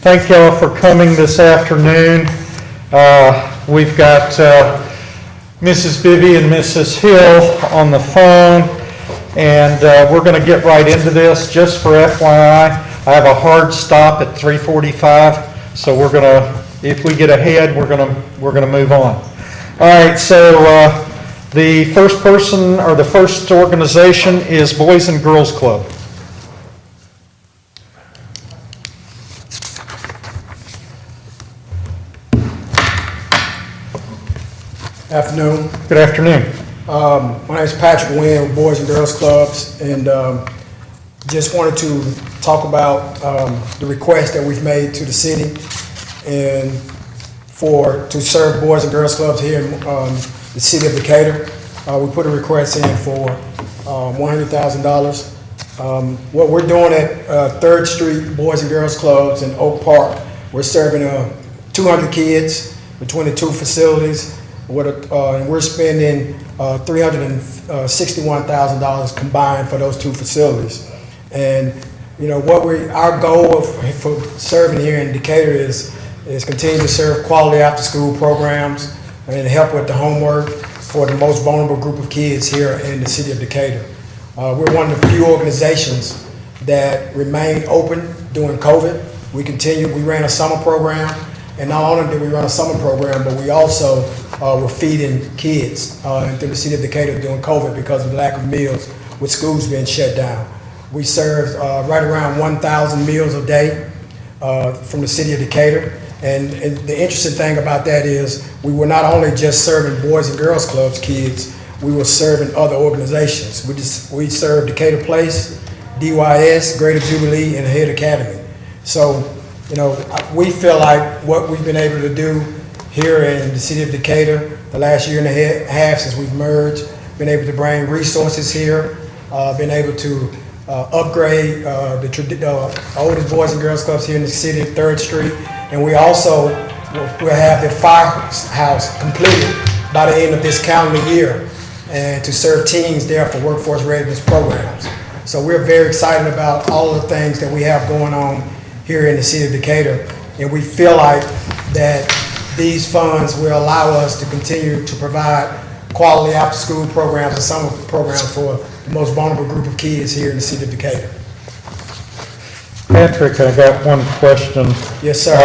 Thank y'all for coming this afternoon. We've got Mrs. Bibby and Mrs. Hill on the phone, and we're going to get right into this. Just for FYI, I have a hard stop at 3:45, so we're going to, if we get ahead, we're going to move on. All right, so the first person or the first organization is Boys and Girls Club. Afternoon. Good afternoon. My name is Patrick Wynn with Boys and Girls Clubs, and just wanted to talk about the request that we've made to the city and to serve Boys and Girls Clubs here in the city of Decatur. We put a request in for $100,000. What we're doing at 3rd Street Boys and Girls Clubs in Oak Park, we're serving 200 kids between the two facilities. And we're spending $361,000 combined for those two facilities. And you know our goal for serving here in Decatur is continue to serve quality after-school programs and help with the homework for the most vulnerable group of kids here in the city of Decatur. We're one of the few organizations that remained open during COVID. We ran a summer program. And not only did we run a summer program, but we also were feeding kids through the city of Decatur during COVID because of the lack of meals with schools being shut down. We served right around 1,000 meals a day from the city of Decatur. And the interesting thing about that is we were not only just serving Boys and Girls Clubs kids, we were serving other organizations. We served Decatur Place, DYS, Greater Jubilee, and Head Academy. So, you know, we feel like what we've been able to do here in the city of Decatur the last year and a half since we've merged, been able to bring resources here, been able to upgrade the oldest Boys and Girls Clubs here in the city at 3rd Street. And we also will have the firehouse completed by the end of this calendar year and to serve teens there for workforce readiness programs. So we're very excited about all of the things that we have going on here in the city of Decatur, and we feel like that these funds will allow us to continue to provide quality after-school programs and summer programs for the most vulnerable group of kids here in the city of Decatur. Patrick, I got one question. Yes, sir.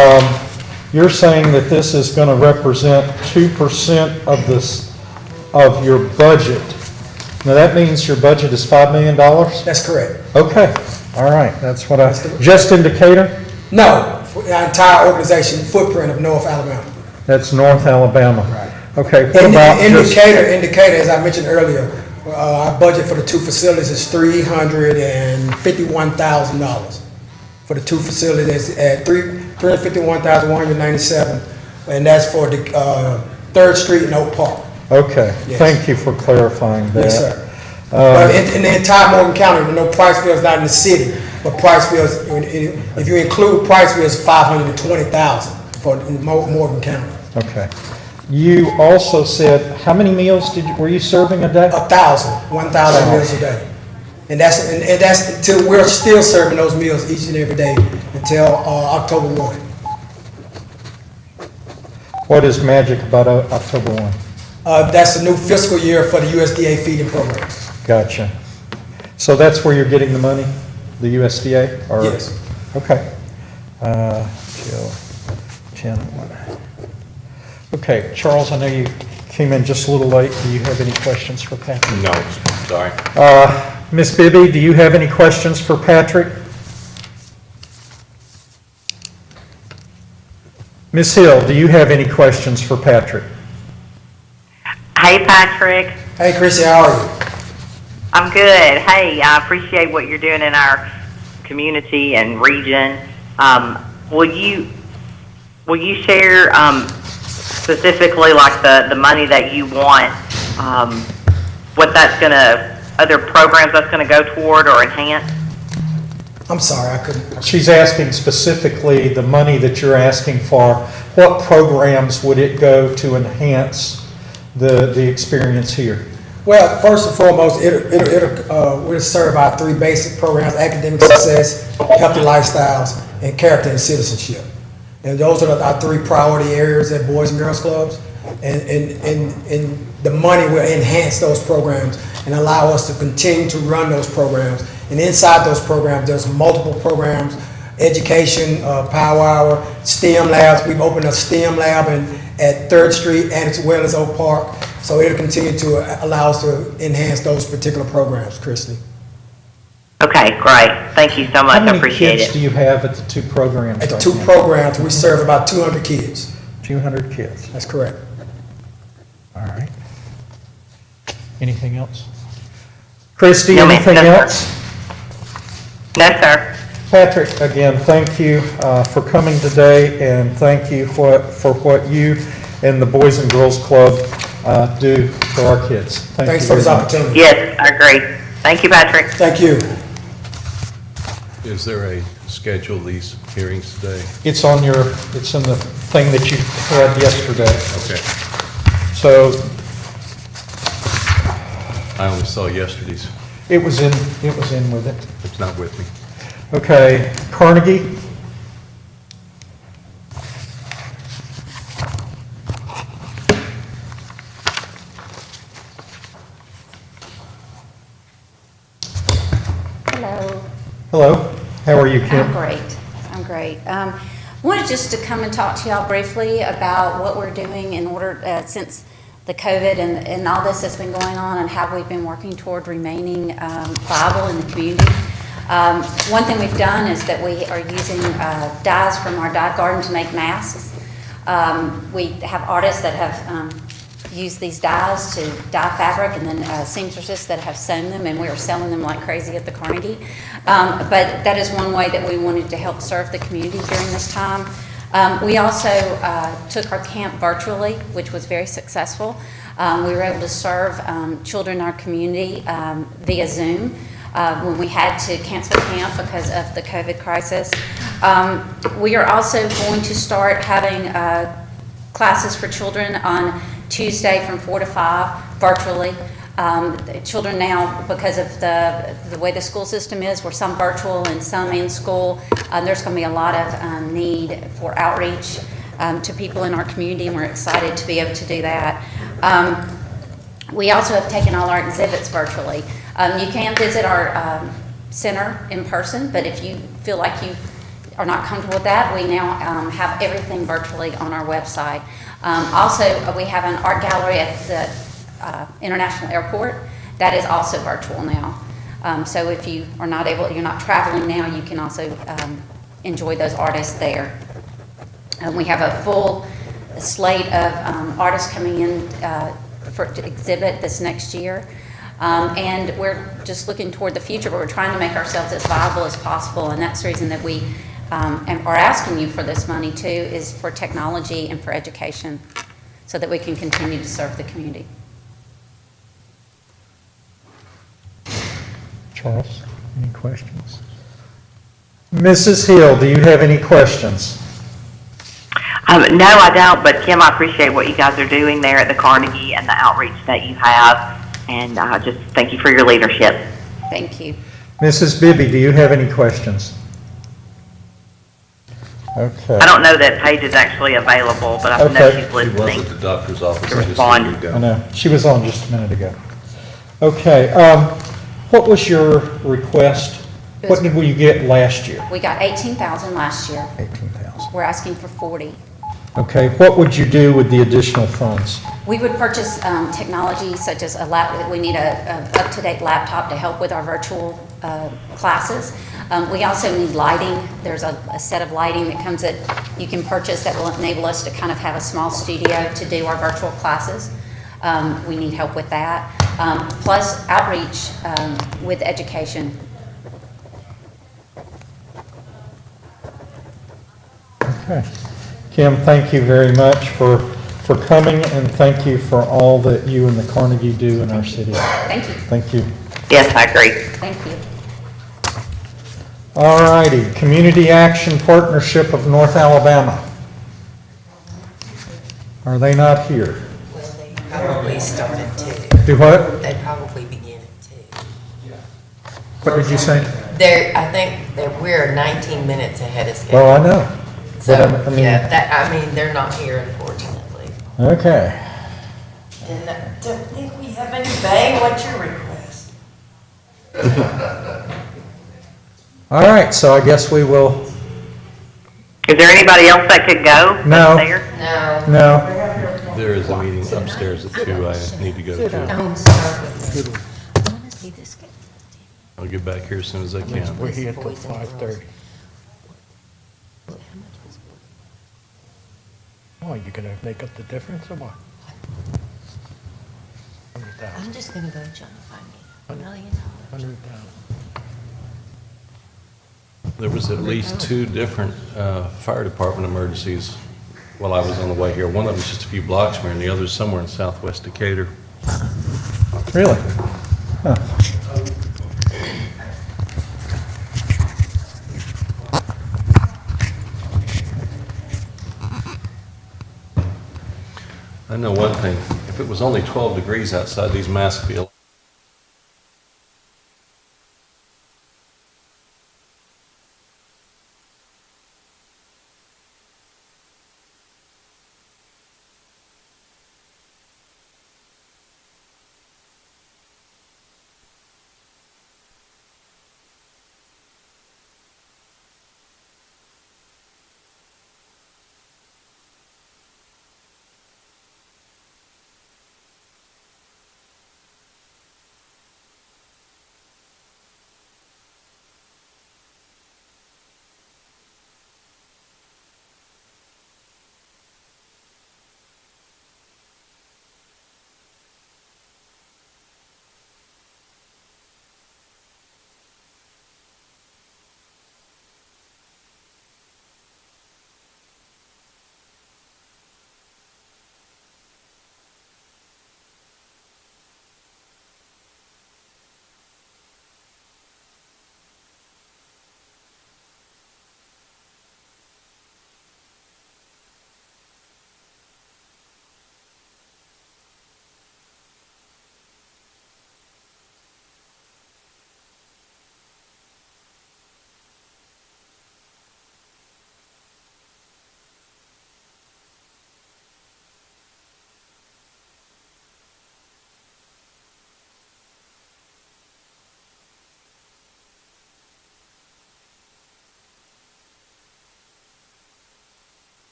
You're saying that this is going to represent 2% of your budget. Now that means your budget is $5 million? That's correct. Okay. All right. That's what just in Decatur? No, for the entire organization footprint of North Alabama. That's North Alabama. Right. Okay. What In about Decatur, as I mentioned earlier, our budget for the two facilities is $351,000 for the two facilities at $351,197, and that's for the 3rd Street and Oak Park. Okay. Yes. Thank you for clarifying that. Yes, sir. But in the entire Morgan County, we know Priceville is not in the city, but Priceville, if you include Priceville, it's $520,000 for Morgan County. Okay. You also said, how many meals were you serving a day? 1,000 meals a day. And that's until we're still serving those meals each and every day until October 1. What is magic about October 1? That's the new fiscal year for the USDA feeding program. Gotcha. So that's where you're getting the money, the USDA? Or? Yes. Okay. Till 10/1. Okay, Charles, I know you came in just a little late. Do you have any questions for Patrick? No, sorry. Miss Bibby, do you have any questions for Patrick? Miss Hill, do you have any questions for Patrick? Hey, Patrick. Hey, Chrissy, how are you? I'm good. Hey, I appreciate what you're doing in our community and region. Will you share specifically like the money that you want, what that's other programs that's going to go toward or enhance? I'm sorry, I couldn't. She's asking specifically the money that you're asking for. What programs would it go to enhance the experience here? Well, first and foremost, we'll serve our three basic programs: academic success, healthy lifestyles, and character and citizenship. And those are our 3 priority areas at Boys and Girls Clubs. And the money will enhance those programs and allow us to continue to run those programs. And inside those programs, there's multiple programs: education, Power Hour, STEM labs. We've opened a STEM lab at 3rd Street and as well as Oak Park. So it'll continue to allow us to enhance those particular programs, Christy. Okay, great. Thank you so much. How I many appreciate kids it. do you have at the 2 programs At the right 2 now? programs, we serve about 200 kids. 200 kids. That's correct. All right. Anything else? Christy, No, ma'am. anything No, sir. else? No, sir. Patrick, again, thank you for coming today, and thank you for what you and the Boys and Girls Club do for our kids. Thank Thanks you for this very much. opportunity. Yes, I agree. Thank you, Patrick. Thank you. Is there a schedule of these hearings today? It's in the thing that you had yesterday. Okay. So I only saw yesterday's. it was in with it. It's not with me. Okay, Carnegie? Hello. Hello, how are you, Kim? I'm great. Wanted just to come and talk to y'all briefly about what we're doing in order, since the COVID and all this has been going on, and how we've been working toward remaining viable in the community. One thing we've done is that we are using dyes from our dye garden to make masks. We have artists that have used these dyes to dye fabric, and then seamstresses that have sewn them, and we are selling them like crazy at the Carnegie. But that is one way that we wanted to help serve the community during this time. We also took our camp virtually, which was very successful. We were able to serve children in our community via Zoom when we had to cancel camp because of the COVID crisis. We are also going to start having classes for children on Tuesday from 4 to 5 virtually. The children now, because of the way the school system is, we're some virtual and some in school, there's going to be a lot of need for outreach to people in our community, and we're excited to be able to do that. We also have taken all our exhibits virtually. You can visit our center in person, but if you feel like you are not comfortable with that, we now have everything virtually on our website. Also, we have an art gallery at the International Airport that is also virtual now. So if you are not you're not traveling now, you can also enjoy those artists there. We have a full slate of artists coming in to exhibit this next year. And we're just looking toward the future, but we're trying to make ourselves as viable as possible, and that's the reason that we are asking you for this money too, is for technology and for education, so that we can continue to serve the community. Charles, any questions? Mrs. Hill, do you have any questions? No, I don't, but Kim, I appreciate what you guys are doing there at the Carnegie and the outreach that you have, and just thank you for your leadership. Thank you. Mrs. Bibby, do you have any questions? Okay. I don't know that Paige is actually available, but I know Okay. she's She was listening. at the doctor's office. To I just respond. seen her go. I know, she was on just a minute ago. Okay, what was your request? What did we get last year? We got 18,000 last year. 18,000. We're asking for 40. Okay, what would you do with the additional funds? We would purchase technology such as we need a up-to-date laptop to help with our virtual classes. We also need lighting. There's a set of lighting that comes that you can purchase that will enable us to kind of have a small studio to do our virtual classes. We need help with that. Plus outreach with education. Okay. Kim, thank you very much for coming, and thank you for all that you and the Carnegie do in our city. Thank you. Thank you. Yes, I agree. Thank you. All righty, Community Action Partnership of North Alabama. Are they not here? Well, they probably started too. Do what? They probably begin it too. What did you say? I think that we're 19 minutes ahead of schedule. Well, I know. So, But, I mean- yeah, they're not here unfortunately. Okay. And I don't think we have any Bay. What's your request? All right, so I guess we will, Is there anybody else that could go? that's No. there? No. no, There is a meeting upstairs at 2 I need to go to. Don't start with me. I wanna see this. I'll get back here as soon as I can. We're here till 5:30. Oh, you gonna make up the difference or what? I'm just gonna go John find me $1 million. 100,000. There was at least 2 different fire department emergencies while I was on the way here. One of them was just a few blocks from here, and the other is somewhere in southwest Decatur. really? Huh. I know one thing, if it was only 12 degrees outside, these masks would be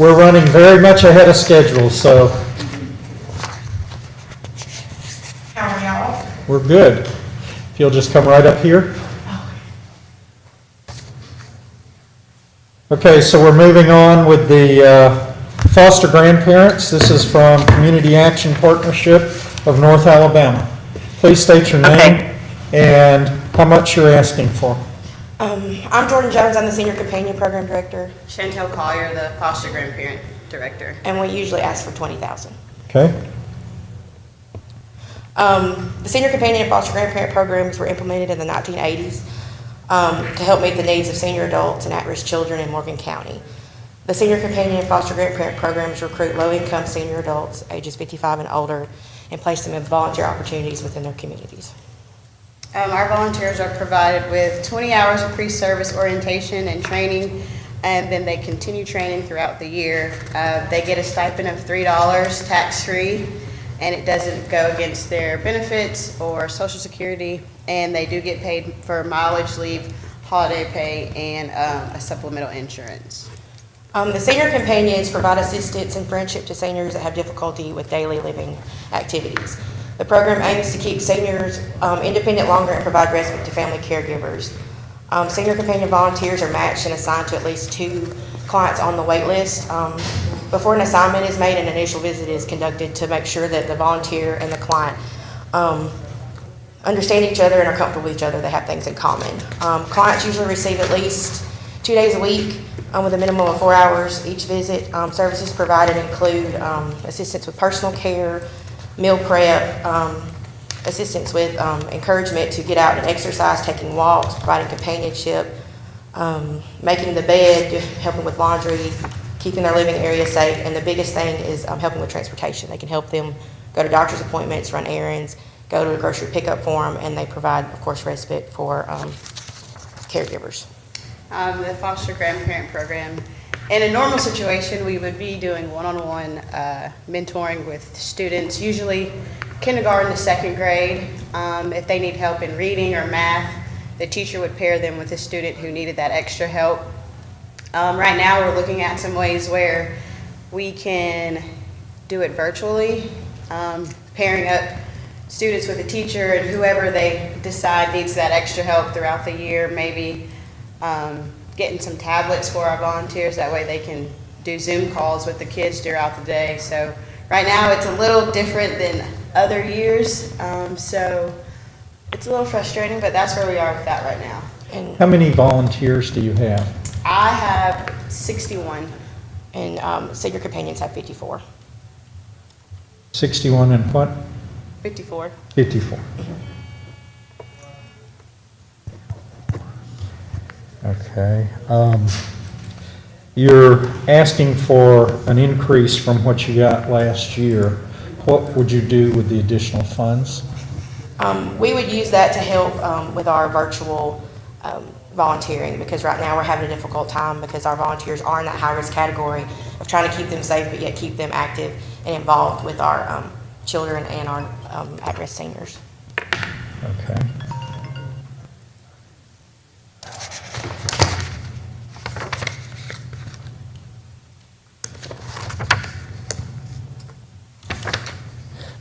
we're running very much ahead of schedule, so How are y'all? we're good. If you'll just come right up here. Okay, so we're moving on with the foster grandparents. This is from Community Action Partnership of North Alabama. Please state your name Okay. and how much you're asking for. I'm Jordan Jones, I'm the Senior Companion Program Director, Chantel Collier, the Foster Grandparent Director. and we usually ask for $20,000. Okay? The Senior Companion and Foster Grandparent Programs were implemented in the 1980s to help meet the needs of senior adults and at-risk children in Morgan County. The Senior Companion and Foster Grandparent Programs recruit low-income senior adults, ages 55 and older, and place them in volunteer opportunities within their communities. Our volunteers are provided with 20 hours of pre-service orientation and training, and then they continue training throughout the year. They get a stipend of $3 tax-free, and it doesn't go against their benefits or Social Security, and they do get paid for mileage leave, holiday pay, and a supplemental insurance. The Senior Companions provide assistance and friendship to seniors that have difficulty with daily living activities. The program aims to keep seniors independent longer and provide respite to family caregivers. Senior Companion volunteers are matched and assigned to at least 2 clients on the wait list. Before an assignment is made, an initial visit is conducted to make sure that the volunteer and the client understand each other and are comfortable with each other. They have things in common. Clients usually receive at least 2 days a week with a minimum of 4 hours each visit. Services provided include assistance with personal care, meal prep, assistance with encouragement to get out and exercise, taking walks, providing companionship, making the bed, helping with laundry, keeping their living area safe, and the biggest thing is helping with transportation. They can help them go to doctor's appointments, run errands, go to a grocery pickup for them, and they provide, of course, respite for caregivers. The foster grandparent program, in a normal situation, we would be doing one-on-one mentoring with students, usually kindergarten to 2nd grade. If they need help in reading or math, the teacher would pair them with a student who needed that extra help. Right now, we're looking at some ways where we can do it virtually, pairing up students with a teacher and whoever they decide needs that extra help throughout the year, maybe getting some tablets for our volunteers, that way they can do Zoom calls with the kids throughout the day. So right now it's a little different than other years, so it's a little frustrating, but that's where we are with that right now. And, How many volunteers do you have? I have 61. and Senior Companions have 54. 61 and what? 54. 54. Okay. You're asking for an increase from what you got last year. What would you do with the additional funds? We would use that to help with our virtual volunteering, because right now we're having a difficult time because our volunteers are in that high-risk category of trying to keep them safe but yet keep them active and involved with our children and our at-risk seniors. Okay.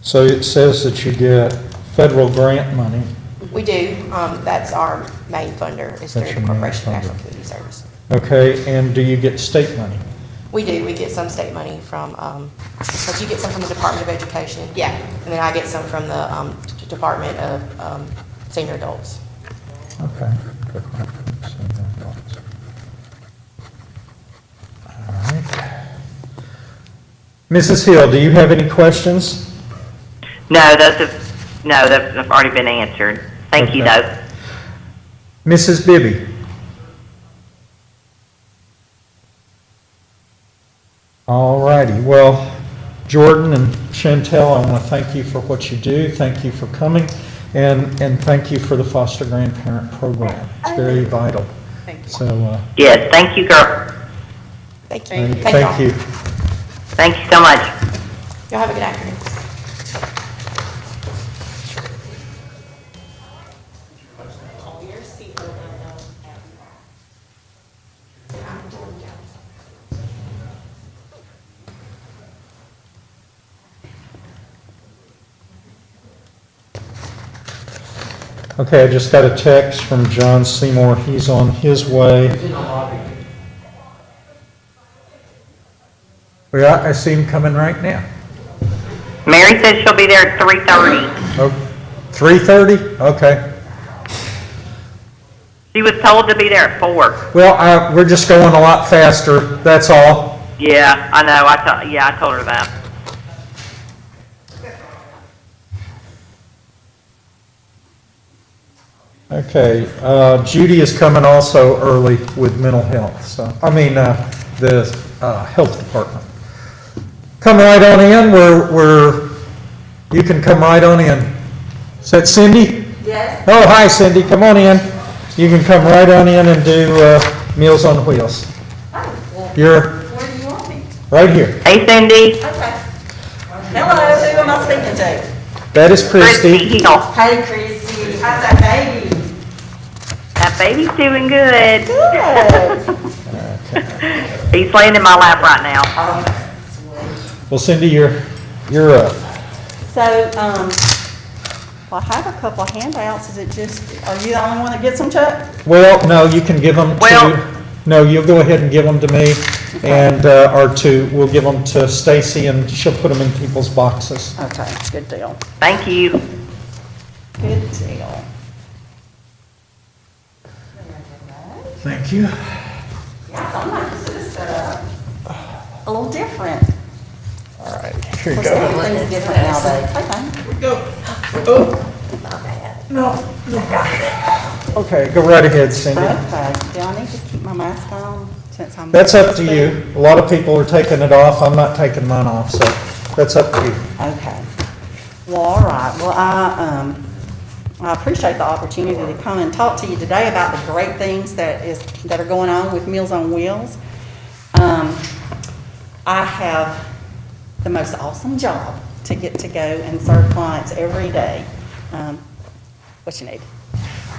So it says that you get federal grant money. We do. That's our main funder, is through That's the your main Corporation for National funder. Community Service. Okay, and do you get state money? We do. We get some state money from, but you get some from the Department of Education. Yeah. And then I get some from the Department of Senior Adults. Okay. All right. Mrs. Hill, do you have any questions? No, those have already been answered. Thank you, Okay. though. Mrs. Bibby? All righty. Well, Jordan and Chantel, I want to thank you for what you do. Thank you for coming, and thank you for the foster grandparent program. It's very vital. Thank you. So, Yes, thank you, girl. Thank you. thank you. Thank you so much. Y'all have a good afternoon. Okay, I just got a text from John Seymour. He's on his way. Yeah, I see him coming right now. Mary says she'll be there at 3:30. Oh, 3:30? Okay. She was told to be there at 4. Well, we're just going a lot faster, that's all. Yeah, I know. I told her that. Okay, Judy is coming also early with mental health, so, the health department. Come right on in, you can come right on in. Is that Cindy? Yes. Oh, hi Cindy, come on in. You can come right on in and do Meals on Wheels. Oh, well, You're where do you want me? right here. Hey, Cindy. Okay. Hello, who am I speaking to? That is Christy Christy. Hill. Hey, Christy, how's that baby? That baby's doing good. Good. He's laying in my lap right now. Oh, Well, Cindy, you're up. So, well, I have a couple of handouts. Is it just, are you the only one that gets them, Chuck? Well, no, you can give them Well- no, you'll go ahead and give them to me, and, we'll give them to Stacy, and she'll put them in people's boxes. Okay, good deal. Thank you. Good deal. Thank you. Yeah, sometimes it's just a little different. All right, here Of you course, go. everything's different nowadays. Okay, go right ahead, Cindy. Okay, do I need to keep my mask on since I'm? That's up to you. A lot of people are taking it off. I'm not taking mine off, so that's up to you. Okay. Well, all right. Well, I appreciate the opportunity to come and talk to you today about the great things that are going on with Meals on Wheels. I have the most awesome job to get to go and serve clients every day. What you need?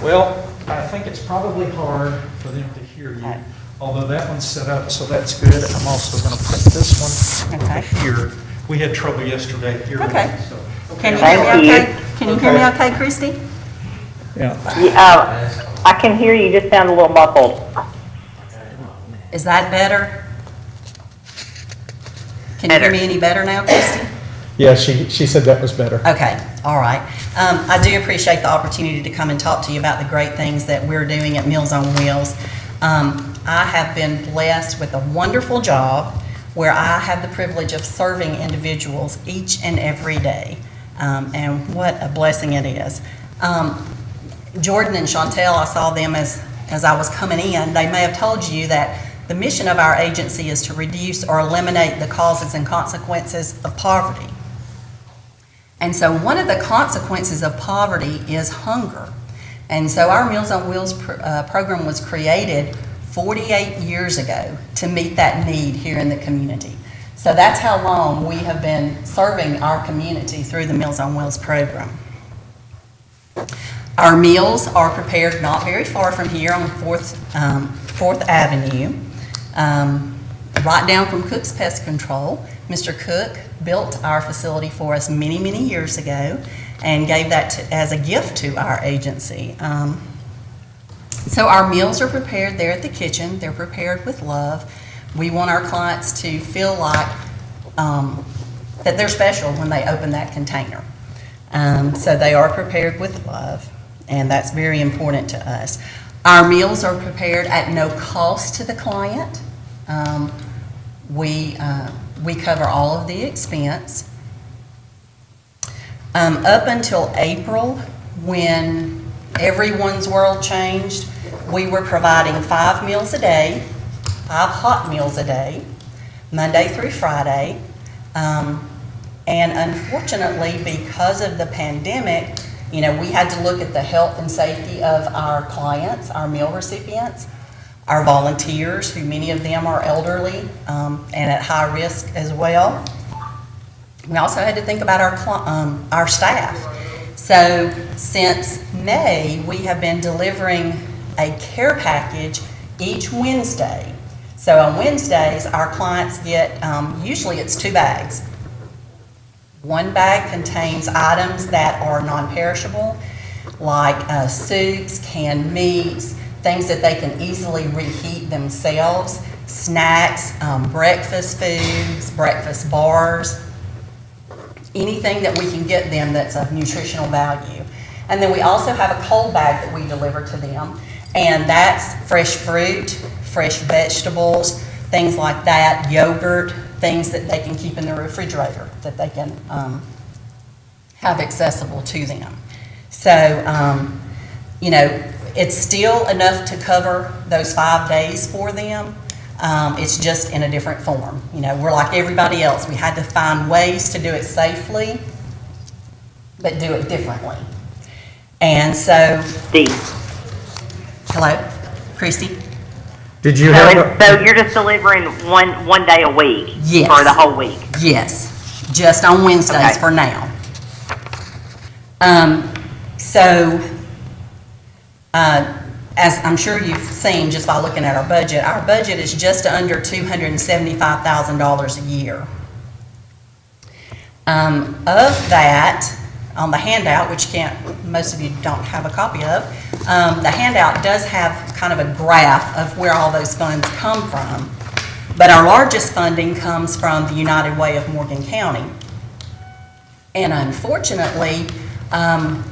Well, I think it's probably hard for them to hear you, Okay. although that one's set up, so that's good. I'm also going to put this one Okay. here. We had trouble yesterday hearing Okay. it, so. Can you Thank hear me you. okay? Can you hear me okay, Christy? Yeah. I can hear you. Just sound a little muffled. Is that better? Can you hear me any better now, Christy? Yeah, she said that was better. Okay, all right. I do appreciate the opportunity to come and talk to you about the great things that we're doing at Meals on Wheels. I have been blessed with a wonderful job where I have the privilege of serving individuals each and every day. And what a blessing it is. Jordan and Chantel, I saw them as I was coming in. They may have told you that the mission of our agency is to reduce or eliminate the causes and consequences of poverty. And so one of the consequences of poverty is hunger. And so our Meals on Wheels program was created 48 years ago to meet that need here in the community. So that's how long we have been serving our community through the Meals on Wheels program. Our meals are prepared not very far from here on 4th Avenue, right down from Cook's Pest Control. Mr. Cook built our facility for us many, many years ago and gave that as a gift to our agency. So our meals are prepared there at the kitchen. They're prepared with love. We want our clients to feel like that they're special when they open that container. So they are prepared with love, and that's very important to us. Our meals are prepared at no cost to the client. We cover all of the expense. Up until April, when everyone's world changed, we were providing 5 meals a day, 5 hot meals a day, Monday through Friday. And unfortunately, because of the pandemic, we had to look at the health and safety of our clients, our meal recipients, our volunteers, who many of them are elderly and at high risk as well. We also had to think about our staff. So since May, we have been delivering a care package each Wednesday. So on Wednesdays, our clients get, usually it's 2 bags. One bag contains items that are non-perishable. like soups, canned meats, things that they can easily reheat themselves, snacks, breakfast foods, breakfast bars, anything that we can get them that's of nutritional value. And then we also have a cold bag that we deliver to them, and that's fresh fruit, fresh vegetables, things like that, yogurt, things that they can keep in the refrigerator that they can have accessible to them. So, you know, it's still enough to cover those 5 days for them. It's just in a different form. You know, we're like everybody else. We had to find ways to do it safely, but do it differently. And so, Steve. hello, Christy? Did you So, have, so you're just delivering one day a week? Yes. For the whole week? Yes, just on Wednesdays Okay. for now. So, as I'm sure you've seen just by looking at our budget is just under $275,000 a year. Of that, on the handout, which most of you don't have a copy of, the handout does have kind of a graph of where all those funds come from. But our largest funding comes from the United Way of Morgan County. And unfortunately,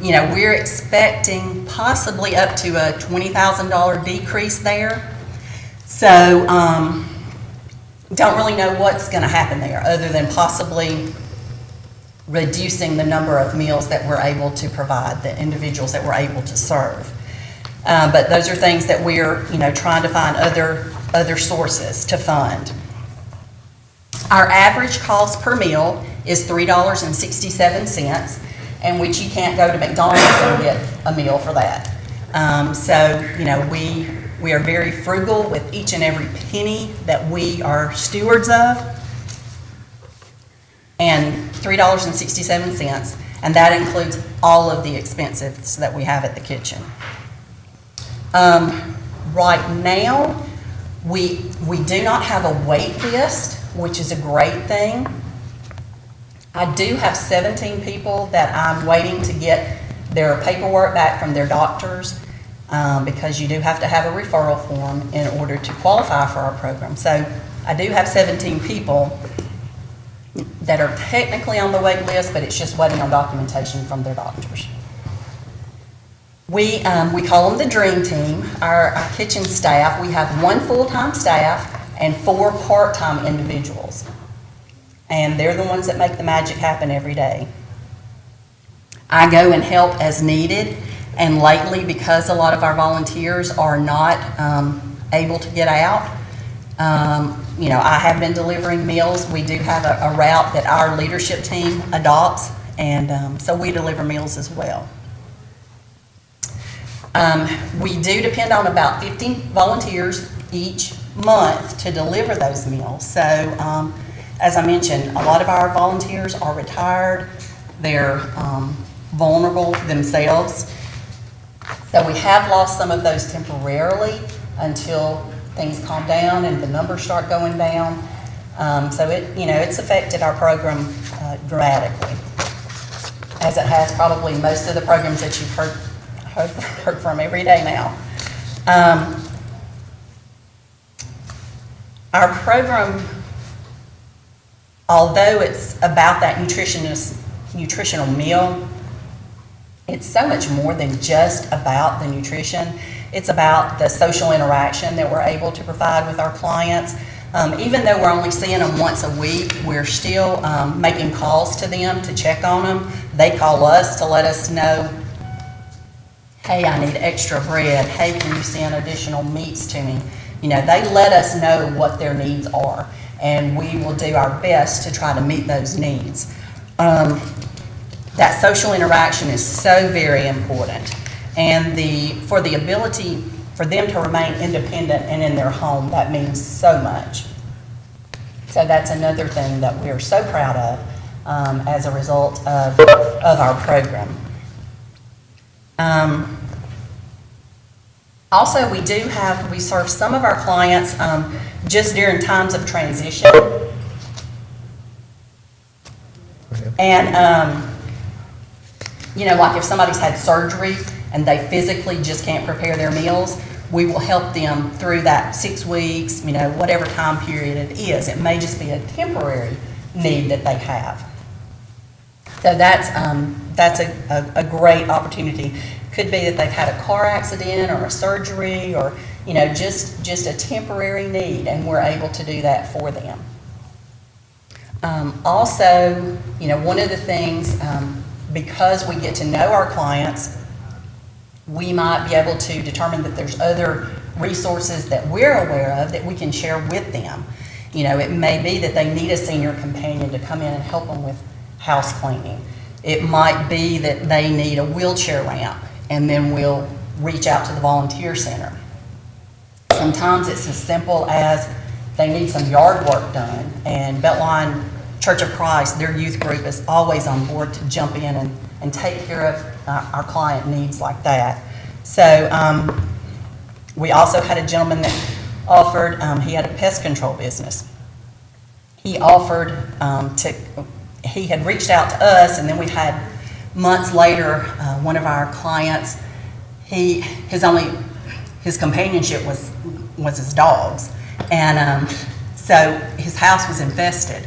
you know, we're expecting possibly up to a $20,000 decrease there. So, don't really know what's going to happen there other than possibly reducing the number of meals that we're able to provide, the individuals that we're able to serve. But those are things that we're, you know, trying to find other sources to fund. Our average cost per meal is $3.67, and which you can't go to McDonald's and get a meal for that. So, you know, we are very frugal with each and every penny that we are stewards of. And $3.67, and that includes all of the expenses that we have at the kitchen. Right now, we do not have a wait list, which is a great thing. I do have 17 people that I'm waiting to get their paperwork back from their doctors, because you do have to have a referral form in order to qualify for our program. So I do have 17 people that are technically on the wait list, but it's just waiting on documentation from their doctors. We call them the dream team. Our kitchen staff, we have 1 full-time staff and 4 part-time individuals. And they're the ones that make the magic happen every day. I go and help as needed, and lately, because a lot of our volunteers are not able to get out, you know, I have been delivering meals. We do have a route that our leadership team adopts, and so we deliver meals as well. We do depend on about 50 volunteers each month to deliver those meals. So, as I mentioned, a lot of our volunteers are retired. They're vulnerable themselves. So we have lost some of those temporarily until things calm down and the numbers start going down. So it's affected our program dramatically, as it has probably most of the programs that you've heard from every day now. Our program, although it's about that nutritional meal, it's so much more than just about the nutrition. It's about the social interaction that we're able to provide with our clients. Even though we're only seeing them once a week, we're still making calls to them to check on them. They call us to let us know, hey, I need extra bread. Hey, can you send additional meats to me? You know, they let us know what their needs are, and we will do our best to try to meet those needs. That social interaction is so very important, and for the ability for them to remain independent and in their home, that means so much. So that's another thing that we're so proud of as a result of our program. Also, we serve some of our clients just during times of transition. And, You know, like if somebody's had surgery and they physically just can't prepare their meals, we will help them through that 6 weeks, you know, whatever time period it is. It may just be a temporary need that they have. So that's a great opportunity. Could be that they've had a car accident or a surgery or, you know, just a temporary need, and we're able to do that for them. Also, you know, one of the things, because we get to know our clients, we might be able to determine that there's other resources that we're aware of that we can share with them. You know, it may be that they need a senior companion to come in and help them with house cleaning. It might be that they need a wheelchair ramp, and then we'll reach out to the volunteer center. Sometimes it's as simple as they need some yard work done, and Beltline Church of Christ, their youth group is always on board to jump in and take care of our client needs like that. So we also had a gentleman that offered, he had a pest control business. He offered he had reached out to us, and then we had months later, one of our clients, his companionship was his dogs. And so his house was infested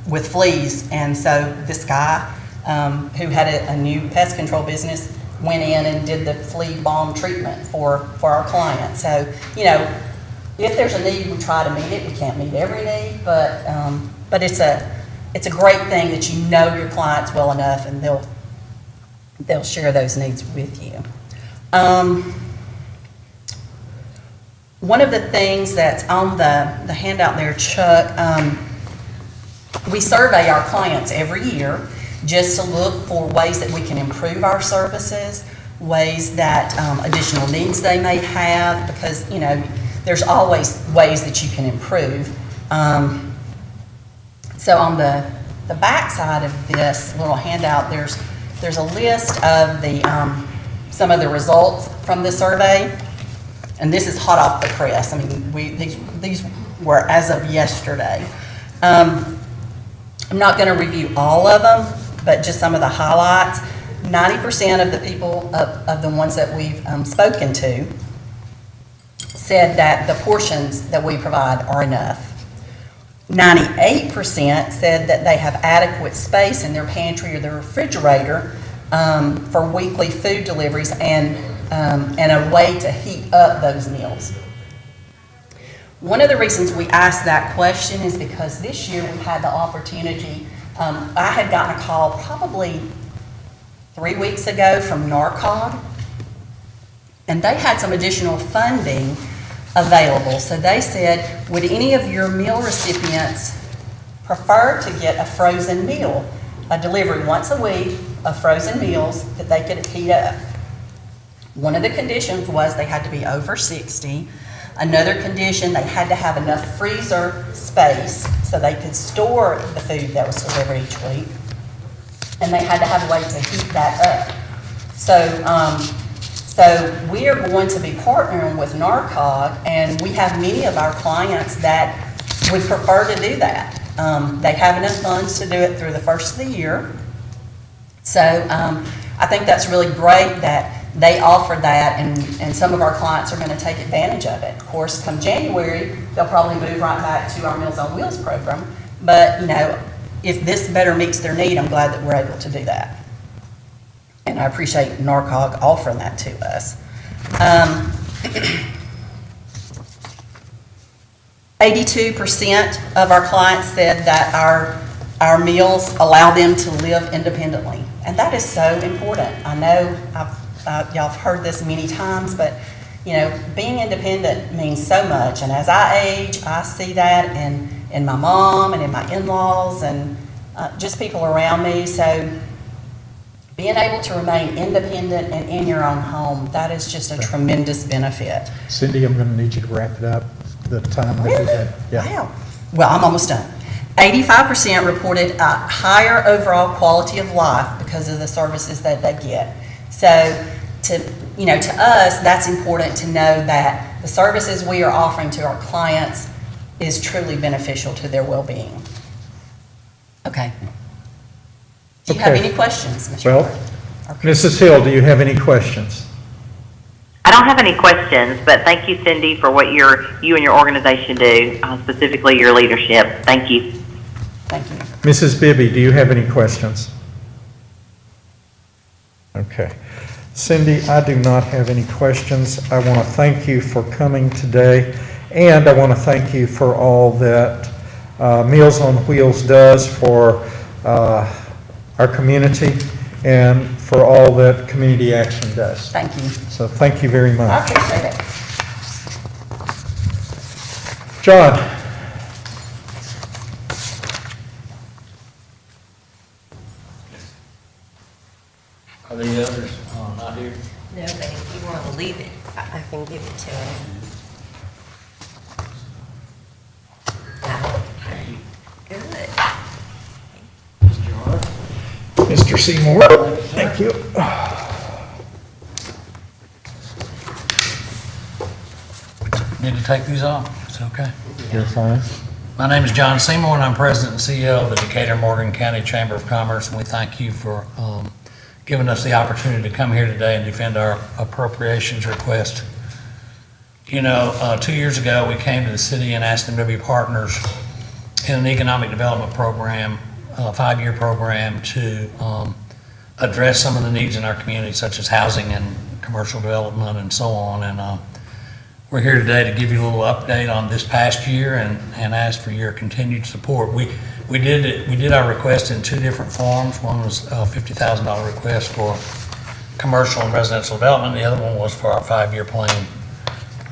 with fleas. And so this guy who had a new pest control business went in and did the flea balm treatment for our client. So, you know, if there's a need, we try to meet it. We can't meet every need, but it's a great thing that you know your clients well enough, and they'll share those needs with you. One of the things that's on the handout there, Chuck, we survey our clients every year just to look for ways that we can improve our services, ways that additional needs they may have, because, you know, there's always ways that you can improve. So on the back side of this little handout, there's a list of some of the results from the survey, and this is hot off the press. I mean, these were as of yesterday. I'm not going to review all of them, but just some of the highlights. 90% of the people, of the ones that we've spoken to, said that the portions that we provide are enough. 98% said that they have adequate space in their pantry or their refrigerator for weekly food deliveries and a way to heat up those meals. One of the reasons we asked that question is because this year we had the opportunity. I had gotten a call probably 3 weeks ago from NARCOG, and they had some additional funding available. So they said, would any of your meal recipients prefer to get a frozen meal, a delivery once a week of frozen meals that they could heat up? One of the conditions was they had to be over 60. Another condition, they had to have enough freezer space so they could store the food that was delivered each week. And they had to have a way to heat that up. So we are going to be partnering with NARCOG, and we have many of our clients that would prefer to do that. They have enough funds to do it through the first of the year. So I think that's really great that they offer that, and some of our clients are going to take advantage of it. Of course, come January, they'll probably move right back to our Meals on Wheels program. But, you know, if this better meets their need, I'm glad that we're able to do that. And I appreciate NARCOG offering that to us. 82% of our clients said that our meals allow them to live independently. And that is so important. I know y'all have heard this many times, but, you know, being independent means so much. And as I age, I see that in my mom and in my in-laws and just people around me. So being able to remain independent and in your own home, that is just a tremendous benefit. Cindy, I'm going to need you to wrap it up. The time that we had. Yeah. Wow. Well, I'm almost done. 85% reported a higher overall quality of life because of the services that they get. So to us, that's important to know that the services we are offering to our clients is truly beneficial to their well-being. Okay. Do you have Okay. any questions, Mr. Well, Ward? Mrs. Hill, do you have any questions? I don't have any questions, but thank you, Cindy, for what you and your organization do, specifically your leadership. Thank you. Thank you. Mrs. Bibby, do you have any questions? Okay. Cindy, I do not have any questions. I want to thank you for coming today, and I want to thank you for all that Meals on Wheels does for our community and for all that Community Action does. Thank you. So thank you very I much. appreciate it. John? Are the others not here? No, but if you want to leave it, I can give it to him. Good. Mr. Hart? Mr. Seymour? Thank you. Need to take these off? It's okay. You're fine. My name is John Seymour, and I'm President and CEO of the Decatur-Morgan County Chamber of Commerce, and we thank you for giving us the opportunity to come here today and defend our appropriations request. You know, 2 years ago, we came to the city and asked them to be partners in an economic development program, a 5-year program to address some of the needs in our community, such as housing and commercial development and so on. And we're here today to give you a little update on this past year and ask for your continued support. We did our request in 2 different forms. One was a $50,000 request for commercial and residential development. The other one was for our 5-year plan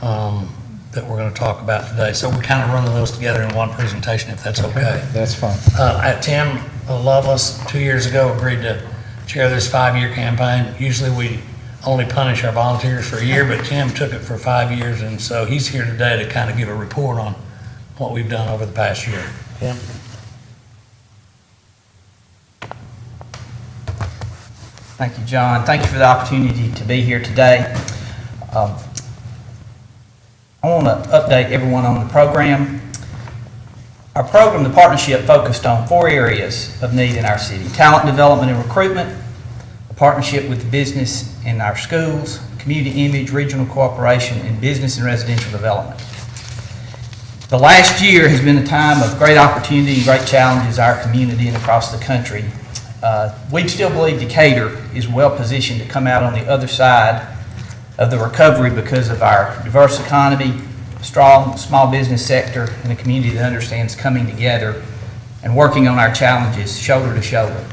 that we're going to talk about today. So we're kind of running those together in one presentation, if that's okay. That's fine. Tim Lovelace, 2 years ago, agreed to chair this 5-year campaign. Usually we only punish our volunteers for a year, but Tim took it for 5 years, and so he's here today to kind of give a report on what we've done over the past year. Tim? Thank you, John. Thank you for the opportunity to be here today. I want to update everyone on the program. Our program, the partnership, focused on 4 areas of need in our city: talent development and recruitment, a partnership with business in our schools, community image, regional cooperation, and business and residential development. The last year has been a time of great opportunity and great challenges our community and across the country. We still believe Decatur is well positioned to come out on the other side of the recovery because of our diverse economy, strong small business sector, and a community that understands coming together and working on our challenges shoulder to shoulder.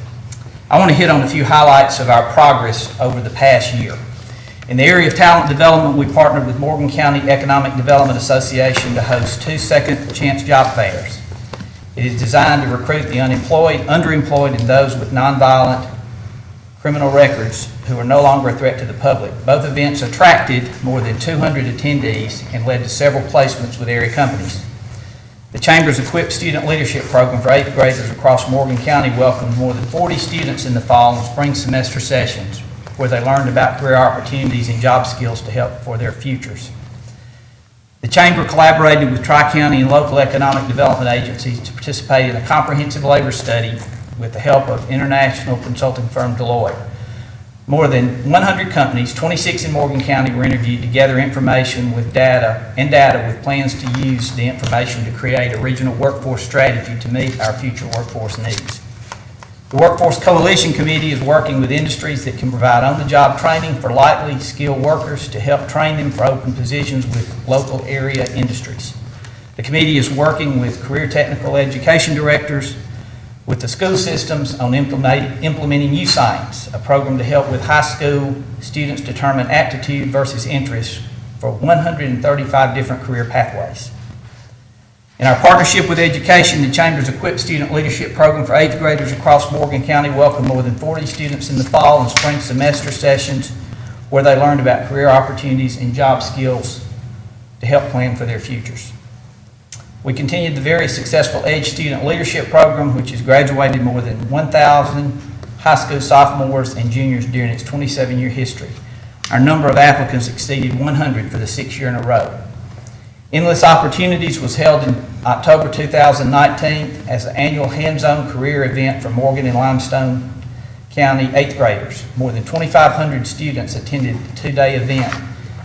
I want to hit on a few highlights of our progress over the past year. In the area of talent development, we partnered with Morgan County Economic Development Association to host 2 second chance job fairs. It is designed to recruit the unemployed, underemployed, and those with nonviolent criminal records who are no longer a threat to the public. Both events attracted more than 200 attendees and led to several placements with area companies. The Chamber's Equipped Student Leadership Program for 8th graders across Morgan County welcomed more than 40 students in the fall and spring semester sessions, where they learned about career opportunities and job skills to help for their futures. The Chamber collaborated with Tri-County and local economic development agencies to participate in a comprehensive labor study with the help of international consulting firm Deloitte. More than 100 companies, 26 in Morgan County, were interviewed to gather information with data with plans to use the information to create a regional workforce strategy to meet our future workforce needs. The Workforce Coalition Committee is working with industries that can provide on-the-job training for lightly skilled workers to help train them for open positions with local area industries. The committee is working with career technical education directors with the school systems on implementing U-Science, a program to help with high school students determine aptitude versus interest for 135 different career pathways. In our partnership with education, the Chamber's Equipped Student Leadership Program for 8th graders across Morgan County welcomed more than 40 students in the fall and spring semester sessions where they learned about career opportunities and job skills to help plan for their futures. We continued the very successful EDGE Student Leadership Program, which has graduated more than 1,000 high school sophomores and juniors during its 27-year history. Our number of applicants exceeded 100 for the 6th year in a row. Endless Opportunities was held in October 2019 as the annual hands-on career event for Morgan and Limestone County eighth graders. More than 2,500 students attended the two-day event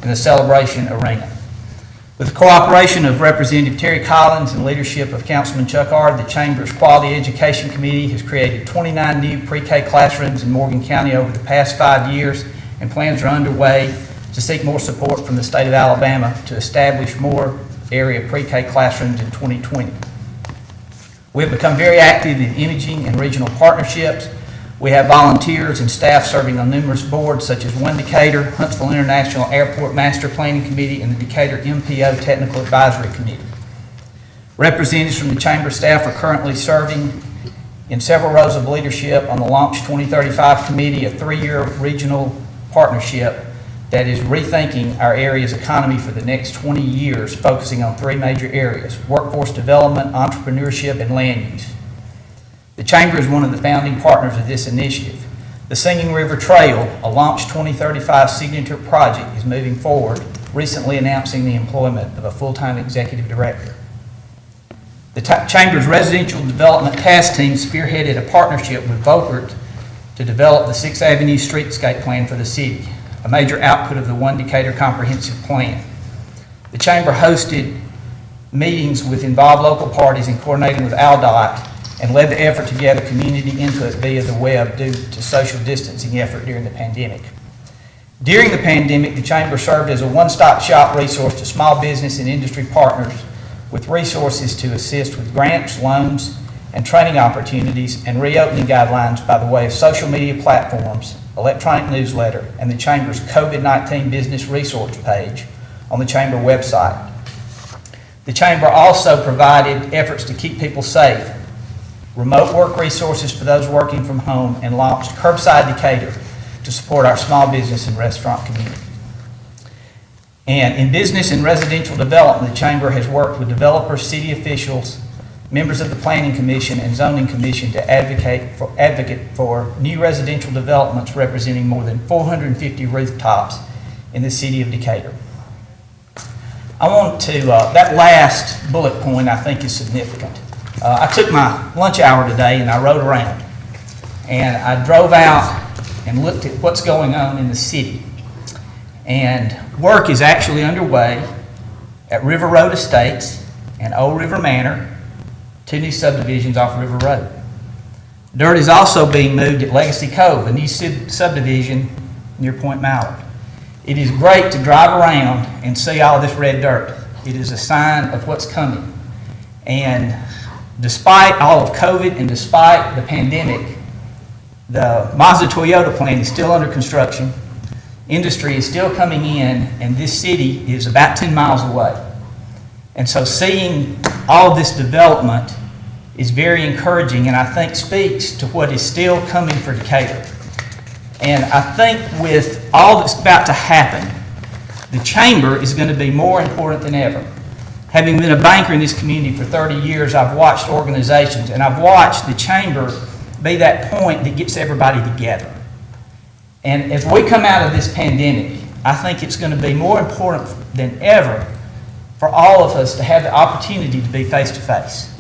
in the Celebration Arena. With the cooperation of Representative Terry Collins and leadership of Councilman Chuck Ard, the Chamber's Quality Education Committee has created 29 new pre-K classrooms in Morgan County over the past 5 years, and plans are underway to seek more support from the state of Alabama to establish more area pre-K classrooms in 2020. We have become very active in imaging and regional partnerships. We have volunteers and staff serving on numerous boards such as One Decatur, Huntsville International Airport Master Planning Committee, and the Decatur MPO Technical Advisory Committee. Representatives from the Chamber staff are currently serving in several roles of leadership on the Launch 2035 Committee, a 3-year regional partnership that is rethinking our area's economy for the next 20 years, focusing on 3 major areas: workforce development, entrepreneurship, and land use. The Chamber is one of the founding partners of this initiative. The Singing River Trail, a Launch 2035 signature project, is moving forward, recently announcing the employment of a full-time executive director. The Chamber's Residential Development Task Team spearheaded a partnership with Volkert to develop the 6th Avenue Streetscape Plan for the city, a major output of the One Decatur Comprehensive Plan. The Chamber hosted meetings with involved local parties and coordinating with ALDOT, and led the effort to gather community input via the web due to social distancing effort during the pandemic. During the pandemic, the Chamber served as a one-stop shop resource to small business and industry partners with resources to assist with grants, loans, and training opportunities and reopening guidelines by the way of social media platforms, electronic newsletter, and the Chamber's COVID-19 business resource page on the Chamber website. The Chamber also provided efforts to keep people safe, remote work resources for those working from home, and launched Curbside Decatur to support our small business and restaurant community. And in business and residential development, the Chamber has worked with developers, city officials, members of the Planning Commission and Zoning Commission to advocate for new residential developments representing more than 450 rooftops in the city of Decatur. I want to, that last bullet point I think is significant. I took my lunch hour today and I rode around, and I drove out and looked at what's going on in the city. And work is actually underway at River Road Estates and Old River Manor, 2 new subdivisions off River Road. Dirt is also being moved at Legacy Cove, a new subdivision near Point Mallard. It is great to drive around and see all this red dirt. It is a sign of what's coming. And despite all of COVID and despite the pandemic, the Mazda Toyota plant is still under construction. Industry is still coming in, and this city is about 10 miles away. And so seeing all of this development is very encouraging, and I think speaks to what is still coming for Decatur. And I think with all that's about to happen, the Chamber is going to be more important than ever. Having been a banker in this community for 30 years, I've watched organizations, and I've watched the Chamber be that point that gets everybody together. And as we come out of this pandemic, I think it's going to be more important than ever for all of us to have the opportunity to be face-to-face.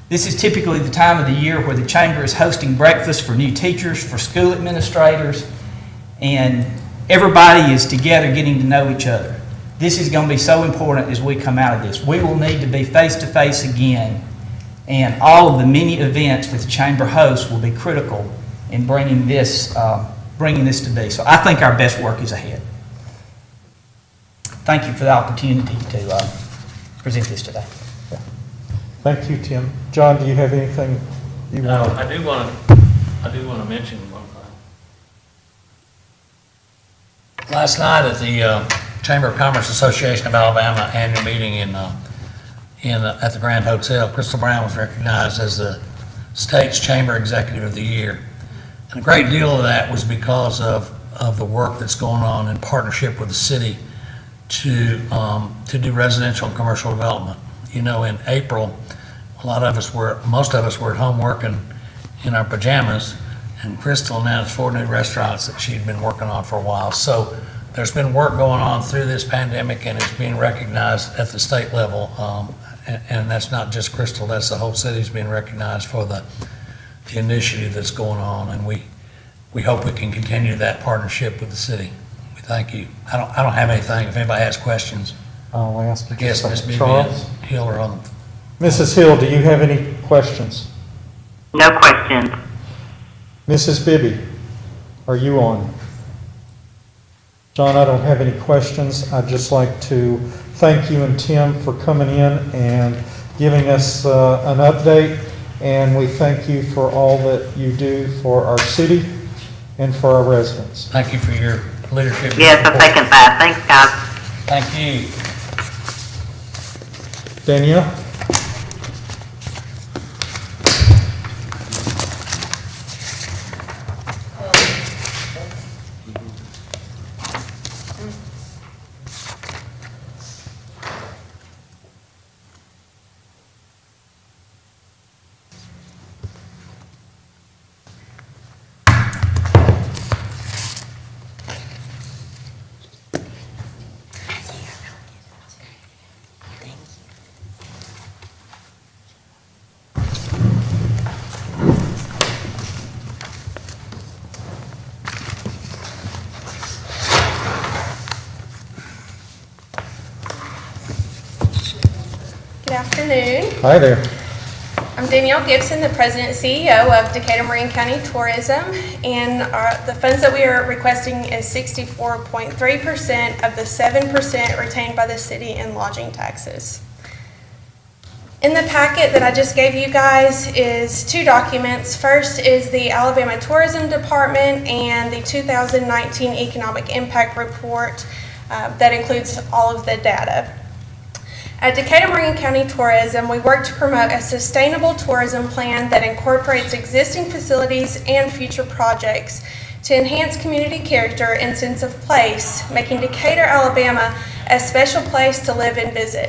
This is typically the time of the year where the Chamber is hosting breakfast for new teachers, for school administrators, and everybody is together getting to know each other. This is going to be so important as we come out of this. We will need to be face-to-face again, and all of the many events that the Chamber hosts will be critical in bringing this to be. So I think our best work is ahead. Thank you for the opportunity to present this today. Thank you, Tim. John, do you have anything you want to? I do want to mention one thing. Last night at the Chamber of Commerce Association of Alabama annual meeting at the Grand Hotel, Crystal Brown was recognized as the state's Chamber Executive of the Year. And a great deal of that was because of the work that's going on in partnership with the city to do residential and commercial development. You know, in April, most of us were at home working in our pajamas, and Crystal announced 4 new restaurants that she'd been working on for a while. So there's been work going on through this pandemic, and it's being recognized at the state level. And that's not just Crystal, that's the whole city's being recognized for the initiative that's going on. And we we hope we can continue that partnership with the city. We thank you. I don't have anything. If anybody has questions, I'll ask. I guess Ms. Bibi Charles? and Hill are on. Mrs. Hill, do you have any questions? No questions. Mrs. Bibby, are you on? John, I don't have any questions. I'd just like to thank you and Tim for coming in and giving us an update. And we thank you for all that you do for our city and for our residents. Thank you for your leadership. and Yes, I support. second that. Thanks, guys. Thank you. Danielle? Good afternoon. Hi there. I'm Danielle Gibson, the President and CEO of Decatur Morgan County Tourism, and the funds that we are requesting is 64.3% of the 7% retained by the city in lodging taxes. In the packet that I just gave you guys is two documents. First is the Alabama Tourism Department and the 2019 Economic Impact Report that includes all of the data. At Decatur Morgan County Tourism, we work to promote a sustainable tourism plan that incorporates existing facilities and future projects to enhance community character and sense of place, making Decatur, Alabama a special place to live and visit.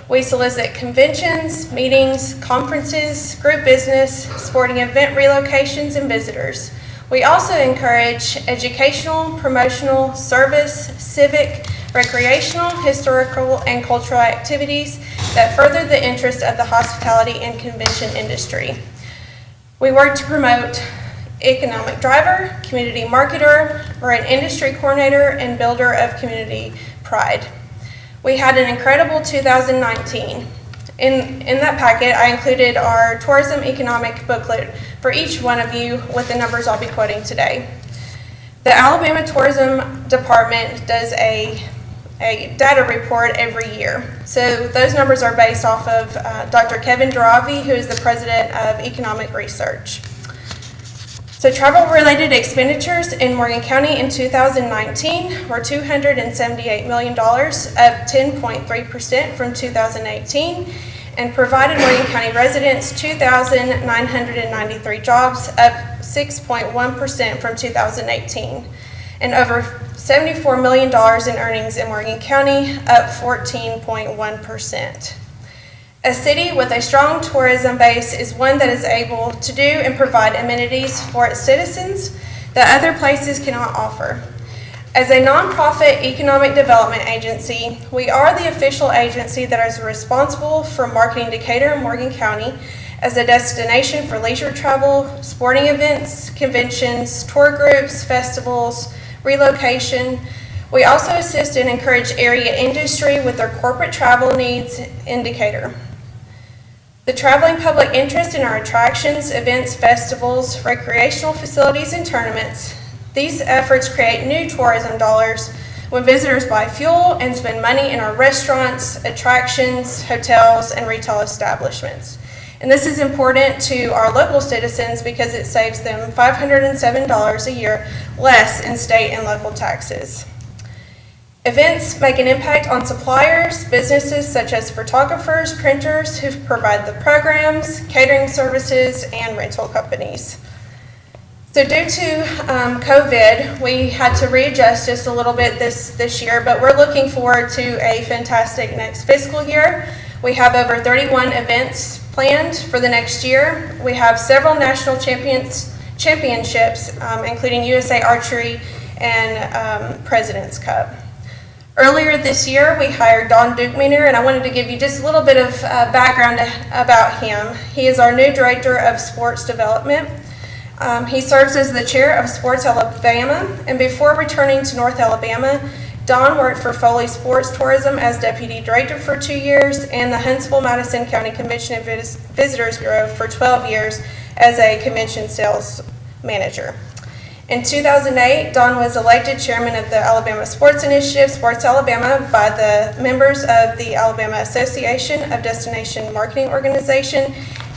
We solicit conventions, meetings, conferences, group business, sporting event relocations, and visitors. We also encourage educational, promotional, service, civic, recreational, historical, and cultural activities that further the interest of the hospitality and convention industry. We work to promote economic driver, community marketer, or an industry coordinator and builder of community pride. We had an incredible 2019. In that packet, I included our tourism economic booklet for each one of you with the numbers I'll be quoting today. The Alabama Tourism Department does a data report every year. So those numbers are based off of Dr. Kevin Duravi, who is the president of Economic Research. So travel-related expenditures in Morgan County in 2019 were $278 million, up 10.3% from 2018, and provided Morgan County residents 2,993 jobs, up 6.1% from 2018, and over $74 million in earnings in Morgan County, up 14.1%. A city with a strong tourism base is one that is able to do and provide amenities for its citizens that other places cannot offer. As a nonprofit economic development agency, we are the official agency that is responsible for marketing Decatur and Morgan County as a destination for leisure travel, sporting events, conventions, tour groups, festivals, relocation. We also assist and encourage area industry with their corporate travel needs in Decatur. The traveling public interest in our attractions, events, festivals, recreational facilities, and tournaments. These efforts create new tourism dollars when visitors buy fuel and spend money in our restaurants, attractions, hotels, and retail establishments. And this is important to our local citizens because it saves them $507 a year less in state and local taxes. Events make an impact on suppliers, businesses such as photographers, printers who provide the programs, catering services, and rental companies. So due to COVID, we had to readjust just a little bit this year, but we're looking forward to a fantastic next fiscal year. We have over 31 events planned for the next year. We have several national championships, including USA Archery and President's Cup. Earlier this year, we hired Don Dukeminer, and I wanted to give you just a little bit of background about him. He is our new Director of Sports Development. He serves as the chair of Sports Alabama, and before returning to North Alabama, Don worked for Foley Sports Tourism as deputy director for 2 years and the Huntsville-Madison County Convention and Visitors Bureau for 12 years as a convention sales manager. In 2008, Don was elected chairman of the Alabama Sports Initiative, Sports Alabama, by the members of the Alabama Association of Destination Marketing Organization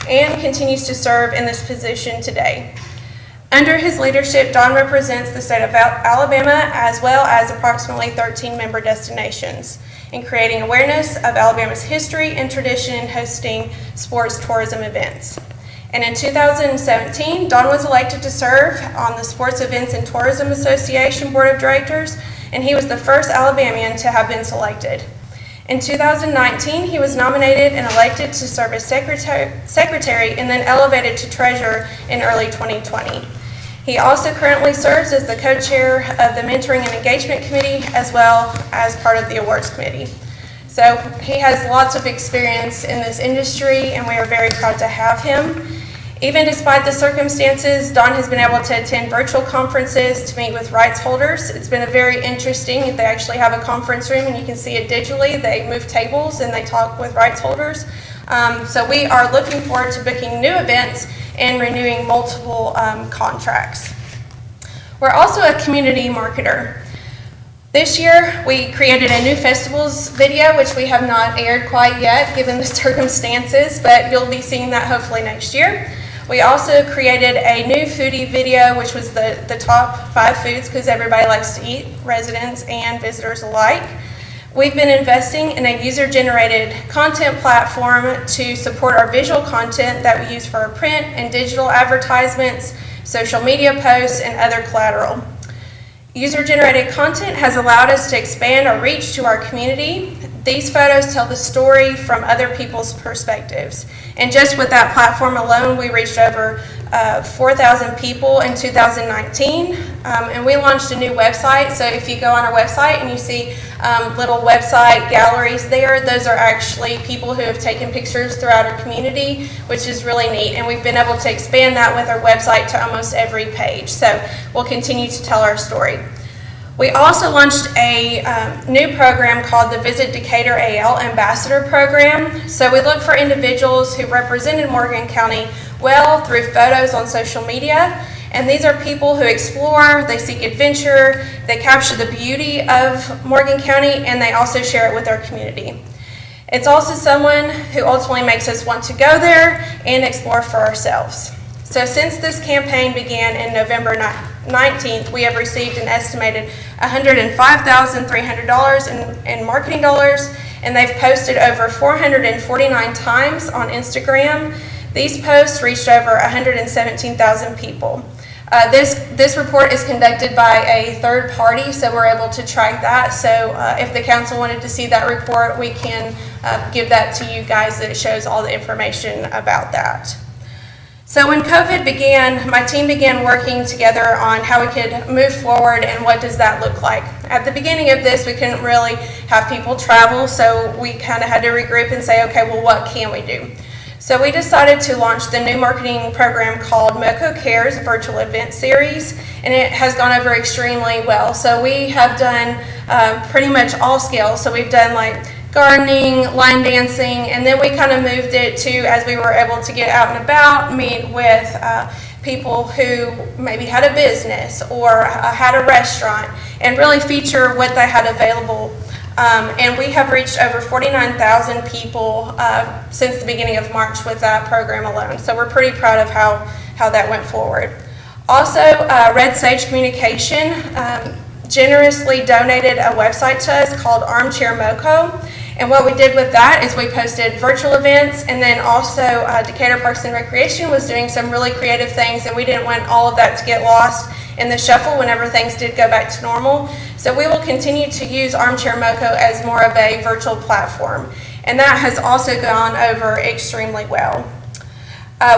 and continues to serve in this position today. Under his leadership, Don represents the state of Alabama as well as approximately 13 member destinations in creating awareness of Alabama's history and tradition in hosting sports tourism events. And in 2017, Don was elected to serve on the Sports Events and Tourism Association Board of Directors, and he was the first Alabamian to have been selected. In 2019, he was nominated and elected to serve as secretary and then elevated to treasurer in early 2020. He also currently serves as the co-chair of the Mentoring and Engagement Committee as well as part of the awards committee. So he has lots of experience in this industry and we are very proud to have him. Even despite the circumstances, Don has been able to attend virtual conferences to meet with rights holders. It's been a very interesting, they actually have a conference room and you can see it digitally. They move tables and they talk with rights holders. So we are looking forward to booking new events and renewing multiple contracts. We're also a community marketer. This year, we created a new festivals video, which we have not aired quite yet, given the circumstances, but you'll be seeing that hopefully next year. We also created a new foodie video, which was the top 5 foods, because everybody likes to eat, residents and visitors alike. We've been investing in a user-generated content platform to support our visual content that we use for our print and digital advertisements, social media posts, and other collateral. User-generated content has allowed us to expand our reach to our community. These photos tell the story from other people's perspectives. And just with that platform alone, we reached over 4,000 people in 2019. And we launched a new website. So if you go on our website and you see little website galleries there, those are actually people who have taken pictures throughout our community, which is really neat. And we've been able to expand that with our website to almost every page. So we'll continue to tell our story. We also launched a new program called the Visit Decatur AL Ambassador Program. So we look for individuals who represented Morgan County well through photos on social media. And these are people who explore, they seek adventure, they capture the beauty of Morgan County, and they also share it with our community. It's also someone who ultimately makes us want to go there and explore for ourselves. So since this campaign began in November 19th, we have received an estimated $105,300 in marketing dollars, and they've posted over 449 times on Instagram. These posts reached over 117,000 people. This report is conducted by a third party, so we're able to track that. So if the council wanted to see that report, we can give that to you guys, that it shows all the information about that. So when COVID began, my team began working together on how we could move forward and what does that look like. At the beginning of this, we couldn't really have people travel, so we kind of had to regroup and say, okay, well, what can we do? So we decided to launch the new marketing program called MoCo Cares Virtual Event Series, and it has gone over extremely well. So we have done pretty much all scales. So we've done like gardening, line dancing, and then we kind of moved it to, as we were able to get out and about, meet with people who maybe had a business or had a restaurant, and really feature what they had available. And we have reached over 49,000 people since the beginning of March with that program alone. So we're pretty proud of how that went forward. Also, Red Sage Communication generously donated a website to us called Armchair MoCo. And what we did with that is we posted virtual events, and then also Decatur Parks and Recreation was doing some really creative things, and we didn't want all of that to get lost in the shuffle whenever things did go back to normal. So we will continue to use Armchair MoCo as more of a virtual platform, and that has also gone over extremely well.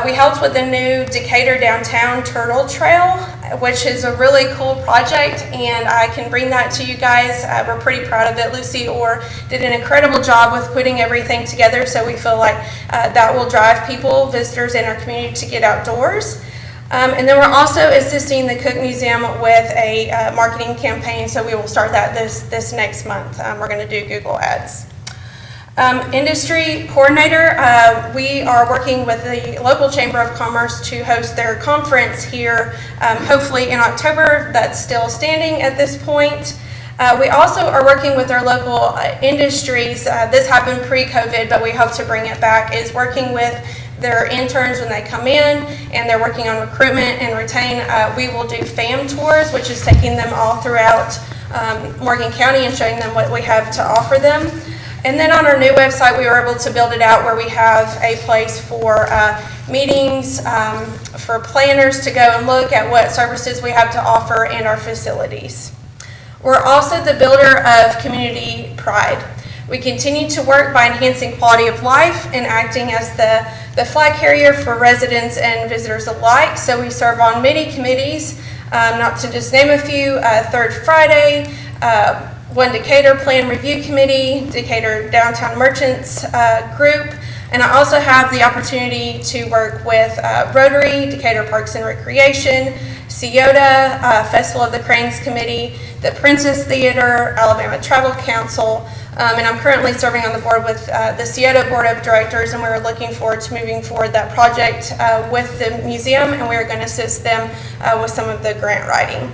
We helped with the new Decatur Downtown Turtle Trail, which is a really cool project, and I can bring that to you guys. We're pretty proud of it. Lucy Orr did an incredible job with putting everything together, so we feel like that will drive people, visitors in our community to get outdoors. And then we're also assisting the Cook Museum with a marketing campaign, so we will start that this next month. We're going to do Google Ads. Industry coordinator, we are working with the local Chamber of Commerce to host their conference here, hopefully in October. That's still standing at this point. We also are working with our local industries. This happened pre-COVID, but we hope to bring it back, is working with their interns when they come in, and they're working on recruitment and retain. We will do FAM tours, which is taking them all throughout Morgan County and showing them what we have to offer them. And then on our new website, we were able to build it out where we have a place for meetings, for planners to go and look at what services we have to offer and our facilities. We're also the builder of community pride. We continue to work by enhancing quality of life and acting as the flag carrier for residents and visitors alike. So we serve on many committees, not to just name a few, Third Friday, One Decatur Plan Review Committee, Decatur Downtown Merchants Group, and I also have the opportunity to work with Rotary, Decatur Parks and Recreation, CIOTA, Festival of the Cranes Committee, the Princess Theater, Alabama Travel Council, and I'm currently serving on the board with the CIOTA Board of Directors, and we're looking forward to moving forward that project with the museum, and we're going to assist them with some of the grant writing.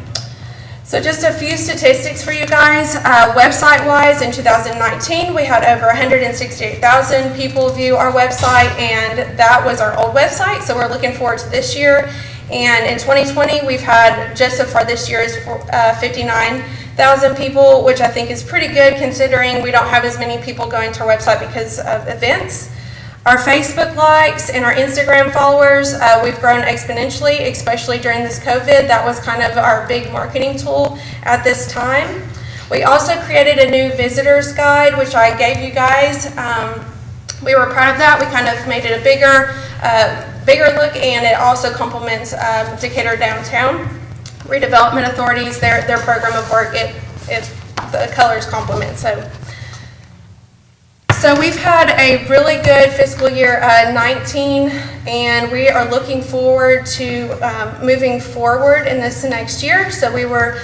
So just a few statistics for you guys. Website-wise, in 2019, we had over 168,000 people view our website, and that was our old website, so we're looking forward to this year. And in 2020, we've had, just so far this year, is 59,000 people, which I think is pretty good considering we don't have as many people going to our website because of events. Our Facebook likes and our Instagram followers, we've grown exponentially, especially during this COVID. That was kind of our big marketing tool at this time. We also created a new visitors guide, which I gave you guys. We were proud of that. We kind of made it a bigger look, and it also complements Decatur Downtown Redevelopment Authorities, their program of work. The colors complement. So we've had a really good fiscal year 19, and we are looking forward to moving forward in this next year. So we were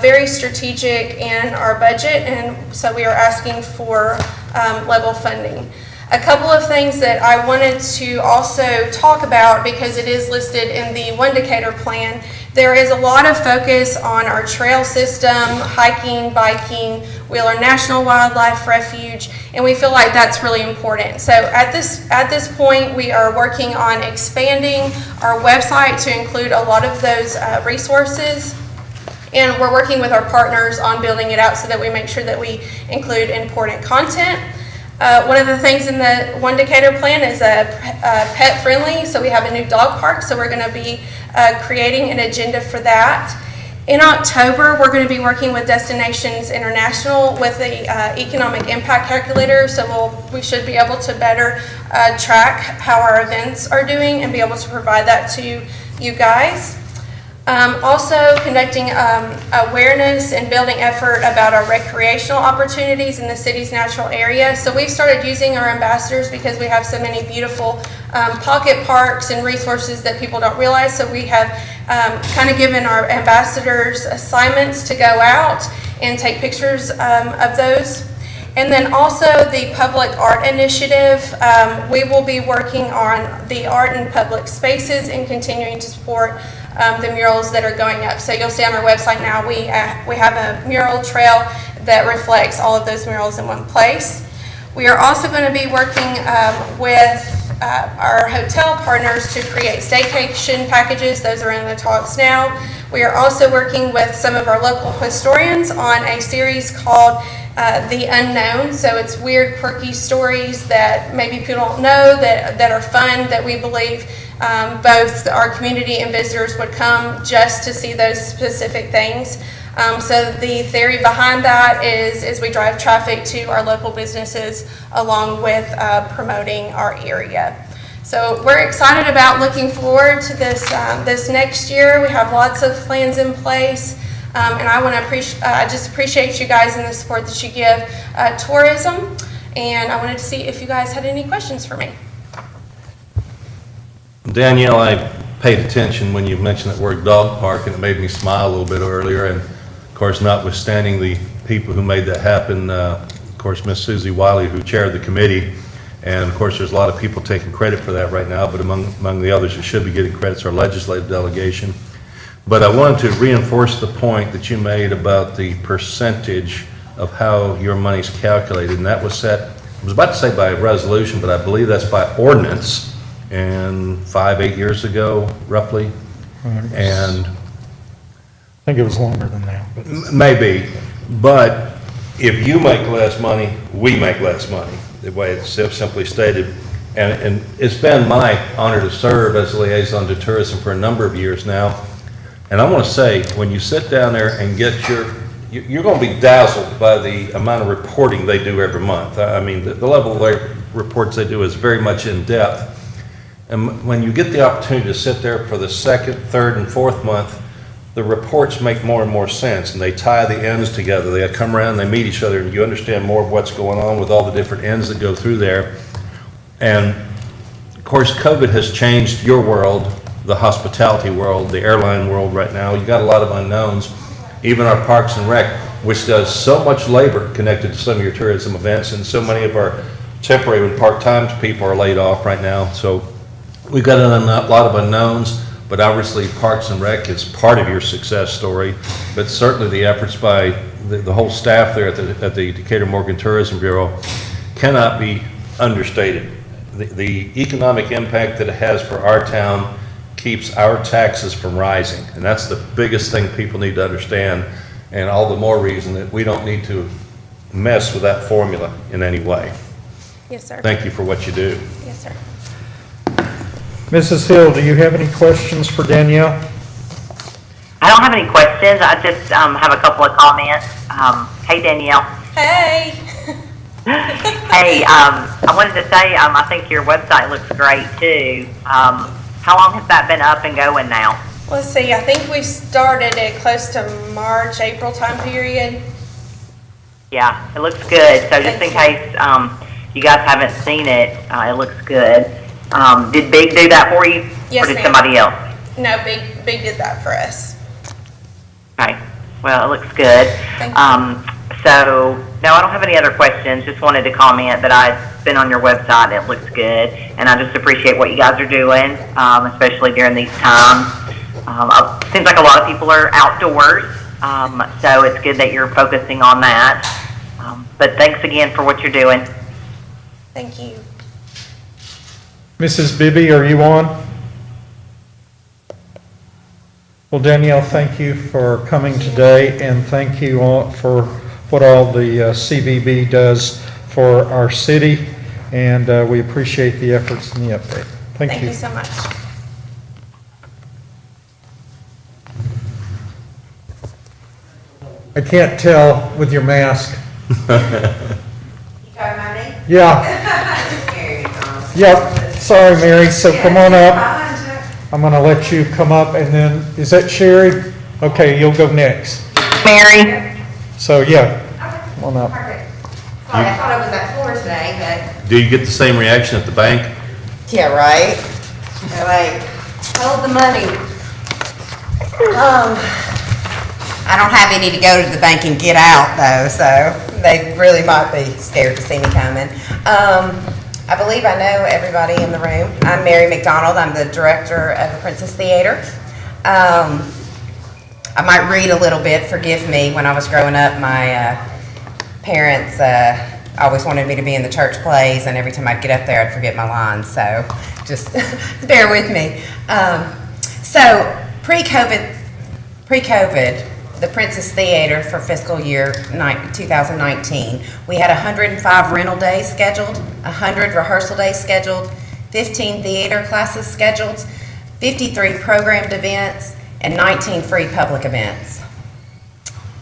very strategic in our budget, and so we are asking for level funding. A couple of things that I wanted to also talk about, because it is listed in the One Decatur plan. There is a lot of focus on our trail system, hiking, biking, Wheeler National Wildlife Refuge, and we feel like that's really important. So at this point, we are working on expanding our website to include a lot of those resources. And we're working with our partners on building it out so that we make sure that we include important content. One of the things in the One Decatur plan is pet friendly, so we have a new dog park, so we're going to be creating an agenda for that. In October, we're going to be working with Destinations International with the economic impact calculator, so we should be able to better track how our events are doing and be able to provide that to you guys. Also conducting awareness and building effort about our recreational opportunities in the city's natural area. So we've started using our ambassadors because we have so many beautiful pocket parks and resources that people don't realize. So we have kind of given our ambassadors assignments to go out and take pictures of those. And then also the Public Art Initiative. We will be working on the art in public spaces and continuing to support the murals that are going up. So you'll see on our website now we have a mural trail that reflects all of those murals in one place. We are also going to be working with our hotel partners to create staycation packages. Those are in the talks now. We are also working with some of our local historians on a series called The Unknown. So it's weird, quirky stories that maybe people don't know that are fun, that we believe both our community and visitors would come just to see those specific things. So the theory behind that is we drive traffic to our local businesses along with promoting our area. So we're excited about looking forward to this next year. We have lots of plans in place. And I want to I just appreciate you guys and the support that you give tourism. And I wanted to see if you guys had any questions for me. Danielle, I paid attention when you mentioned that word dog park, and it made me smile a little bit earlier. And of course, notwithstanding the people who made that happen, of course, Miss Susie Wiley, who chaired the committee, and of course, there's a lot of people taking credit for that right now, but among the others who should be getting credit is our legislative delegation. But I wanted to reinforce the point that you made about the percentage of how your money's calculated, and that was set, I was about to say by resolution, but I believe that's by ordinance, and 8 years ago, roughly. And I think it was longer than that, but. maybe, but if you make less money, we make less money, the way it's simply stated. And it's been my honor to serve as a liaison to tourism for a number of years now. And I want to say, when you sit down there and get you're going to be dazzled by the amount of reporting they do every month. I mean, the level of their reports they do is very much in depth. And when you get the opportunity to sit there for the second, third, and fourth month, the reports make more and more sense, and they tie the ends together. They come around, they meet each other, and you understand more of what's going on with all the different ends that go through there. And of course, COVID has changed your world, the hospitality world, the airline world right now. You got a lot of unknowns. Even our Parks and Rec, which does so much labor connected to some of your tourism events, and so many of our temporary and part-time people are laid off right now. So we've got a lot of unknowns, but obviously Parks and Rec is part of your success story. But certainly the efforts by the whole staff there at the Decatur Morgan Tourism Bureau cannot be understated. The economic impact that it has for our town keeps our taxes from rising, and that's the biggest thing people need to understand, and all the more reason that we don't need to mess with that formula in any way. Yes, sir. Thank you for what you do. Yes, sir. Mrs. Hill, do you have any questions for Danielle? I don't have any questions. I just have a couple of comments. Hey, Danielle. Hey. Hey, I wanted to say I think your website looks great too. How long has that been up and going now? Let's see, I think we started it close to March, April time period. Yeah, it looks good. So just in case you guys haven't seen it, it looks good. Did Big do that for you? Yes, or did ma'am. somebody else? No, Big did that for us. Okay. Well, it looks good. Thank you. So, no, I don't have any other questions. Just wanted to comment that I've been on your website. It looks good. And I just appreciate what you guys are doing, especially during these times. It seems like a lot of people are outdoors, so it's good that you're focusing on that. But thanks again for what you're doing. Thank you. Mrs. Bibby, are you on? Well, Danielle, thank you for coming today, and thank you all for what all the CVB does for our city, and we appreciate the efforts and the update. Thank you. Thank you so much. I can't tell with your mask. You got my name? Yeah, Mary Thomas. yep, sorry, Mary, so come on up. I'm gonna let you come up, and then, is that Sherry? Okay, you'll go next. Mary? So, yeah, come on up. Perfect. Sorry, I thought I was at floor today, Do you get the same reaction at the bank? but. Yeah, right? They're like, hold the money. I don't have any to go to the bank and get out though, so they really might be scared to see me coming. I believe I know everybody in the room. I'm Mary McDonald. I'm the director of the Princess Theater. I might read a little bit, forgive me. When I was growing up, my parents always wanted me to be in the church plays, and every time I'd get up there, I'd forget my lines, so just bear with me. So pre-COVID, the Princess Theater for fiscal year 2019, we had 105 rental days scheduled, 100 rehearsal days scheduled, 15 theater classes scheduled, 53 programmed events, and 19 free public events.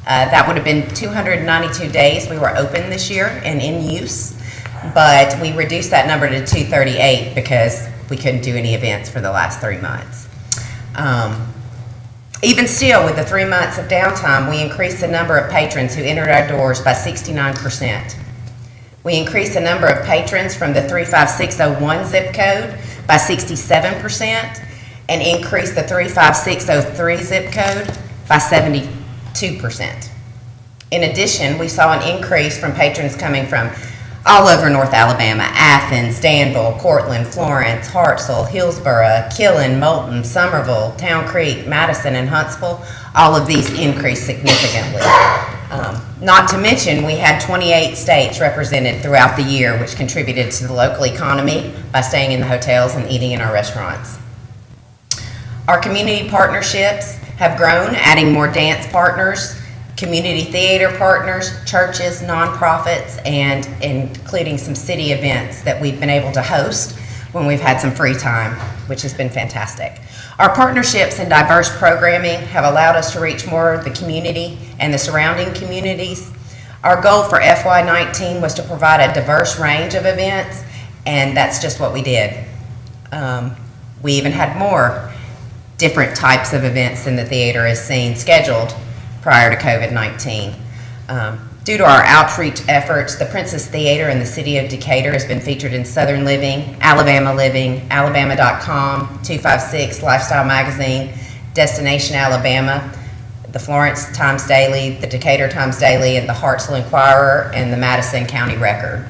That would have been 292 days we were open this year and in use, but we reduced that number to 238 because we couldn't do any events for the last 3 months. Even still, with the 3 months of downtime, we increased the number of patrons who entered our doors by 69%. We increased the number of patrons from the 35601 zip code by 67%, and increased the 35603 zip code by 72%. In addition, we saw an increase from patrons coming from all over North Alabama: Athens, Danville, Cortland, Florence, Hartselle, Hillsborough, Killen, Moulton, Somerville, Town Creek, Madison, and Huntsville. All of these increased significantly. Not to mention, we had 28 states represented throughout the year, which contributed to the local economy by staying in the hotels and eating in our restaurants. Our community partnerships have grown, adding more dance partners, community theater partners, churches, nonprofits, and including some city events that we've been able to host when we've had some free time, which has been fantastic. Our partnerships and diverse programming have allowed us to reach more of the community and the surrounding communities. Our goal for FY19 was to provide a diverse range of events, and that's just what we did. We even had more different types of events than the theater has seen scheduled prior to COVID-19. Due to our outreach efforts, the Princess Theater in the city of Decatur has been featured in Southern Living, Alabama Living, Alabama.com, 256 Lifestyle Magazine, Destination Alabama, the Florence Times-Daily, the Decatur Times-Daily, and the Hartselle Inquirer, and the Madison County Record.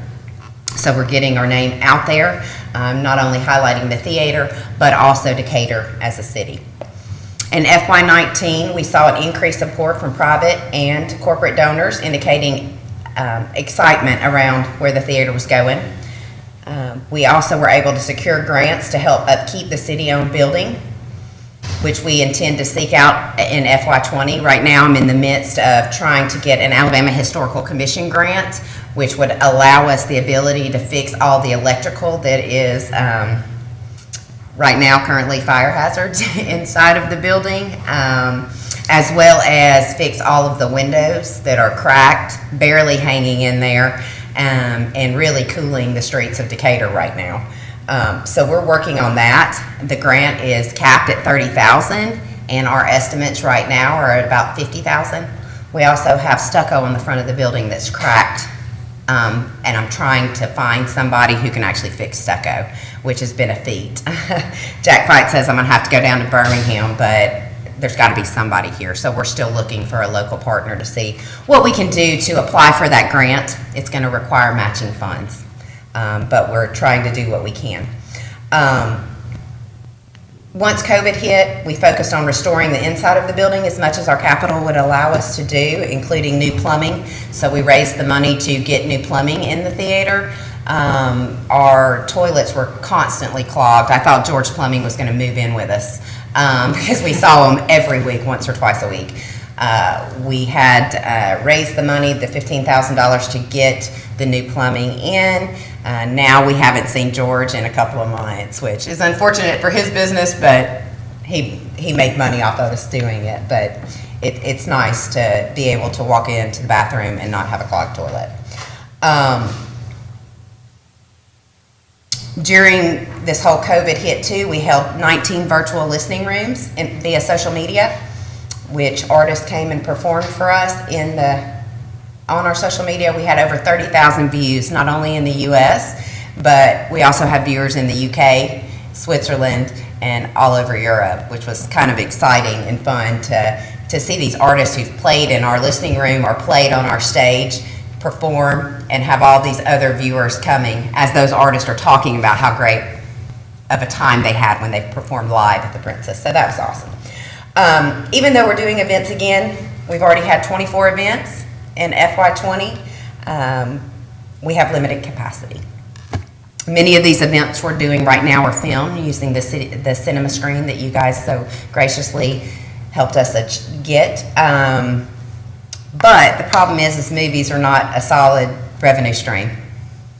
So we're getting our name out there, not only highlighting the theater, but also Decatur as a city. In FY19, we saw an increased support from private and corporate donors, indicating excitement around where the theater was going. We also were able to secure grants to help upkeep the city-owned building, which we intend to seek out in FY20. Right now, I'm in the midst of trying to get an Alabama Historical Commission grant, which would allow us the ability to fix all the electrical that is right now currently fire hazards inside of the building, as well as fix all of the windows that are cracked, barely hanging in there, and really cooling the streets of Decatur right now. So we're working on that. The grant is capped at $30,000, and our estimates right now are at about $50,000. We also have stucco on the front of the building that's cracked, and I'm trying to find somebody who can actually fix stucco, which has been a feat. Jack Fight says I'm gonna have to go down to Birmingham, but there's gotta be somebody here. So we're still looking for a local partner to see what we can do to apply for that grant. It's gonna require matching funds, but we're trying to do what we can. Once COVID hit, we focused on restoring the inside of the building as much as our capital would allow us to do, including new plumbing. So we raised the money to get new plumbing in the theater. Our toilets were constantly clogged. I thought George Plumbing was going to move in with us because we saw them every week, once or twice a week. We had raised the money, the $15,000, to get the new plumbing in. Now we haven't seen George in a couple of months, which is unfortunate for his business, but he made money off of us doing it. But it's nice to be able to walk into the bathroom and not have a clogged toilet. During this whole COVID hit too, we held 19 virtual listening rooms via social media, which artists came and performed for us on our social media. We had over 30,000 views, not only in the US, but we also have viewers in the UK, Switzerland, and all over Europe, which was kind of exciting and fun to see these artists who've played in our listening room or played on our stage perform and have all these other viewers coming as those artists are talking about how great of a time they had when they performed live at the Princess. So that was awesome. Even though we're doing events again, we've already had 24 events in FY20. We have limited capacity. Many of these events we're doing right now are filmed using the cinema screen that you guys so graciously helped us get. But the problem is movies are not a solid revenue stream.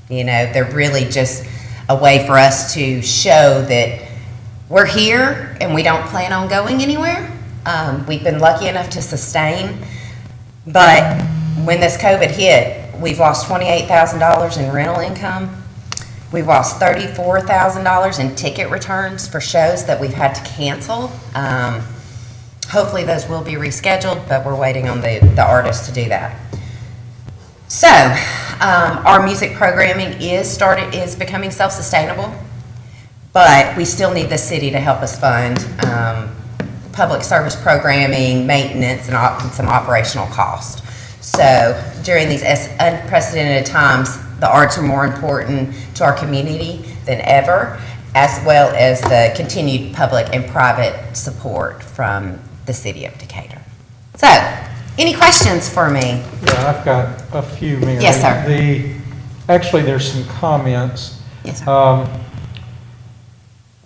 You know, they're really just a way for us to show that we're here and we don't plan on going anywhere. We've been lucky enough to sustain, but when this COVID hit, we've lost $28,000 in rental income. We've lost $34,000 in ticket returns for shows that we've had to cancel. Hopefully those will be rescheduled, but we're waiting on the artists to do that. So, our music programming is becoming self-sustainable. But we still need the city to help us fund public service programming, maintenance, and some operational cost. So during these unprecedented times, the arts are more important to our community than ever, as well as the continued public and private support from the city of Decatur. So, any questions for me? Yeah, I've got a few, Mary. Yes, sir. Actually, there's some comments. Yes, sir.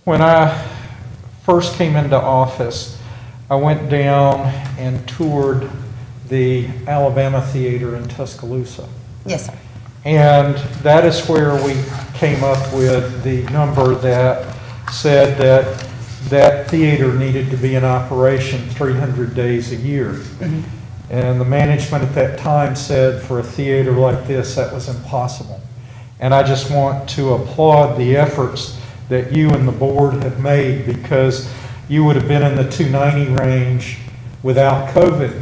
When I first came into office, I went down and toured the Alabama Theater in Tuscaloosa. Yes, sir. And that is where we came up with the number that said that that theater needed to be in operation 300 days a year. Mm-hmm. And the management at that time said for a theater like this, that was impossible. And I just want to applaud the efforts that you and the board have made, because you would have been in the 290 range without COVID.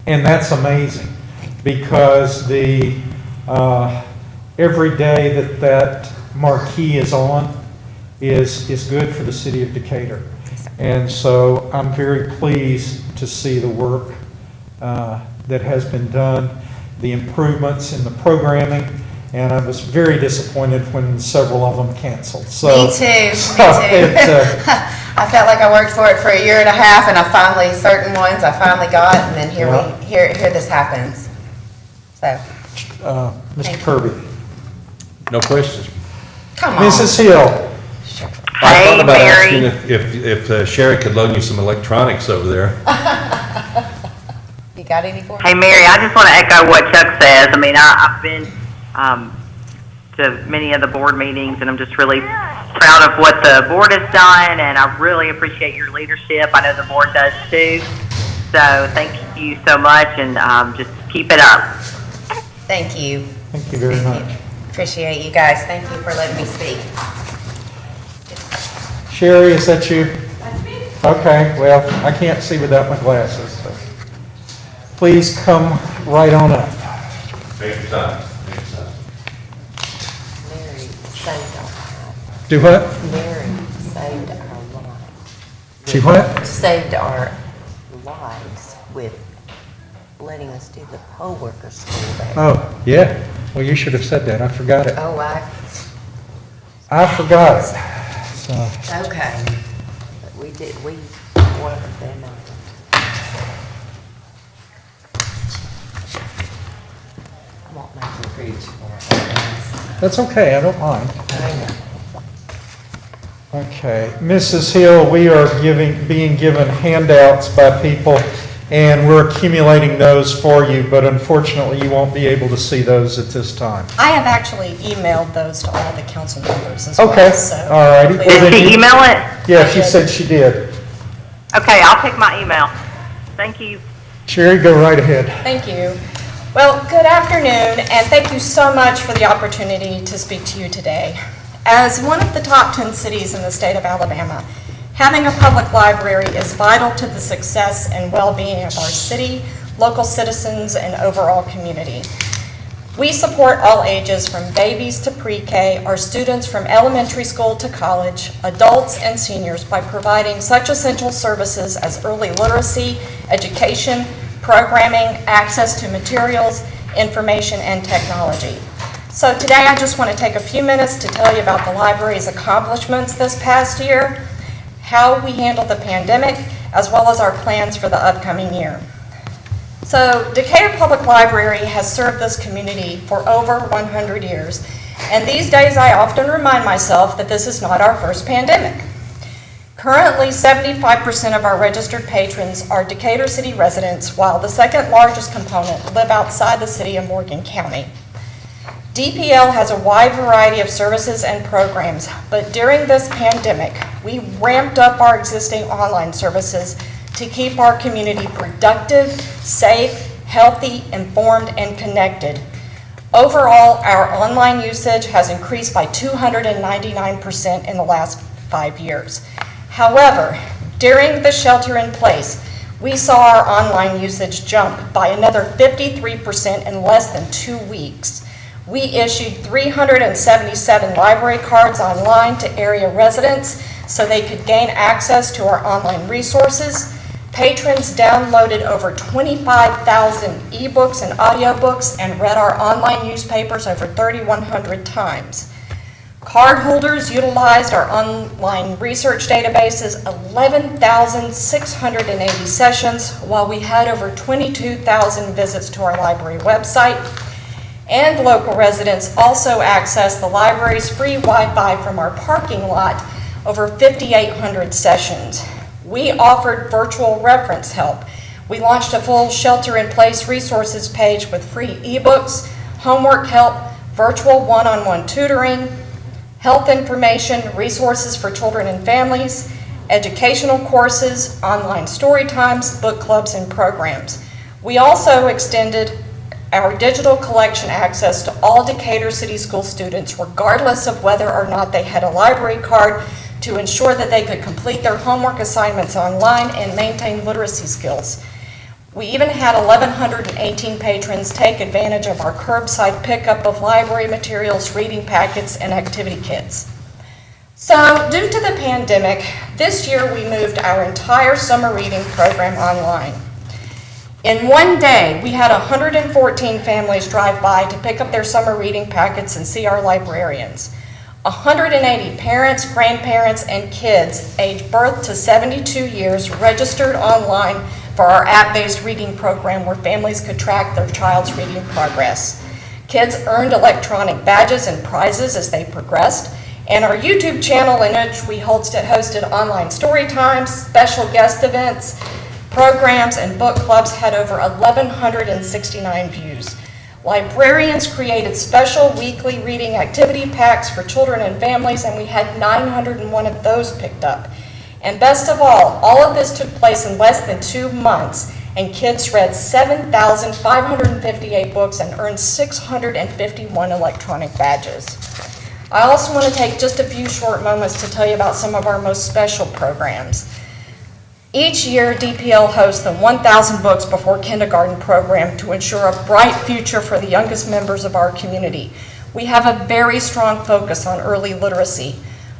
And that's amazing, because the every day that marquee is on is good for the city of Decatur. And so I'm very pleased to see the work that has been done, the improvements in the programming, and I was very disappointed when several of them canceled. So, Me too. I felt like I worked for it for a year and a half, and certain ones I finally got, and then here this happens. So, Mr. Kirby. No questions. come on. Mrs. Hill. I thought about Mary. asking if Sherry could loan you some electronics over there. You got any for me? Hey, Mary, I just want to echo what Chuck says. I mean, I've been to many of the board meetings, and I'm just really proud of what the board has done, and I really appreciate your leadership. I know the board does too. So thank you so much, and just keep it up. Thank you. Thank you very much. Appreciate you guys. Thank you for letting me speak. Sherry, is that you? That's me. Okay, well, I can't see without my glasses, so please come right on up. Take your time. Mary saved our, Do what? Mary saved our lives. She what? Saved our lives with letting us do the poll worker school there. Oh, yeah. Well, you should have said that. I forgot it. Oh, I forgot it. So, okay. But we wanted them out. I won't make you preach for it. that's okay. I don't mind. I know. Okay. Mrs. Hill, we are being given handouts by people, and we're accumulating those for you, but unfortunately, you won't be able to see those at this time. I have actually emailed those to all the council members as well. Okay. So All righty. Did she email it? Yeah, she said she did. Okay, I'll pick my email. Thank you. Sherry, go right ahead. Thank you. Well, good afternoon, and thank you so much for the opportunity to speak to you today. As one of the top 10 cities in the state of Alabama, having a public library is vital to the success and well-being of our city, local citizens, and overall community. We support all ages from babies to pre-K, our students from elementary school to college, adults and seniors by providing such essential services as early literacy, education, programming, access to materials, information, and technology. So today I just want to take a few minutes to tell you about the library's accomplishments this past year, how we handled the pandemic, as well as our plans for the upcoming year. So Decatur Public Library has served this community for over 100 years, and these days I often remind myself that this is not our first pandemic. Currently, 75% of our registered patrons are Decatur City residents, while the second largest component live outside the city of Morgan County. DPL has a wide variety of services and programs, but during this pandemic, we ramped up our existing online services to keep our community productive, safe, healthy, informed, and connected. Overall, our online usage has increased by 299% in the last 5 years. However, during the shelter in place, we saw our online usage jump by another 53% in less than 2 weeks. We issued 377 library cards online to area residents so they could gain access to our online resources. Patrons downloaded over 25,000 ebooks and audiobooks and read our online newspapers over 3,100 times. Cardholders utilized our online research databases 11,680 sessions, while we had over 22,000 visits to our library website. And local residents also accessed the library's free Wi-Fi from our parking lot over 5,800 sessions. We offered virtual reference help. We launched a full shelter-in-place resources page with free ebooks, homework help, virtual one-on-one tutoring, health information, resources for children and families, educational courses, online story times, book clubs, and programs. We also extended our digital collection access to all Decatur City School students, regardless of whether or not they had a library card, to ensure that they could complete their homework assignments online and maintain literacy skills. We even had 1,118 patrons take advantage of our curbside pickup of library materials, reading packets, and activity kits. So, due to the pandemic, this year we moved our entire summer reading program online. In one day, we had 114 families drive by to pick up their summer reading packets and see our librarians. 180 parents, grandparents, and kids aged birth to 72 years registered online for our app-based reading program where families could track their child's reading progress. Kids earned electronic badges and prizes as they progressed, and our YouTube channel, in which we hosted online story times, special guest events, programs, and book clubs, had over 1,169 views. Librarians created special weekly reading activity packs for children and families, and we had 901 of those picked up. And best of all of this took place in less than 2 months, and kids read 7,558 books and earned 651 electronic badges. I also want to take just a few short moments to tell you about some of our most special programs. Each year, DPL hosts the 1,000 Books Before Kindergarten program to ensure a bright future for the youngest members of our community. We have a very strong focus on early literacy.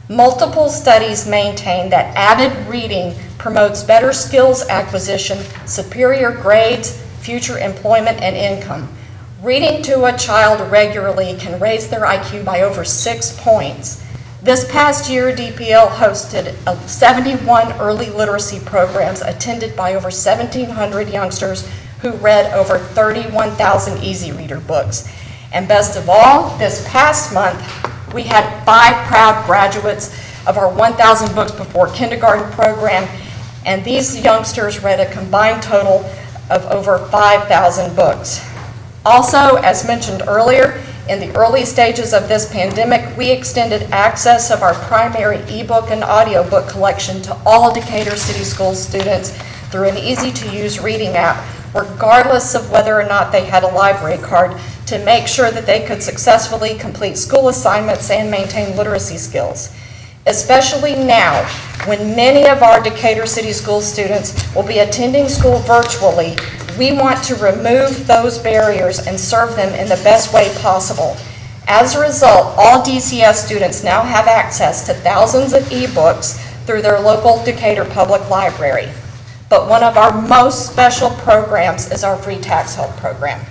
Multiple studies maintain that avid reading promotes better skills acquisition, superior grades, future employment, and income. Reading to a child regularly can raise their IQ by over 6 points. This past year, DPL hosted 71 early literacy programs attended by over 1,700 youngsters who read over 31,000 easy reader books. And best of all, this past month, we had 5 proud graduates of our 1,000 Books Before Kindergarten program, and these youngsters read a combined total of over 5,000 books. Also, as mentioned earlier, in the early stages of this pandemic, we extended access of our primary ebook and audiobook collection to all Decatur City Schools students through an easy-to-use reading app, regardless of whether or not they had a library card, to make sure that they could successfully complete school assignments and maintain literacy skills. Especially now, when many of our Decatur City School students will be attending school virtually, we want to remove those barriers and serve them in the best way possible. As a result, all DCS students now have access to thousands of ebooks through their local Decatur Public Library. But one of our most special programs is our free tax help program.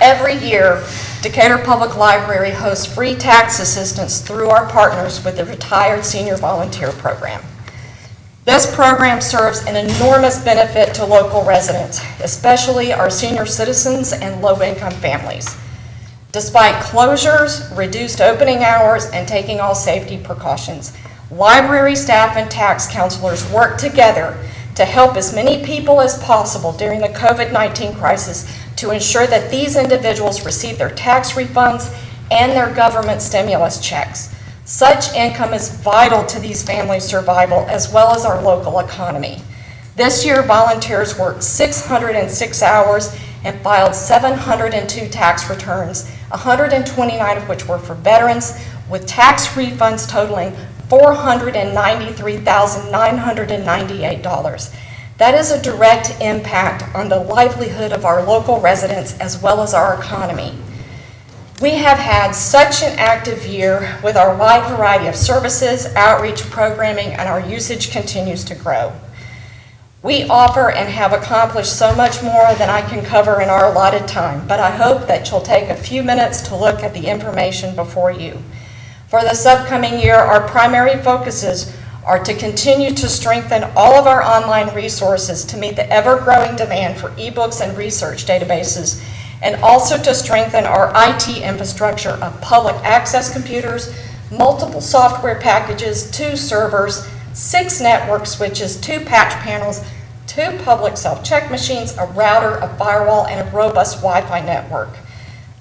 Every year, Decatur Public Library hosts free tax assistance through our partners with the Retired Senior Volunteer Program. This program serves an enormous benefit to local residents, especially our senior citizens and low-income families. Despite closures, reduced opening hours, and taking all safety precautions, library staff and tax counselors work together to help as many people as possible during the COVID-19 crisis to ensure that these individuals receive their tax refunds and their government stimulus checks. Such income is vital to these families' survival as well as our local economy. This year, volunteers worked 606 hours and filed 702 tax returns, 129 of which were for veterans, with tax refunds totaling $493,998. That is a direct impact on the livelihood of our local residents as well as our economy. We have had such an active year with our wide variety of services, outreach, programming, and our usage continues to grow. We offer and have accomplished so much more than I can cover in our allotted time, but I hope that you'll take a few minutes to look at the information before you. For this upcoming year, our primary focuses are to continue to strengthen all of our online resources to meet the ever-growing demand for ebooks and research databases, and also to strengthen our IT infrastructure of public access computers, multiple software packages, 2 servers, 6 network switches, 2 patch panels, 2 public self-check machines, a router, a firewall, and a robust Wi-Fi network.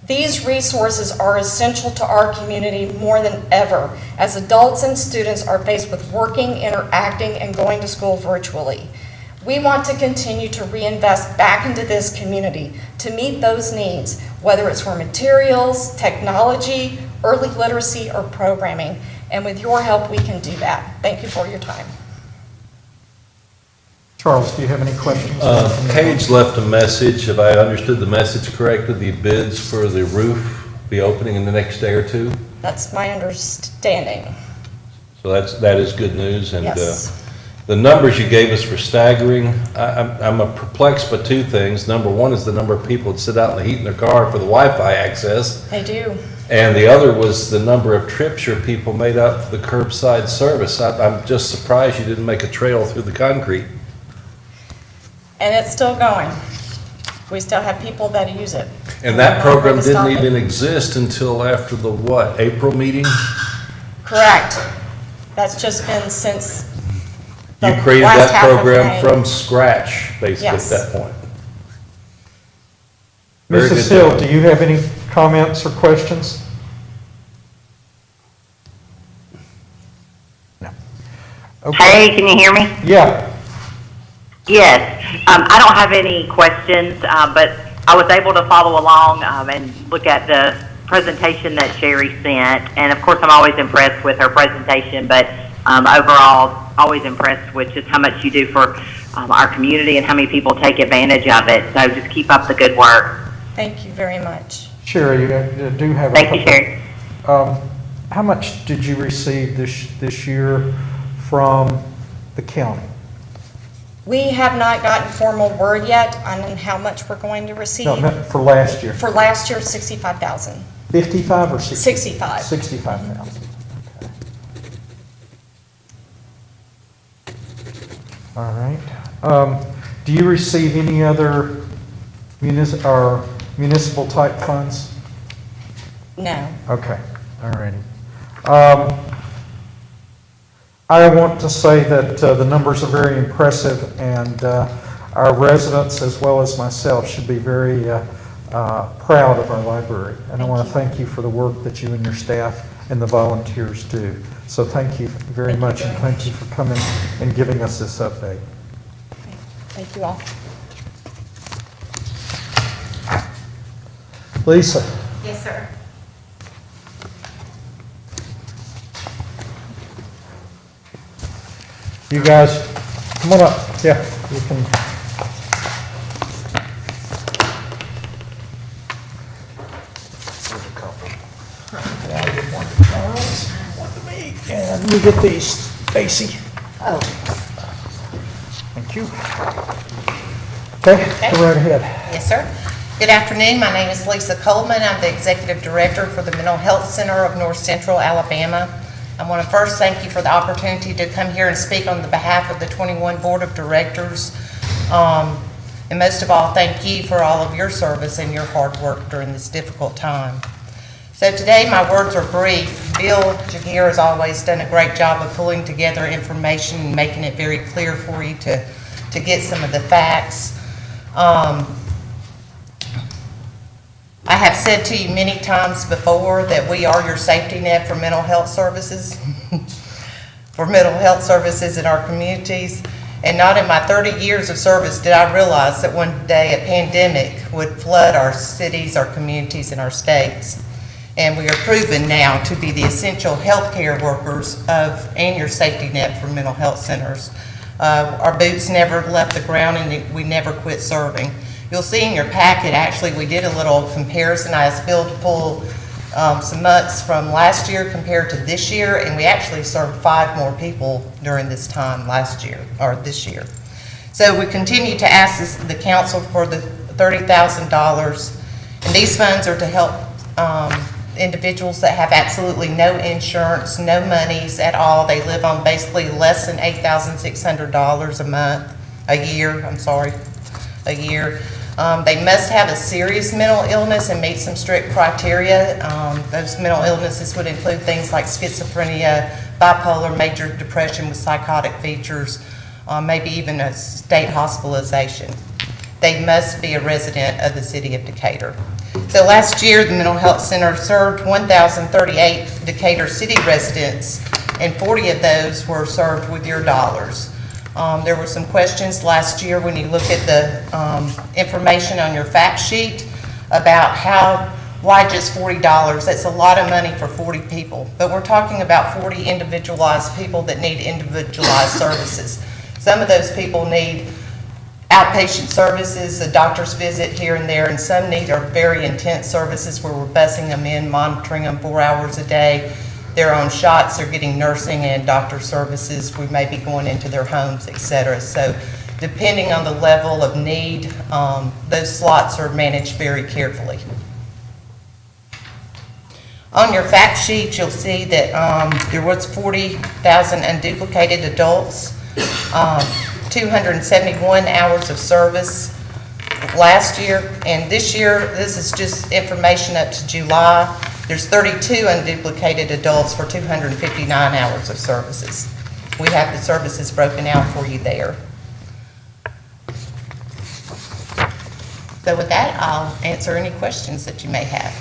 These resources are essential to our community more than ever, as adults and students are faced with working, interacting, and going to school virtually. We want to continue to reinvest back into this community to meet those needs, whether it's for materials, technology, early literacy, or programming. And with your help, we can do that. Thank you for your time. Charles, do you have any questions? Paige left a message, if I understood the message correctly, the bids for the roof be opening in the next day or 2? That's my understanding. So that is good news, and Yes. the numbers you gave us were staggering. I'm perplexed by 2 things. Number 1 is the number of people that sit out in the heat in their car for the Wi-Fi access, They do. and the other was the number of trips your people made up for the curbside service. I'm just surprised you didn't make a trail through the concrete. And it's still going. We still have people that use it. And that We're not program going to stop didn't it. even exist until after the what, April meeting? Correct. That's just been since the You created last that half of program May. from scratch, basically, at Yes. that point. Very Mrs. good Hill, job. do you have any comments or questions? No. Okay. Hey, can you hear me? Yeah, Yes. I don't have any questions, but I was able to follow along and look at the presentation that Sherry sent. And of course, I'm always impressed with her presentation, but overall, always impressed with just how much you do for our community and how many people take advantage of it. So just keep up the good work. Thank you very much. Sherry, you do have a Thank you, couple- Sherry. How much did you receive this year from the county? We have not gotten formal word yet on how much we're going to receive. No, for last year. For last year, 65,000. 55 or 60? 65. 65,000. Okay. All right. Do you receive any other municipal type funds? No. Okay, all righty. I want to say that the numbers are very impressive, and our residents, as well as myself, should be very proud of our library. And I want to thank you for the work that you and your staff and the volunteers do. So thank you very much, and thank you for coming and giving us this update. Thank you all. Lisa? Yes, sir. You guys, come on up. Yeah, you can. And we get these, Stacy. Oh. Thank you. Okay, go right ahead. Yes, sir. Good afternoon. My name is Lisa Coleman. I'm the Executive Director for the Mental Health Center of North Central Alabama. I want to first thank you for the opportunity to come here and speak on the behalf of the 21 Board of Directors. And most of all, thank you for all of your service and your hard work during this difficult time. So today, my words are brief. Bill Jagir has always done a great job of pulling together information and making it very clear for you to get some of the facts. I have said to you many times before that we are your safety net for mental health services, for mental health services in our communities. And not in my 30 years of service did I realize that one day a pandemic would flood our cities, our communities, and our states. And we are proven now to be the essential healthcare workers and your safety net for mental health centers. Our boots never left the ground, and we never quit serving. You'll see in your packet, actually, we did a little comparison. I asked Bill to pull some months from last year compared to this year, and we actually served 5 more people during this time last year, or this year. So we continue to ask the council for the $30,000, and these funds are to help individuals that have absolutely no insurance, no monies at all. They live on basically less than $8,600 a year. They must have a serious mental illness and meet some strict criteria. Those mental illnesses would include things like schizophrenia, bipolar, major depression with psychotic features, maybe even a state hospitalization. They must be a resident of the city of Decatur. So last year, the Mental Health Center served 1,038 Decatur city residents, and 40 of those were served with your dollars. There were some questions last year when you look at the information on your fact sheet about why just $40? That's a lot of money for 40 people. But we're talking about 40 individualized people that need individualized services. Some of those people need outpatient services, a doctor's visit here and there, and some need our very intense services where we're busing them in, monitoring them 4 hours a day. They're on shots, they're getting nursing and doctor services. We may be going into their homes, et cetera. So depending on the level of need, those slots are managed very carefully. On your fact sheet, you'll see that there was 40,000 unduplicated adults, 271 hours of service last year, and this year, this is just information up to July, there's 32 unduplicated adults for 259 hours of services. We have the services broken out for you there. So with that, I'll answer any questions that you may have.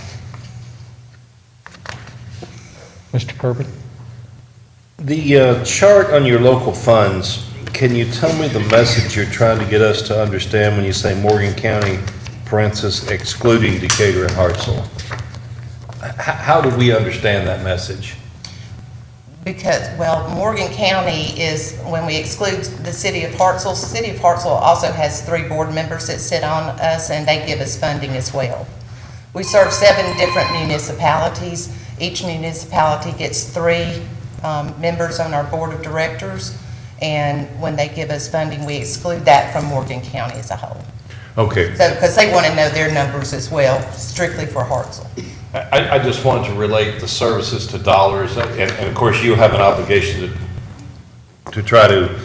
Mr. Kirby? The chart on your local funds, can you tell me the message you're trying to get us to understand when you say Morgan County, parentheses, excluding Decatur and Hartselle? How do we understand that message? Because, well, Morgan County is, when we exclude the city of Hartselle, the city of Hartselle also has 3 board members that sit on us, and they give us funding as well. We serve 7 different municipalities. Each municipality gets 3 members on our board of directors, and when they give us funding, we exclude that from Morgan County as a whole. Okay. So, because they want to know their numbers as well, strictly for Hartselle. I just wanted to relate the services to dollars, and of course, you have an obligation to try to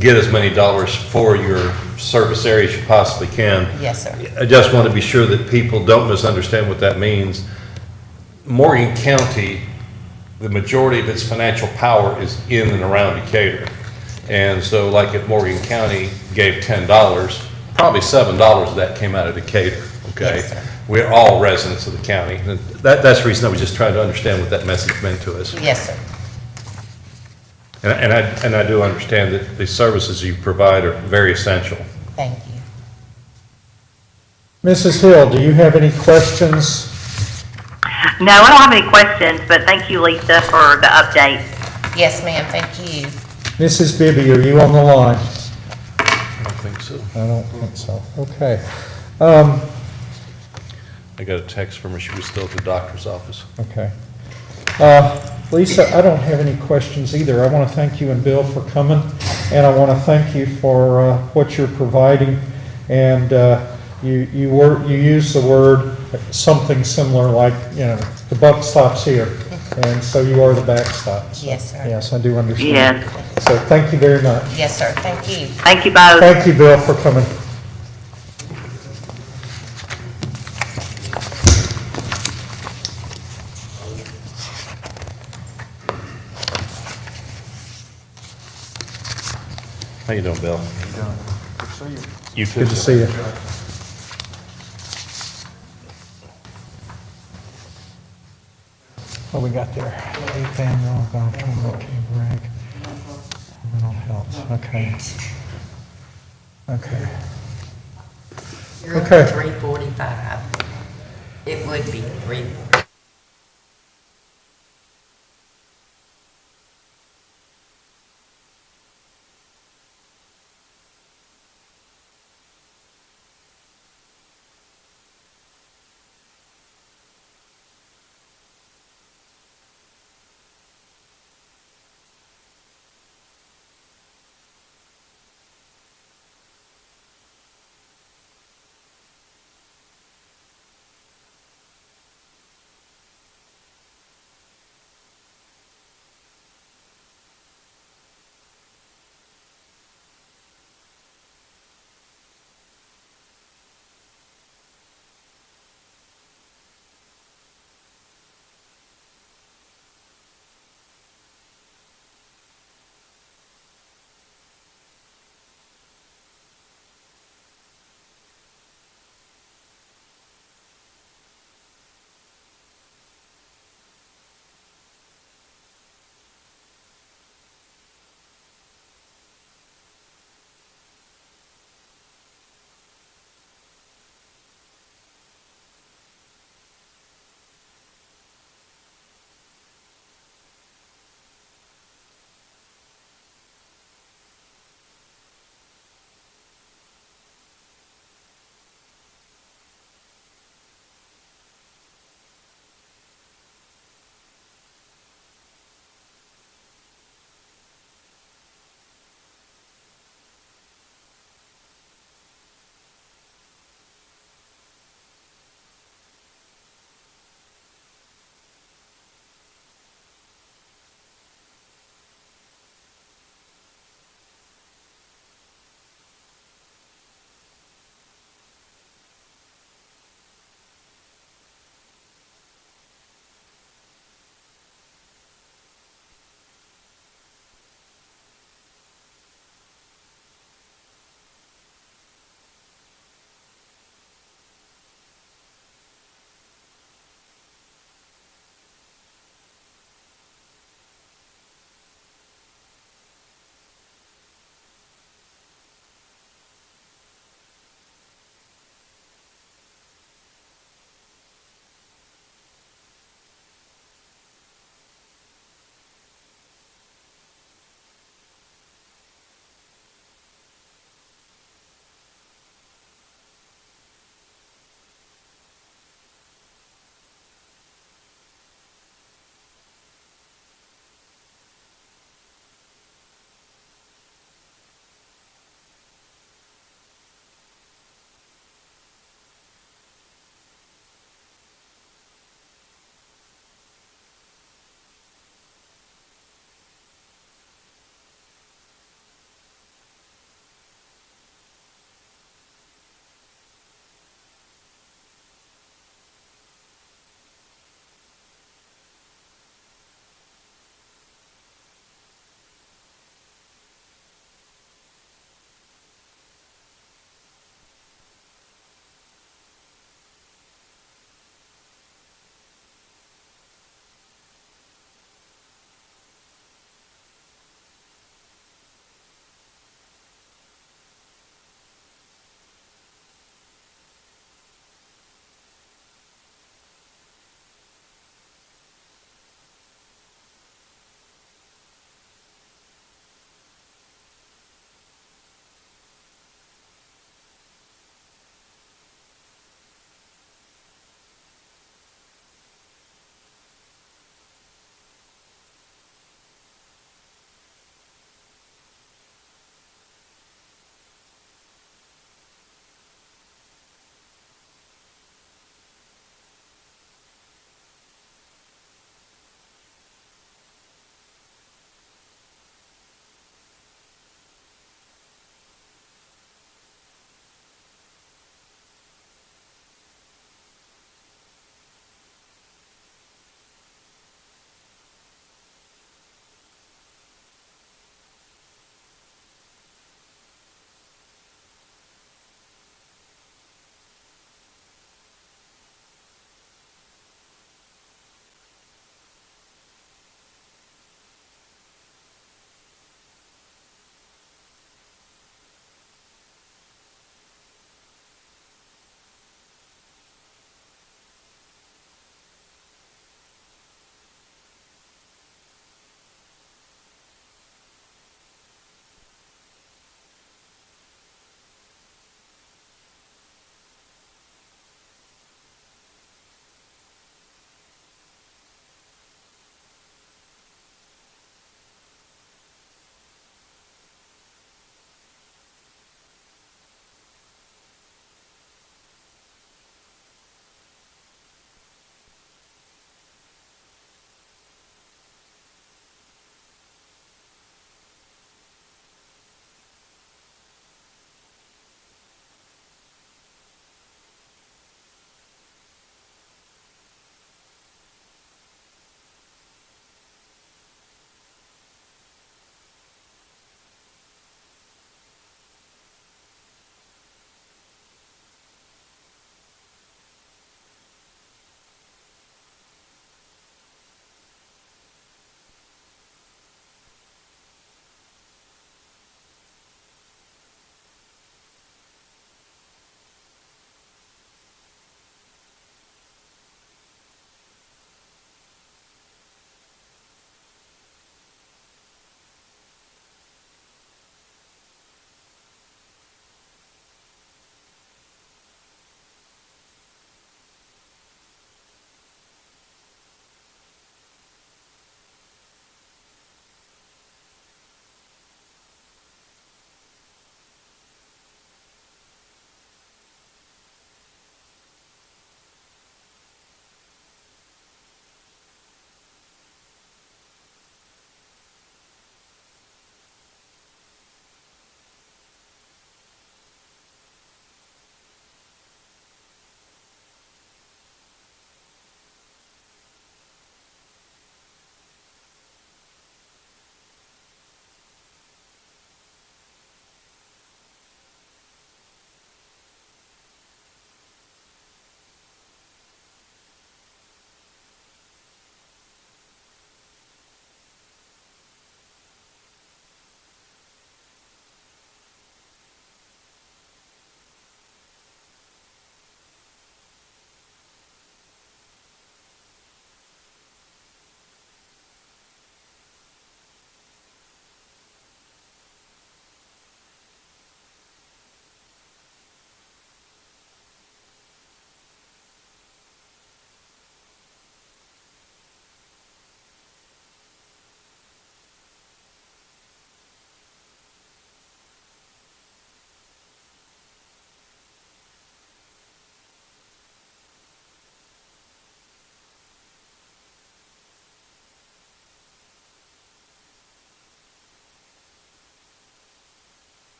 get as many dollars for your service area as you possibly can. Yes, sir. I just want to be sure that people don't misunderstand what that means. Morgan County, the majority of its financial power is in and around Decatur. And so like if Morgan County gave $10, probably $7 of that came out of Decatur, okay? Yes, sir. We're all residents of the county. And that's the reason I was just trying to understand what that message meant to us. Yes, sir. And I do understand that the services you provide are very essential. Thank you. Mrs. Hill, do you have any questions? No, I don't have any questions, but thank you, Lisa, for the update. Yes, ma'am, thank you. Mrs. Bibby, are you on the line? I don't think so. I don't think so. Okay. I got a text from her, she was still at the doctor's office. Okay. Lisa, I don't have any questions either. I want to thank you and Bill for coming, and I want to thank you for what you're providing. And you use the word something similar like, the buck stops here. And so you are the backstop. So, Yes, sir. yes, I do understand. Yes. So thank you very much. Yes, sir, thank you. Thank you both. Thank you, Bill, for coming. How you doing, Bill? Good to see you. You too. Good to see you. What we got there? Eighth annual Golf Rec. Mental health. Okay. Okay. You're up Okay. to 345. It would be 345.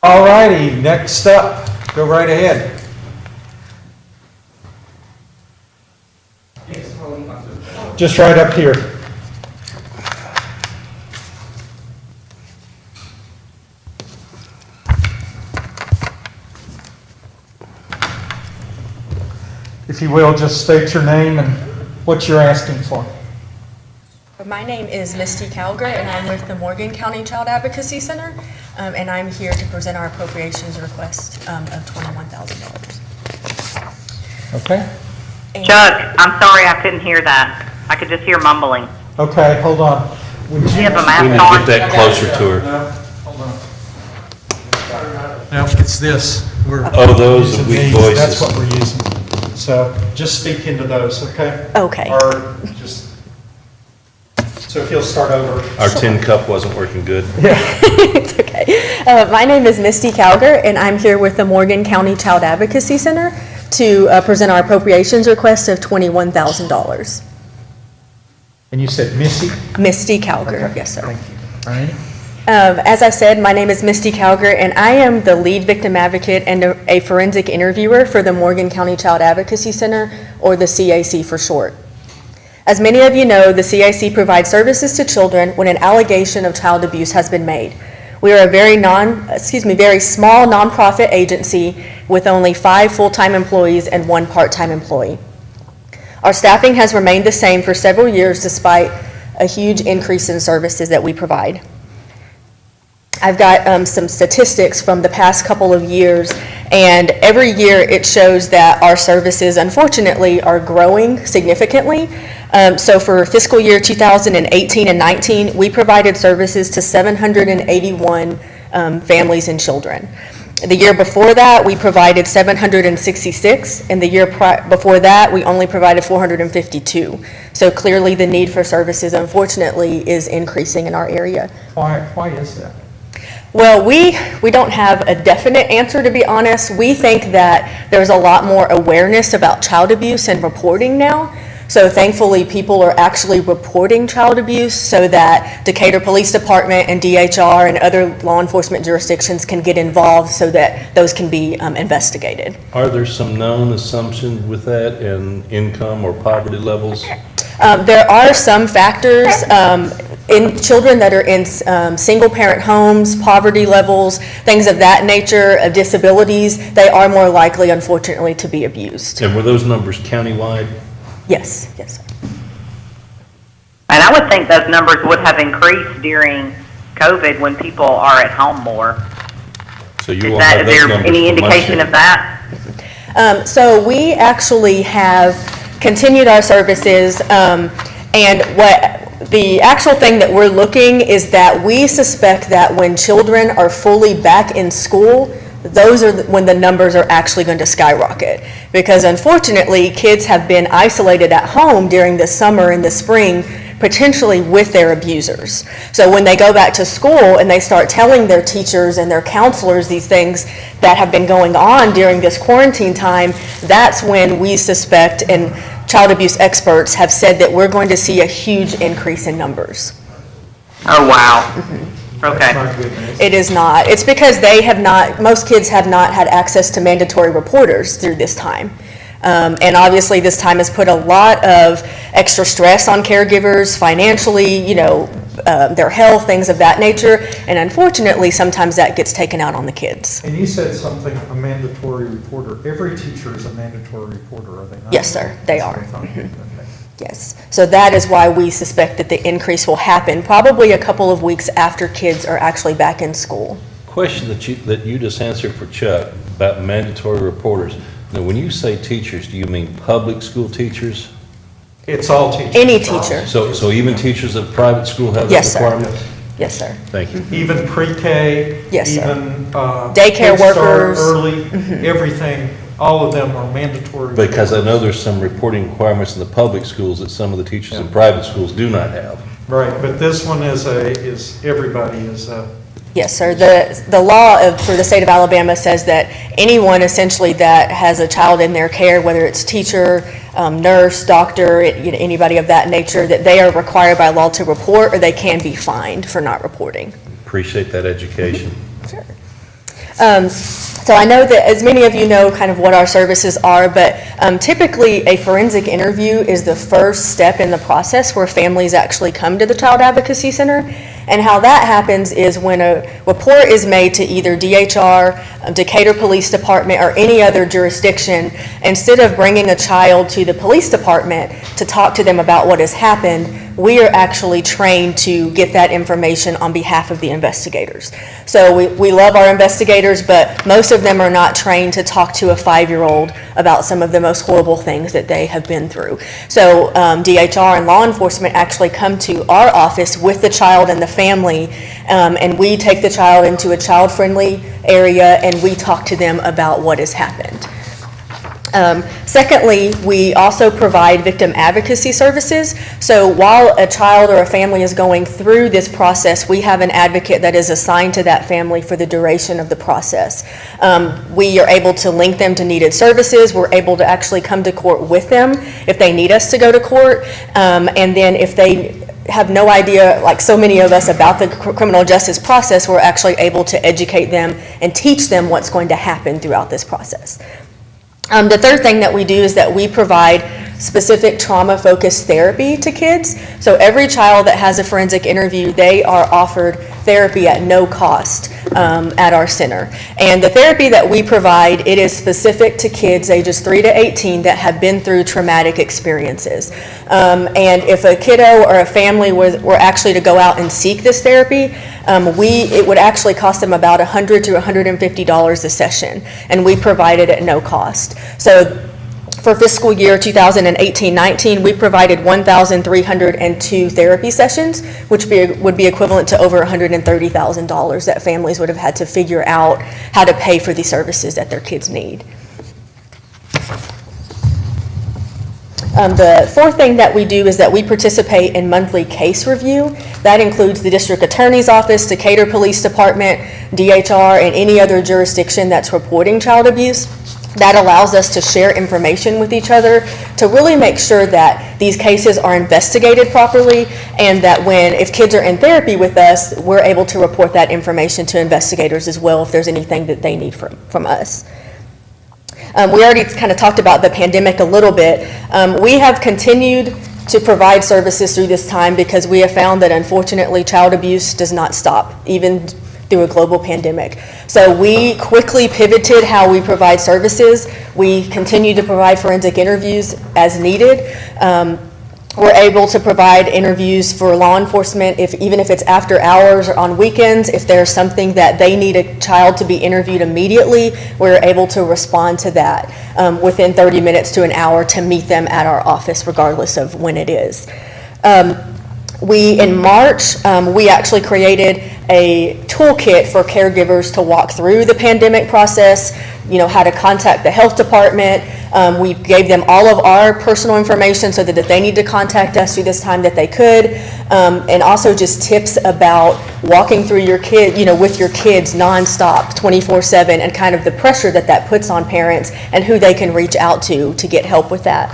All righty, next up, go right ahead. Just right up here. If you will, just state your name and what you're asking for. My name is Misty Calger, and I'm with the Morgan County Child Advocacy Center, and I'm here to present our appropriations request of $21,000. Okay? Chuck, I'm sorry I couldn't hear that. I could just hear mumbling. Okay, hold on. Would Do you have a We mask need to on? get that closer to her. No, hold on. No, it's this. We're Oh, those using are weak these. voices. That's what we're using. So just speak into those, okay? Okay. Or just, so if you'll start over. Our tin cup wasn't working good. It's okay. My name is Misty Calger, and I'm here with the Morgan County Child Advocacy Center to present our appropriations request of $21,000. And you said Missy? Misty Calger, Okay. yes, sir. Thank you. All right. As I said, my name is Misty Calger, and I am the lead victim advocate and a forensic interviewer for the Morgan County Child Advocacy Center, or the CAC for short. As many of you know, the CAC provides services to children when an allegation of child abuse has been made. We are a very small nonprofit agency with only 5 full-time employees and 1 part-time employee. Our staffing has remained the same for several years despite a huge increase in services that we provide. I've got some statistics from the past couple of years, and every year it shows that our services, unfortunately, are growing significantly. So for fiscal year 2018 and 19, we provided services to 781 families and children. The year before that, we provided 766, and the year before that, we only provided 452. So clearly, the need for services, unfortunately, is increasing in our area. Why is that? Well, we don't have a definite answer, to be honest. We think that there's a lot more awareness about child abuse and reporting now. So thankfully, people are actually reporting child abuse so that Decatur Police Department and DHR and other law enforcement jurisdictions can get involved so that those can be investigated. Are there some known assumptions with that in income or poverty levels? There are some factors in children that are in single-parent homes, poverty levels, things of that nature, disabilities. They are more likely, unfortunately, to be abused. And were those numbers countywide? Yes, yes, sir. And I would think those numbers would have increased during COVID when people are at home more. So you Is will have is those there numbers any for months indication yet. of that? So we actually have continued our services, and what the actual thing that we're looking is that we suspect that when children are fully back in school, those are when the numbers are actually going to skyrocket. Because unfortunately, kids have been isolated at home during the summer and the spring, potentially with their abusers. So when they go back to school and they start telling their teachers and their counselors these things that have been going on during this quarantine time, that's when we suspect, and child abuse experts have said, that we're going to see a huge increase in numbers. Oh, wow. Okay. My goodness. It is not. It's because most kids have not had access to mandatory reporters through this time. And obviously, this time has put a lot of extra stress on caregivers financially, their health, things of that nature. And unfortunately, sometimes that gets taken out on the kids. And you said something, a mandatory reporter. Every teacher is a mandatory reporter, are they not? Yes, sir, they are. That's what I thought. Okay. Yes. So that is why we suspect that the increase will happen probably a couple of weeks after kids are actually back in school. Question that you just answered for Chuck about mandatory reporters. Now, when you say teachers, do you mean public school teachers? It's all teachers. Any teacher. So even teachers at private school have that Yes, sir. requirement? Yes, sir. Thank you. Even pre-K. Yes, sir. Even Daycare Kids Start workers. early, everything, all of them are mandatory. Because I know there's some reporting requirements in the public schools that some of the teachers in private schools do not have. Right, but this one is everybody is Yes, sir. The law for the state of Alabama says that anyone essentially that has a child in their care, whether it's teacher, nurse, doctor, anybody of that nature, that they are required by law to report, or they can be fined for not reporting. Appreciate that education. Sure. So I know that as many of you know kind of what our services are, but typically a forensic interview is the first step in the process where families actually come to the Child Advocacy Center. And how that happens is when a report is made to either DHR, Decatur Police Department, or any other jurisdiction, instead of bringing a child to the police department to talk to them about what has happened, we are actually trained to get that information on behalf of the investigators. So we love our investigators, but most of them are not trained to talk to a 5-year-old about some of the most horrible things that they have been through. So DHR and law enforcement actually come to our office with the child and the family, and we take the child into a child-friendly area and we talk to them about what has happened. Secondly, we also provide victim advocacy services. So while a child or a family is going through this process, we have an advocate that is assigned to that family for the duration of the process. We are able to link them to needed services. We're able to actually come to court with them if they need us to go to court. And then if they have no idea, like so many of us, about the criminal justice process, we're actually able to educate them and teach them what's going to happen throughout this process. The third thing that we do is that we provide specific trauma-focused therapy to kids. So every child that has a forensic interview, they are offered therapy at no cost at our center. And the therapy that we provide, it is specific to kids ages 3 to 18 that have been through traumatic experiences. And if a kiddo or a family were actually to go out and seek this therapy, it would actually cost them about $100 to $150 a session, and we provide it at no cost. So for fiscal year 2018-19, we provided 1,302 therapy sessions, which would be equivalent to over $130,000 that families would have had to figure out how to pay for the services that their kids need. The fourth thing that we do is that we participate in monthly case review. That includes the District Attorney's Office, Decatur Police Department, DHR, and any other jurisdiction that's reporting child abuse. That allows us to share information with each other to really make sure that these cases are investigated properly, and that if kids are in therapy with us, we're able to report that information to investigators as well if there's anything that they need from us. We already kind of talked about the pandemic a little bit. We have continued to provide services through this time because we have found that unfortunately child abuse does not stop, even through a global pandemic. So we quickly pivoted how we provide services. We continue to provide forensic interviews as needed. We're able to provide interviews for law enforcement even if it's after hours or on weekends. If there's something that they need a child to be interviewed immediately, we're able to respond to that within 30 minutes to an hour to meet them at our office regardless of when it is. In March, we actually created a toolkit for caregivers to walk through the pandemic process, how to contact the health department. We gave them all of our personal information so that if they need to contact us through this time that they could, and also just tips about walking through your kid, with your kids nonstop, 24/7, and kind of the pressure that puts on parents and who they can reach out to get help with that.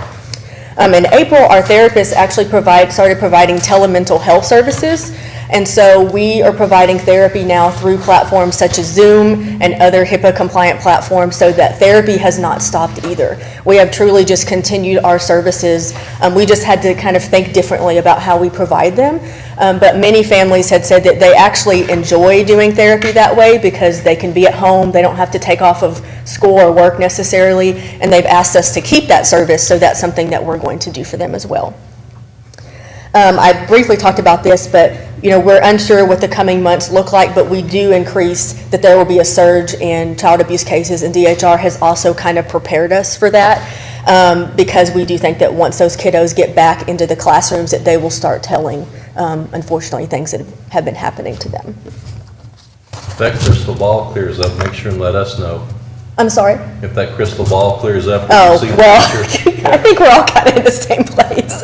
In April, our therapists actually started providing telemental health services. And so we are providing therapy now through platforms such as Zoom and other HIPAA-compliant platforms, so that therapy has not stopped either. We have truly just continued our services. We just had to kind of think differently about how we provide them. But many families had said that they actually enjoy doing therapy that way because they can be at home, they don't have to take off of school or work necessarily, and they've asked us to keep that service, so that's something that we're going to do for them as well. I briefly talked about this, but we're unsure what the coming months look like, but we do increase that there will be a surge in child abuse cases, and DHR has also kind of prepared us for that because we do think that once those kiddos get back into the classrooms that they will start telling, unfortunately, things that have been happening to them. If that crystal ball clears up, make sure and let us know. I'm sorry? If that crystal ball clears up, Oh, see the well, picture. I think we're all kind of in the same place.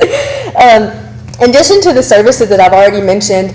In addition to the services that I've already mentioned,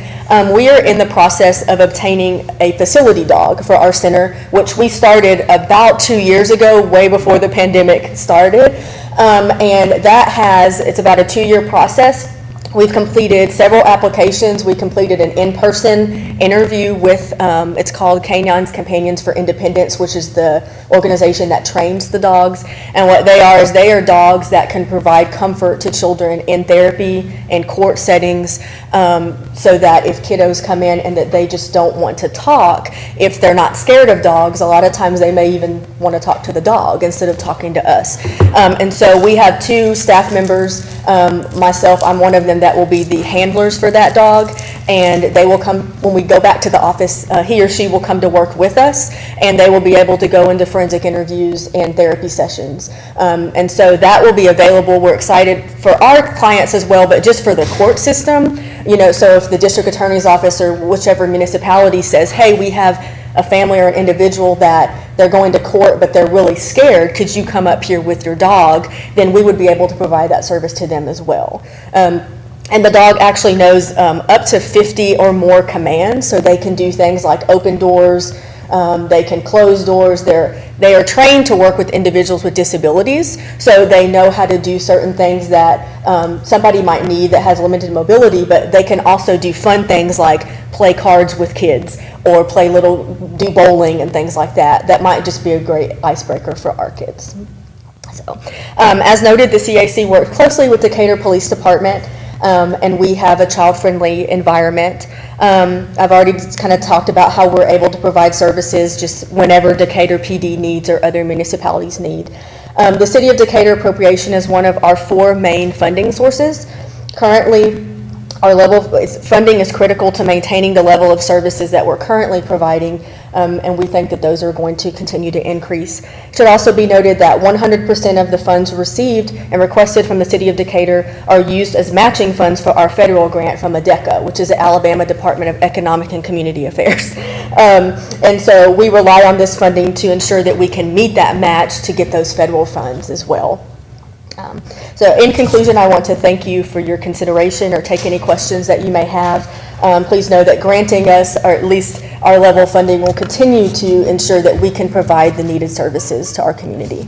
we are in the process of obtaining a facility dog for our center, which we started about 2 years ago, way before the pandemic started. And it's about a 2-year process. We've completed several applications. We completed an in-person interview with, it's called Canines Companions for Independence, which is the organization that trains the dogs. And what they are is they are dogs that can provide comfort to children in therapy and court settings, so that if kiddos come in and that they just don't want to talk, if they're not scared of dogs, a lot of times they may even want to talk to the dog instead of talking to us. And so we have 2 staff members, myself, I'm one of them, that will be the handlers for that dog, and they will come, when we go back to the office, he or she will come to work with us, and they will be able to go into forensic interviews and therapy sessions. And so that will be available. We're excited for our clients as well, but just for the court system, so if the district attorney's office or whichever municipality says, hey, we have a family or an individual that they're going to court, but they're really scared, could you come up here with your dog? Then we would be able to provide that service to them as well. And the dog actually knows up to 50 or more commands, so they can do things like open doors, they can close doors. They are trained to work with individuals with disabilities, so they know how to do certain things that somebody might need that has limited mobility, but they can also do fun things like play cards with kids or do bowling and things like that. That might just be a great icebreaker for our kids. So, as noted, the CAC works closely with Decatur Police Department, and we have a child-friendly environment. I've already kind of talked about how we're able to provide services just whenever Decatur PD needs or other municipalities need. The City of Decatur appropriation is one of our 4 main funding sources. Currently, funding is critical to maintaining the level of services that we're currently providing, and we think that those are going to continue to increase. It should also be noted that 100% of the funds received and requested from the City of Decatur are used as matching funds for our federal grant from ADECA, which is the Alabama Department of Economic and Community Affairs. And so we rely on this funding to ensure that we can meet that match to get those federal funds as well. So in conclusion, I want to thank you for your consideration or take any questions that you may have. Please know that granting us, or at least our level of funding, will continue to ensure that we can provide the needed services to our community.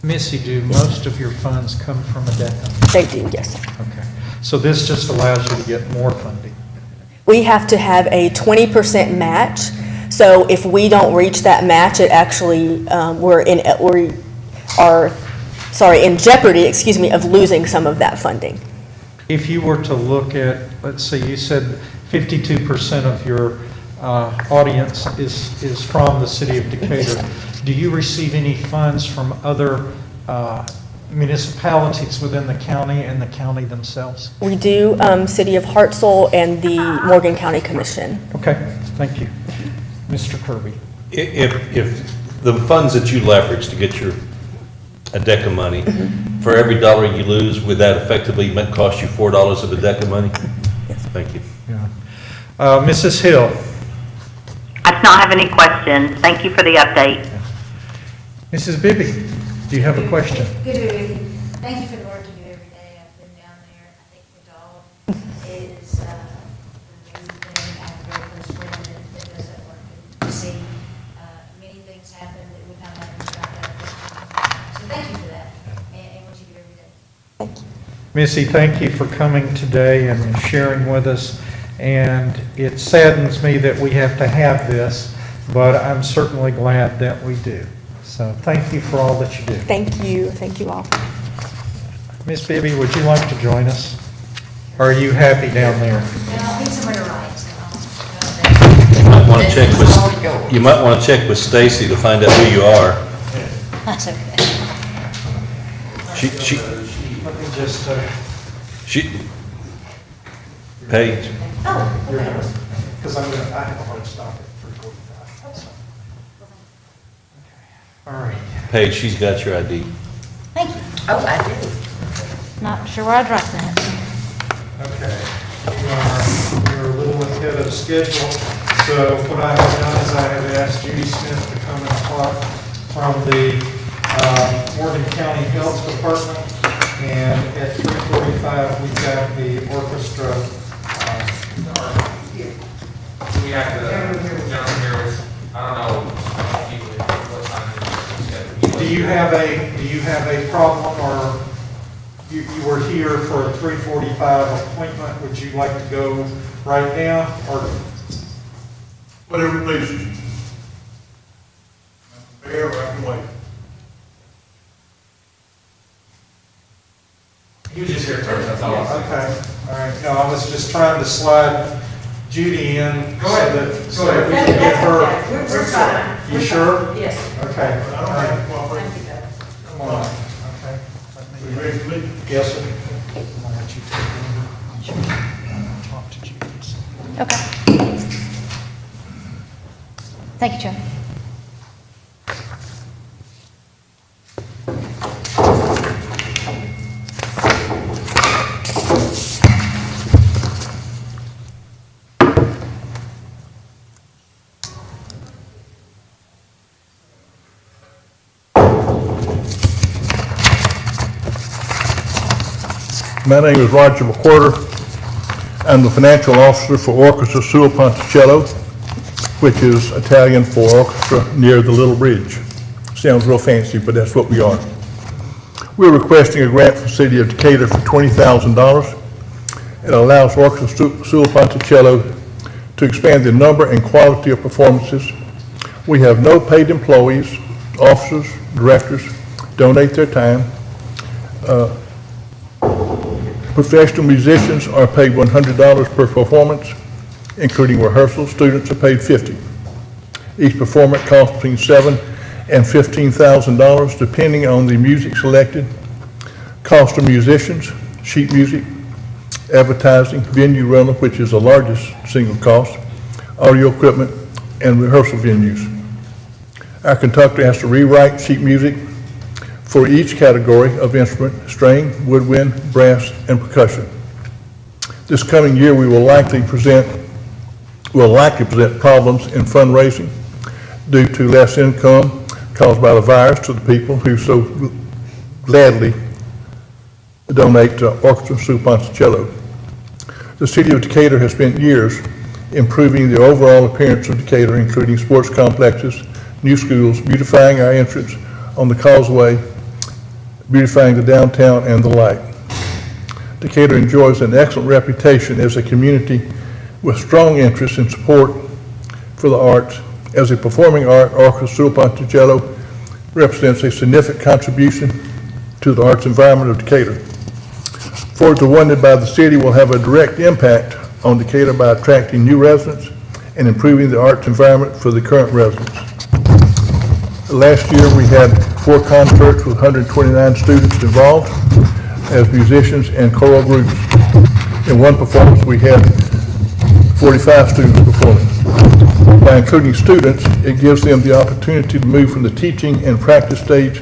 Missy, do most of your funds come from ADECA? They do, yes. Okay. So this just allows you to get more funding? We have to have a 20% match. So if we don't reach that match, it actually, we're in jeopardy, of losing some of that funding. If you were to look at, let's say you said 52% of your audience is from the City of Decatur, do you receive any funds from other municipalities within the county and the county themselves? We do, City of Hartselle and the Morgan County Commission. Okay, thank you. Mr. Kirby. If the funds that you leverage to get your ADECA money, for every dollar you lose, would that effectively cost you $4 of ADECA money? Yes. Thank you. Yeah. Mrs. Hill. I do not have any questions. Thank you for the update. Mrs. Bibby, do you have a question? Good evening. Thank you for the work you do every day. I've been down there. I think the dog is the main thing. I have a very close friend that does that work. And to see many things happen that would not happen without that. So thank you for that and what you do every day. Thank you. Missy, thank you for coming today and sharing with us. And it saddens me that we have to have this, but I'm certainly glad that we do. So thank you for all that you do. Thank you. Thank you all. Miss Bibby, would you like to join us? Or are you happy down there? I need somewhere to write. You might want to check with Stacy to find out who you are. That's okay. Let me just, Paige. Oh, okay. because I have a hard stop at 3:45. So. All right. Paige, she's got your ID. Thank you. Oh, I do. Not sure where I'd write that. Okay. We're a little ahead of schedule. So what I have done is I have asked Judy Smith to come and talk from the Morgan County Health Department. And at 3:45, we've got the orchestra. We have the gentleman here with, I don't know, what time it is. Do you have a problem, or you were here for a 3:45 appointment. Would you like to go right now, or? Whatever pleases you. Fair, I can wait. He was just here first, that's all. Okay, all right. No, I was just trying to slide Judy in. Go ahead. So that we can get her. We're fine. You sure? Yes. Okay. I don't have to cooperate. Thank you, though. Come on. Okay. We ready to leave? Yes, sir. Okay. Thank you, Joe. My name is Roger McWhorter. I'm the financial officer for Orchestra Sul Ponticello, which is Italian for orchestra near the Little Bridge. Sounds real fancy, but that's what we are. We're requesting a grant from the City of Decatur for $20,000. It allows Orchestra Sul Ponticello to expand the number and quality of performances. We have no paid employees. Officers, directors donate their time. Professional musicians are paid $100 per performance, including rehearsals. Students are paid $50. Each performance costs between $7,000 and $15,000, depending on the music selected. Cost of musicians, sheet music, advertising, venue rental, which is the largest single cost, audio equipment, and rehearsal venues. Our conductor has to rewrite sheet music for each category of instrument: string, woodwind, brass, and percussion. This coming year, we will likely present problems in fundraising due to less income caused by the virus to the people who so gladly donate to Orchestra Sul Ponticello. The City of Decatur has spent years improving the overall appearance of Decatur, including sports complexes, new schools, beautifying our entrance on the causeway, beautifying the downtown, and the like. Decatur enjoys an excellent reputation as a community with strong interest and support for the arts. As a performing art, Orchestra Sul Ponticello represents a significant contribution to the arts environment of Decatur. Funds awarded by the city will have a direct impact on Decatur by attracting new residents and improving the arts environment for the current residents. Last year, we had 4 concerts with 129 students involved as musicians and choral groups. In one performance, we had 45 students performing. By including students, it gives them the opportunity to move from the teaching and practice stage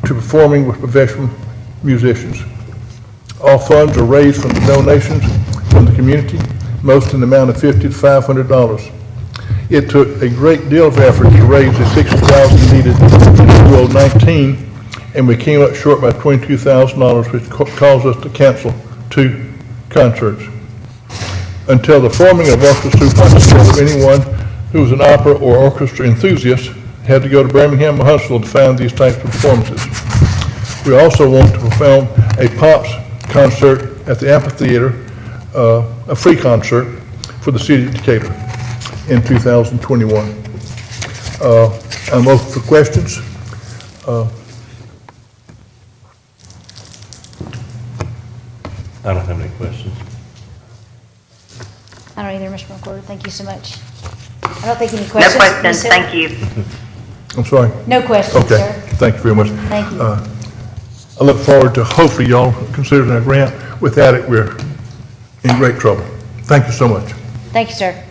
to performing with professional musicians. All funds are raised from the donations from the community, most in the amount of $50 to $500. It took a great deal of effort to raise the $60,000 needed in 2019, and we came up short by $22,000, which caused us to cancel 2 concerts. Until the forming of Orchestra Sul Ponticello, anyone who was an opera or orchestra enthusiast had to go to Birmingham or Huntsville to find these types of performances. We also want to perform a Pops concert at the amphitheater, a free concert for the city of Decatur in 2021. I'm open for questions. I don't have any questions. I don't either, Mr. McCord. Thank you so much. I don't think any No questions. questions, Ms. Hill? thank you. I'm sorry? No questions, Okay, sir. thank you very much. Thank you. I look forward to hopefully y'all considering our grant. Without it, we're in great trouble. Thank you so much. Thank you, sir.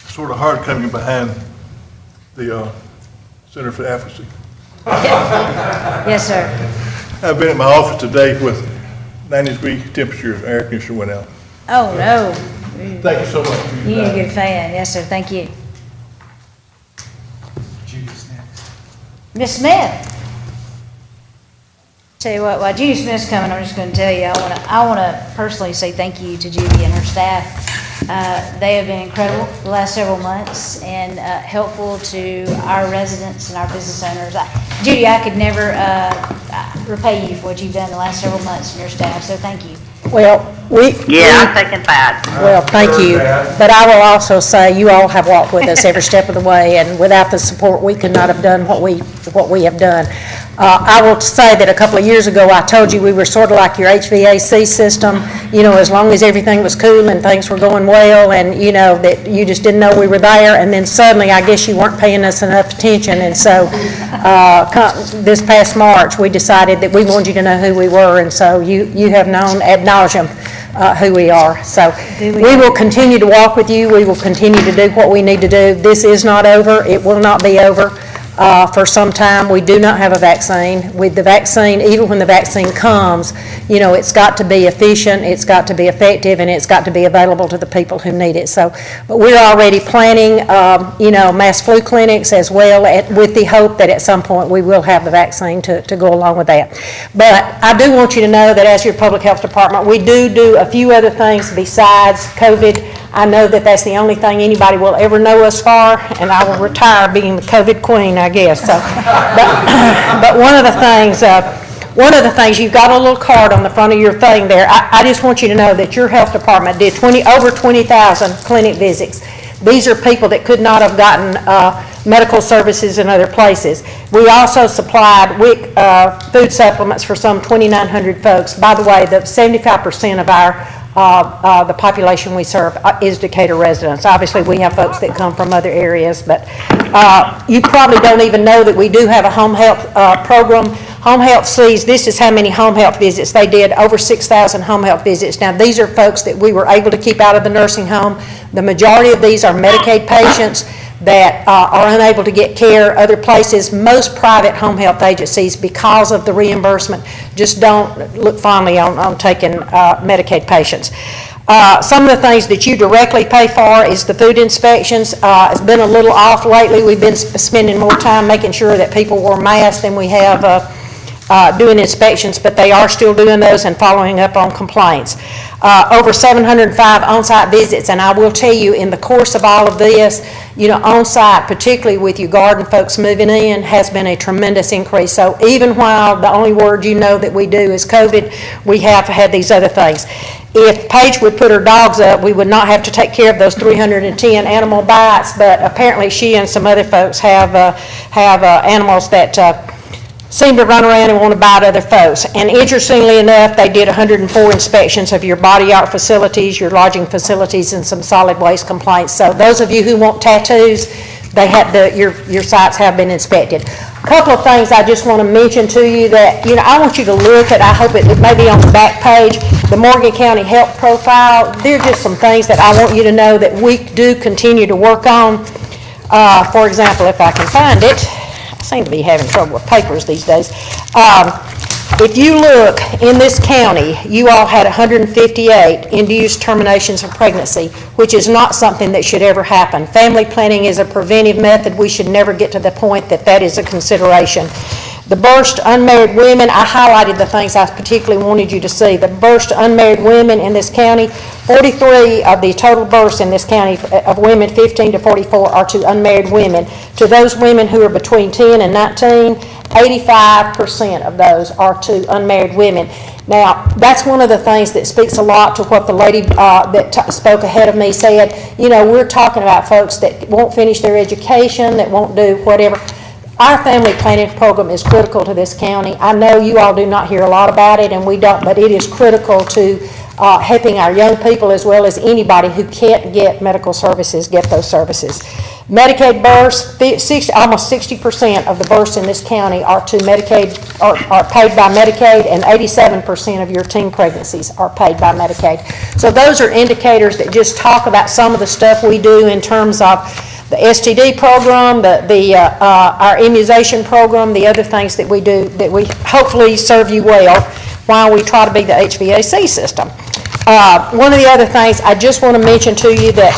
Sort of hard coming behind the Center for Advocacy. Yes, sir. I've been at my office today with 90-degree temperatures, air conditioner went out. Oh, no. Thank you so much. You're a good fan. Yes, sir. Thank you. Ms. Smith. Tell you what, while Judy Smith's coming, I'm just going to tell you, I want to personally say thank you to Judy and her staff They have been incredible the last several months and helpful to our residents and our business owners. Judy, I could never repay you for what you've done the last several months and your staff, so thank you. Well, Yeah, I second that. Well, thank you. But I will also say, you all have walked with us every step of the way, and without the support, we could not have done what we have done. I will say that a couple of years ago, I told you we were sort of like your HVAC system, you know, as long as everything was cool and things were going well, and, you know, that you just didn't know we were there, and then suddenly, I guess you weren't paying us enough attention, and so this past March, we decided that we wanted you to know who we were, and so you have known ad nauseum who we are. So we will continue to walk with you. We will continue to do what we need to do. This is not over. It will not be over for some time. We do not have a vaccine. With the vaccine, even when the vaccine comes, you know, it's got to be efficient, it's got to be effective, and it's got to be available to the people who need it. So, but we're already planning, you know, mass flu clinics as well, with the hope that at some point we will have the vaccine to go along with that. But I do want you to know that as your public health department, we do a few other things besides COVID. I know that that's the only thing anybody will ever know us for, and I will retire being the COVID queen, I guess. So, but one of the things, you've got a little card on the front of your thing there. I just want you to know that your health department did over 20,000 clinic visits. These are people that could not have gotten medical services in other places. We also supplied WIC food supplements for some 2,900 folks. By the way, the 75% of the population we serve is Decatur residents. Obviously, we have folks that come from other areas, but you probably don't even know that we do have a home health program. Home Health sees, this is how many home health visits they did, over 6,000 home health visits. Now, these are folks that we were able to keep out of the nursing home. The majority of these are Medicaid patients that are unable to get care other places. Most private home health agencies, because of the reimbursement, just don't look fondly on taking Medicaid patients. Some of the things that you directly pay for is the food inspections. It's been a little off lately. We've been spending more time making sure that people wore masks than we have doing inspections, but they are still doing those and following up on complaints. Over 705 on-site visits, and I will tell you, in the course of all of this, you know, on-site, particularly with your garden folks moving in, has been a tremendous increase. So even while the only word you know that we do is COVID, we have had these other things. If Paige would put her dogs up, we would not have to take care of those 310 animal bites, but apparently she and some other folks have animals that seem to run around and want to bite other folks. And interestingly enough, they did 104 inspections of your body art facilities, your lodging facilities, and some solid waste complaints. So those of you who want tattoos, they have your sites have been inspected. A couple of things I just want to mention to you that, you know, I want you to look at, I hope it may be on the back page, the Morgan County Health Profile. They're just some things that I want you to know that we do continue to work on. For example, if I can find it, I seem to be having trouble with papers these days. If you look in this county, you all had 158 induced terminations of pregnancy, which is not something that should ever happen. Family planning is a preventive method. We should never get to the point that that is a consideration. The births to unmarried women, I highlighted the things I particularly wanted you to see. The births to unmarried women in this county, 43 of the total births in this county of women 15 to 44 are to unmarried women. To those women who are between 10 and 19, 85% of those are to unmarried women. Now, that's one of the things that speaks a lot to what the lady that spoke ahead of me said. You know, we're talking about folks that won't finish their education, that won't do whatever. Our family planning program is critical to this county. I know you all do not hear a lot about it, and we don't, but it is critical to helping our young people as well as anybody who can't get medical services get those services. Medicaid births, almost 60% of the births in this county are to Medicaid, are paid by Medicaid, and 87% of your teen pregnancies are paid by Medicaid. So those are indicators that just talk about some of the stuff we do in terms of the STD program, our immunization program, the other things that we do that we hopefully serve you well while we try to be the HVAC system. One of the other things I just want to mention to you that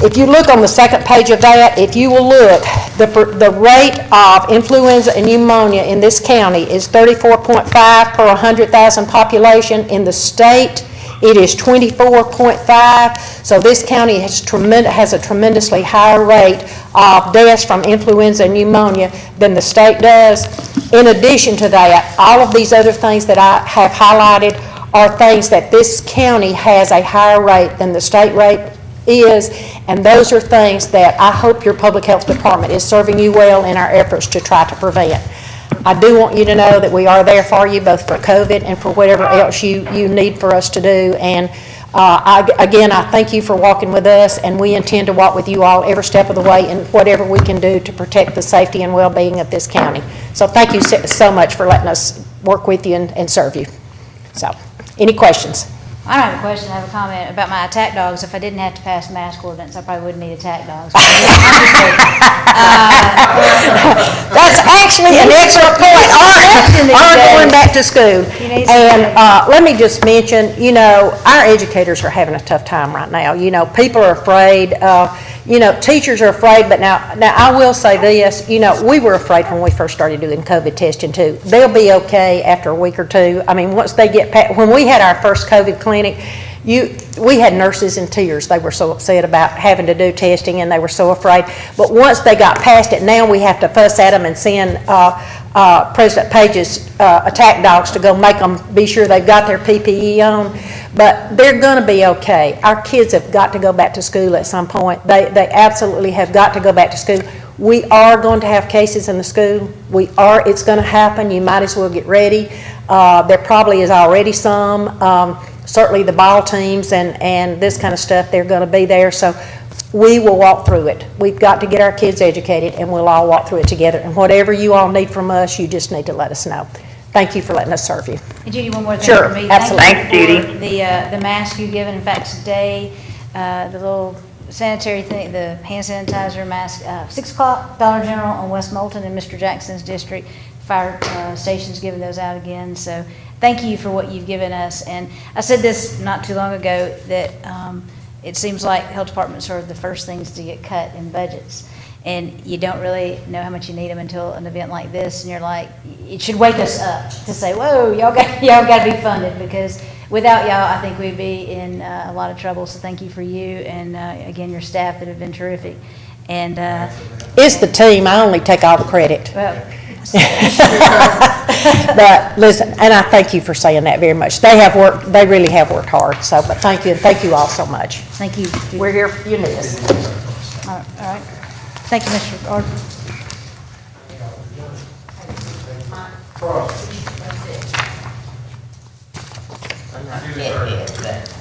if you look on the second page of that, if you will look, the rate of influenza and pneumonia in this county is 34.5 per 100,000 population. In the state, It is 24.5, so this county has a tremendously higher rate of deaths from influenza and pneumonia than the state does. In addition to that, all of these other things that I have highlighted are things that this county has a higher rate than the state rate is, and those are things that I hope your public health department is serving you well in our efforts to try to prevent. I do want you to know that we are there for you, both for COVID and for whatever else you need for us to do. And again, I thank you for walking with us, and we intend to walk with you all every step of the way in whatever we can do to protect the safety and well-being of this county. So thank you so much for letting us work with you and serve you. So, any questions? I don't have a question, I have a comment about my attack dogs. If I didn't have to pass mask ordinance, I probably wouldn't need attack dogs. That's actually an excellent point. Are going back to school. And let me just mention, you know, our educators are having a tough time right now. You know, people are afraid. You know, teachers are afraid, but now I will say this, you know, we were afraid when we first started doing COVID testing too. They'll be okay after a week or two. I mean, once they get past, when we had our first COVID clinic, we had nurses in tears. They were so upset about having to do testing, and they were so afraid. But once they got past it, now we have to fuss at them and send President Page's attack dogs to go make them be sure they've got their PPE on. But they're going to be okay. Our kids have got to go back to school at some point. They absolutely have got to go back to school. We are going to have cases in the school. It's going to happen. You might as well get ready. There probably is already some. Certainly the ball teams and this kind of stuff, they're going to be there. So we will walk through it. We've got to get our kids educated, and we'll all walk through it together. And whatever you all need from us, you just need to let us know. Thank you for letting us serve you. And Judy, one more thing Sure, for me. absolutely. Thank you for the mask you've given. In fact, today, the little sanitary thing, the hand sanitizer mask, 6 o'clock, Dollar General on West Moulton in Mr. Jackson's district. Fire station's giving those out again. So thank you for what you've given us. And I said this not too long ago, that it seems like health departments are the first things to get cut in budgets. And you don't really know how much you need them until an event like this, and you're like, it should wake us up to say, whoa, y'all got to be funded, because without y'all, I think we'd be in a lot of trouble. So thank you for you, and again, your staff that have been terrific. And it's the team. I only take all the credit. Well, but listen, and I thank you for saying that very much. They really have worked hard. So, but thank you, and thank you all so much. Thank you. We're here for you, need us. All right. Thank you, Mr. Gordon. I'm not getting it, but.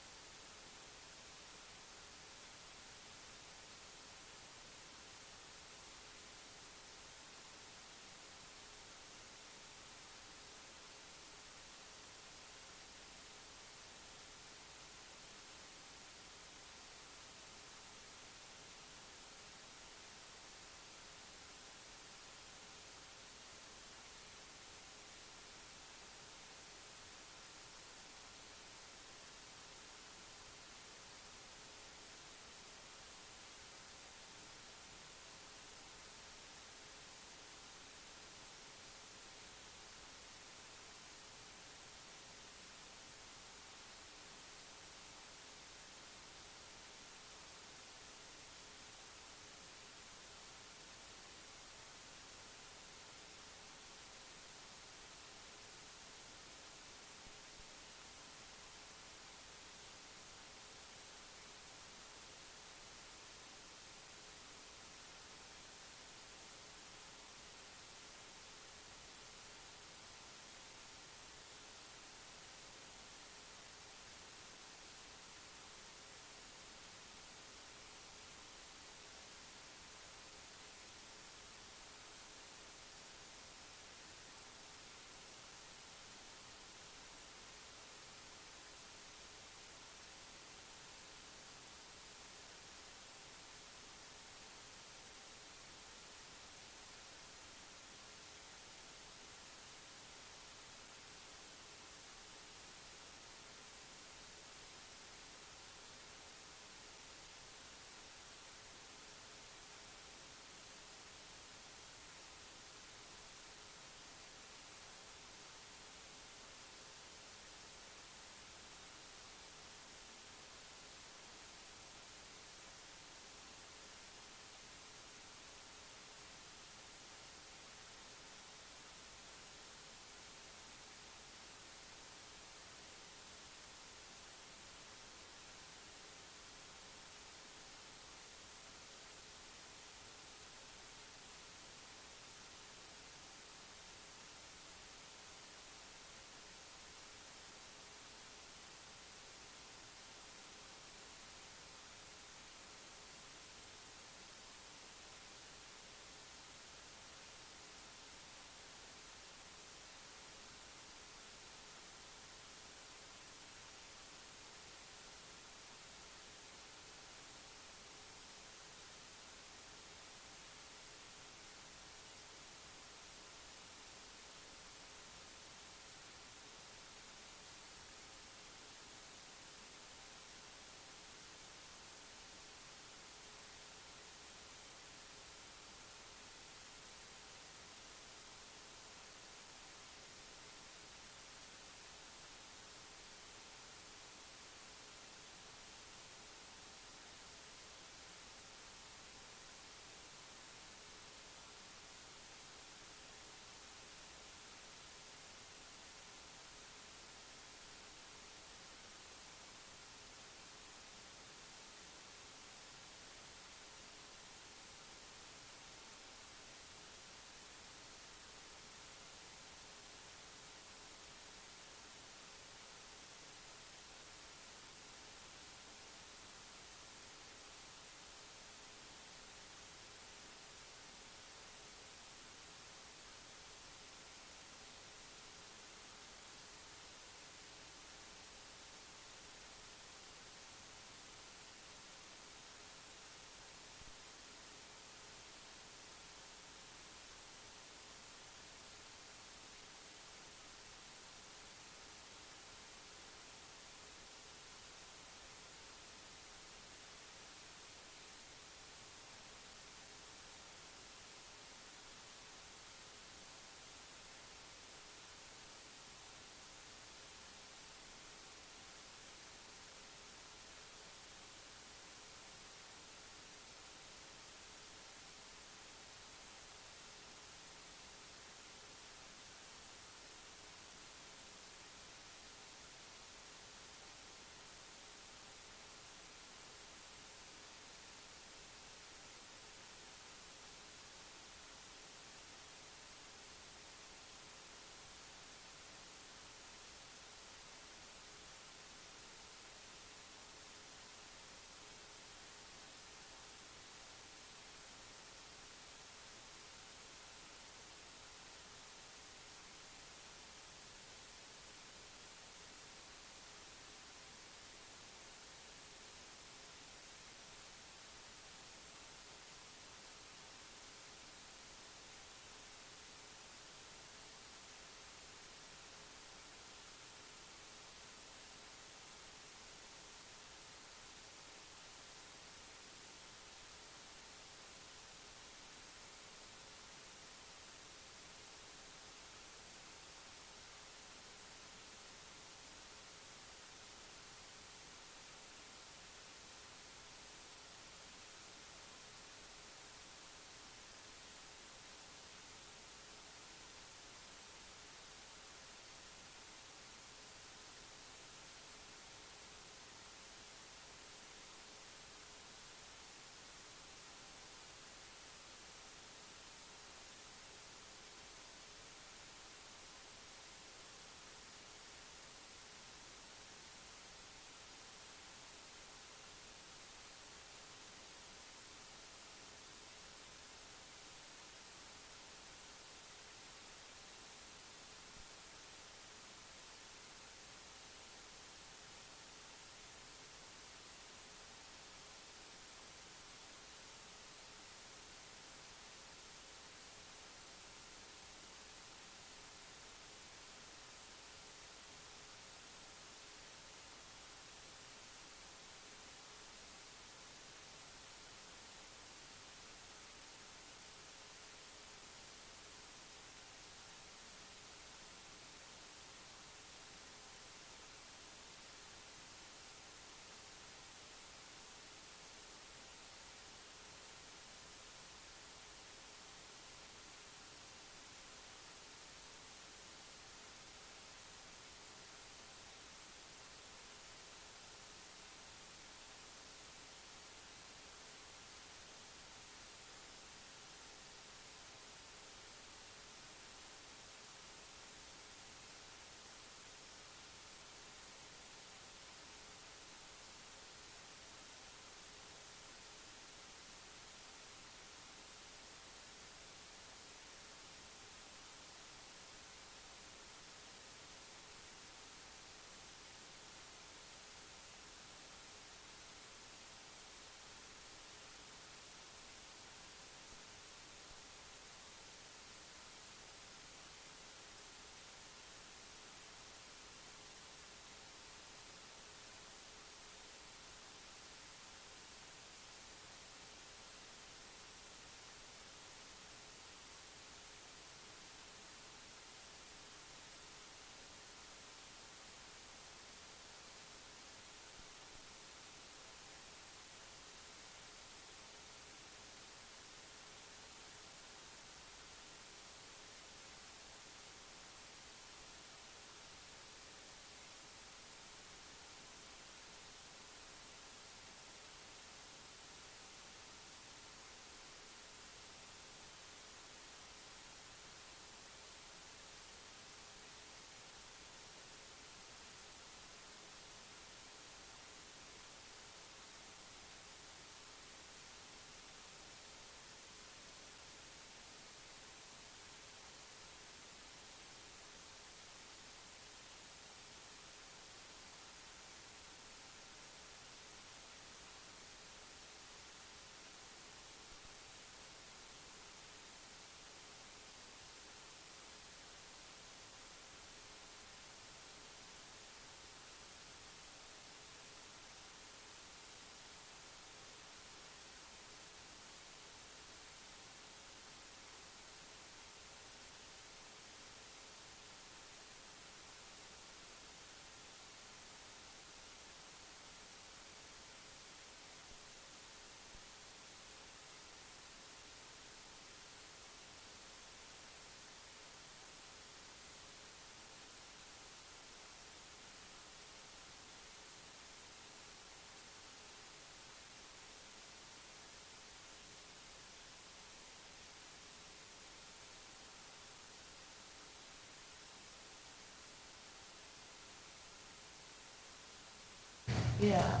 Yeah.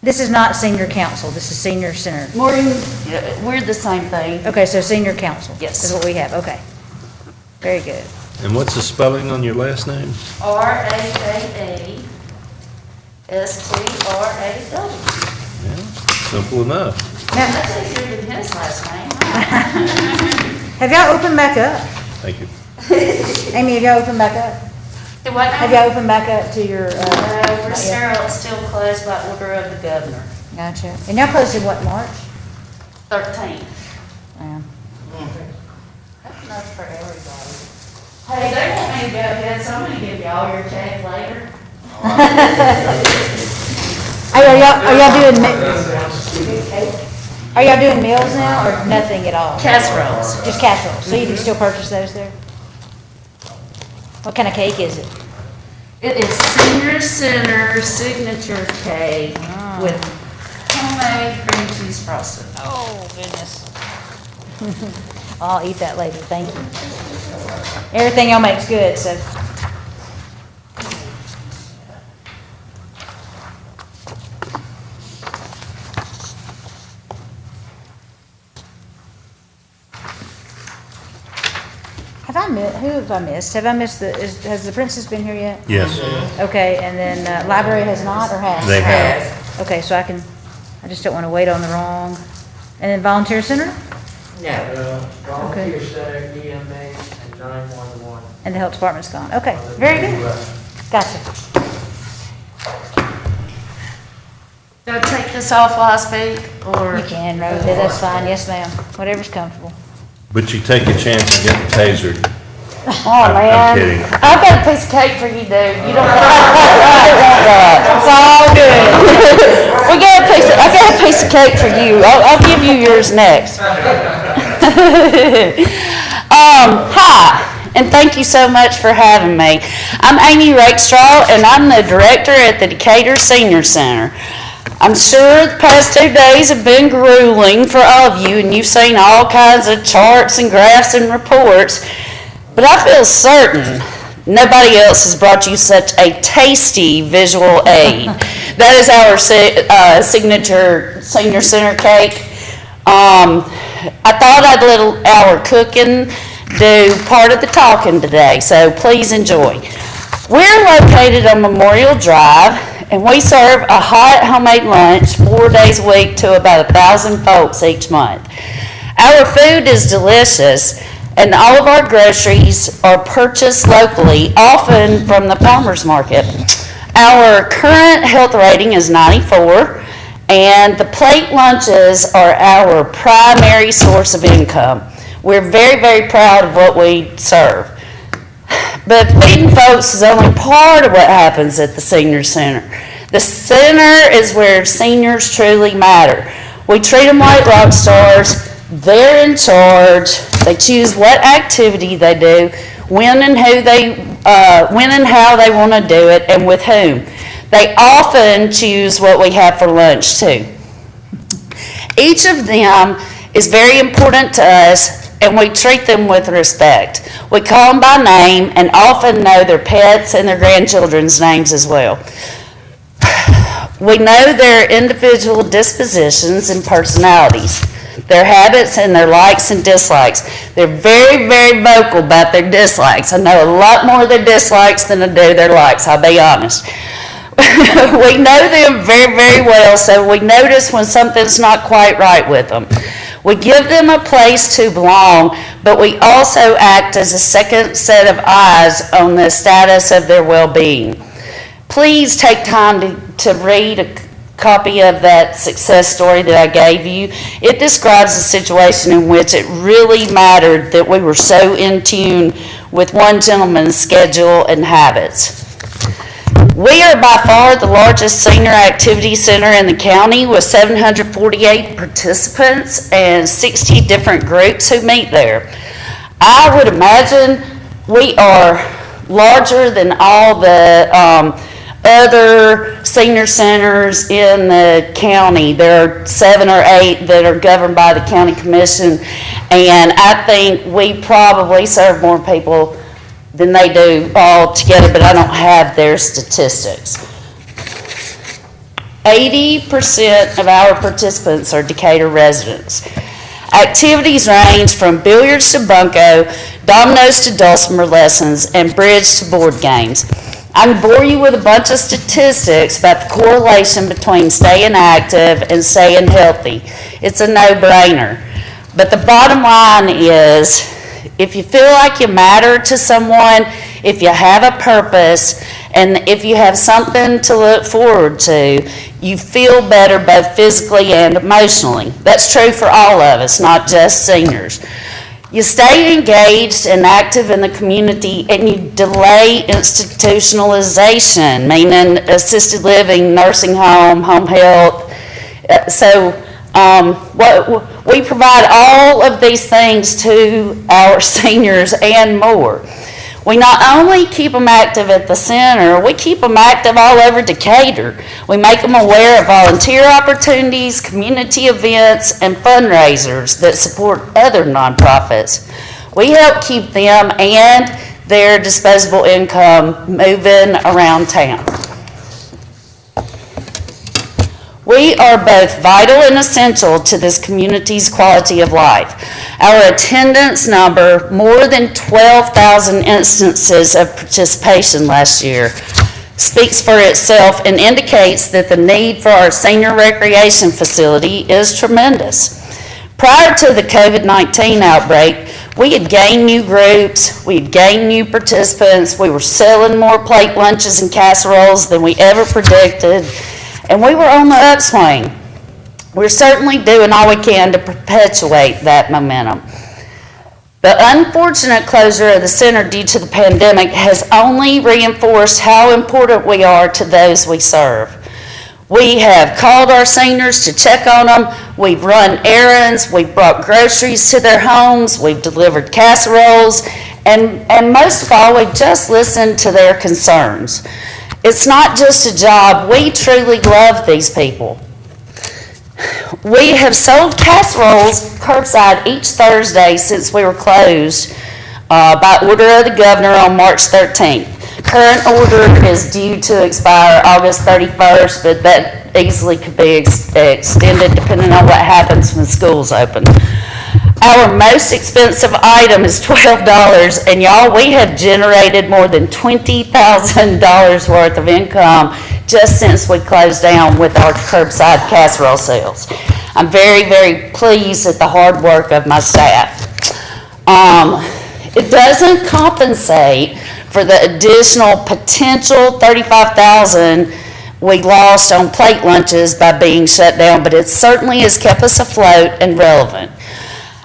This is not senior council, this is senior center. We're the same thing. Okay, so senior council. Yes. Is what we have, okay. Very good. And what's the spelling on your last name? RAASTRAW. Simple enough. That's easier than his last name. Have y'all opened back up? Thank you. Amy, have y'all opened back up? Do what now? Have y'all opened back up to your, We're not yet? still closed by order of the governor. Gotcha. And y'all closed in what, March? 13th. Yeah. That's enough for everybody. Hey, they want me to go ahead, so I'm gonna give y'all your check later. Are y'all doing, are y'all doing meals now or nothing at all? Casseroles. Just casseroles, so you can still purchase those there? What kind of cake is it? It is Senior Center signature cake with homemade cream cheese frosting. Oh, goodness. I'll eat that later, thank you. Everything y'all make's good, so. Who have I missed? Have I missed has the princess been here yet? Yes. Okay, and then library has not or has? They have. Okay, so I just don't want to wait on the wrong. And then volunteer center? No. Volunteer Okay. center, EMA, and 911. And the health department's gone. Okay, very good. Gotcha. Do I take this off while I speak, or? You can, Rose, that's fine. Yes, ma'am. Whatever's comfortable. But you take a chance of getting tasered. Oh, I'm man. kidding. I've got a piece of cake for you, dude. You don't want that. It's all good. I got a piece of cake for you. I'll give you yours next. Hi, and thank you so much for having me. I'm Amy Rakestraw, and I'm the director at the Decatur Senior Center. I'm sure the past 2 days have been grueling for all of you, and you've seen all kinds of charts and graphs and reports, but I feel certain nobody else has brought you such a tasty visual aid. That is our signature senior center cake. I thought I'd let our cooking do part of the talking today, so please enjoy. We're located on Memorial Drive, and we serve a hot homemade lunch 4 days a week to about 1,000 folks each month. Our food is delicious, and all of our groceries are purchased locally, often from the farmer's market. Our current health rating is 94, and the plate lunches are our primary source of income. We're very, very proud of what we serve. But feeding folks is only part of what happens at the senior center. The center is where seniors truly matter. We treat them like rock stars. They're in charge. They choose what activity they do, when and how they want to do it, and with whom. They often choose what we have for lunch too. Each of them is very important to us, and we treat them with respect. We call them by name and often know their pets and their grandchildren's names as well. We know their individual dispositions and personalities, their habits and their likes and dislikes. They're very, very vocal about their dislikes. I know a lot more of their dislikes than I do their likes, I'll be honest. We know them very, very well, so we notice when something's not quite right with them. We give them a place to belong, but we also act as a second set of eyes on the status of their well-being. Please take time to read a copy of that success story that I gave you. It describes a situation in which it really mattered that we were so in tune with one gentleman's schedule and habits. We are by far the largest senior activity center in the county with 748 participants and 60 different groups who meet there. I would imagine we are larger than all the other senior centers in the county. There are 7 or 8 that are governed by the county commission, and I think we probably serve more people than they do all together, but I don't have their statistics. 80% of our participants are Decatur residents. Activities range from billiards to bunco, dominoes to dulcimer lessons, and bridge to board games. I can bore you with a bunch of statistics about the correlation between staying active and staying healthy. It's a no-brainer. But the bottom line is, if you feel like you matter to someone, if you have a purpose, and if you have something to look forward to, you feel better both physically and emotionally. That's true for all of us, not just seniors. You stay engaged and active in the community, and you delay institutionalization, meaning assisted living, nursing home, home health. We provide all of these things to our seniors and more. We not only keep them active at the center, we keep them active all over Decatur. We make them aware of volunteer opportunities, community events, and fundraisers that support other nonprofits. We help keep them and their disposable income moving around town. We are both vital and essential to this community's quality of life. Our attendance number, more than 12,000 instances of participation last year, speaks for itself and indicates that the need for our senior recreation facility is tremendous. Prior to the COVID-19 outbreak, we had gained new groups, we had gained new participants, we were selling more plate lunches and casseroles than we ever predicted, and we were on the upswing. We're certainly doing all we can to perpetuate that momentum. The unfortunate closure of the center due to the pandemic has only reinforced how important we are to those we serve. We have called our seniors to check on them, we've run errands, we've brought groceries to their homes, we've delivered casseroles, and most of all, we've just listened to their concerns. It's not just a job, we truly love these people. We have sold casseroles curbside each Thursday since we were closed by order of the governor on March 13th. Current order is due to expire August 31st, but that easily could be extended depending on what happens when school's open. Our most expensive item is $12, and y'all, we have generated more than $20,000 worth of income just since we closed down with our curbside casserole sales. I'm very, very pleased at the hard work of my staff. It doesn't compensate for the additional potential $35,000 we lost on plate lunches by being shut down, but it certainly has kept us afloat and relevant.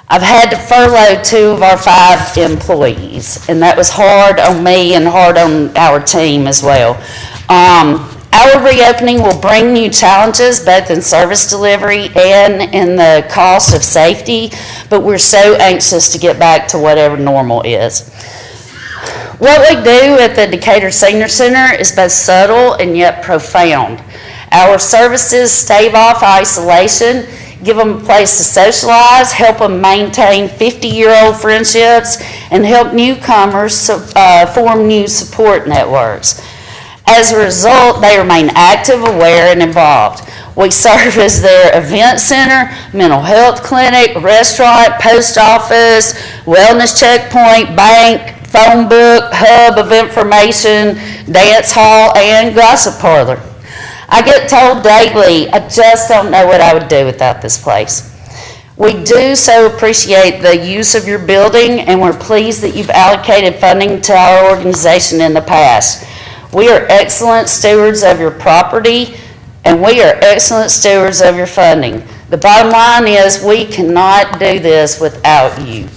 I've had to furlough 2 of our 5 employees, and that was hard on me and hard on our team as well. Our reopening will bring new challenges, both in service delivery and in the cost of safety, but we're so anxious to get back to whatever normal is. What we do at the Decatur Senior Center is both subtle and yet profound. Our services stave off isolation, give them a place to socialize, help them maintain 50-year-old friendships, and help newcomers form new support networks. As a result, they remain active, aware, and involved. We serve as their event center, mental health clinic, restaurant, post office, wellness checkpoint, bank, phone book, hub of information, dance hall, and gossip parlor. I get told daily, I just don't know what I would do without this place. We do so appreciate the use of your building, and we're pleased that you've allocated funding to our organization in the past. We are excellent stewards of your property, and we are excellent stewards of your funding. The bottom line is we cannot do this without you.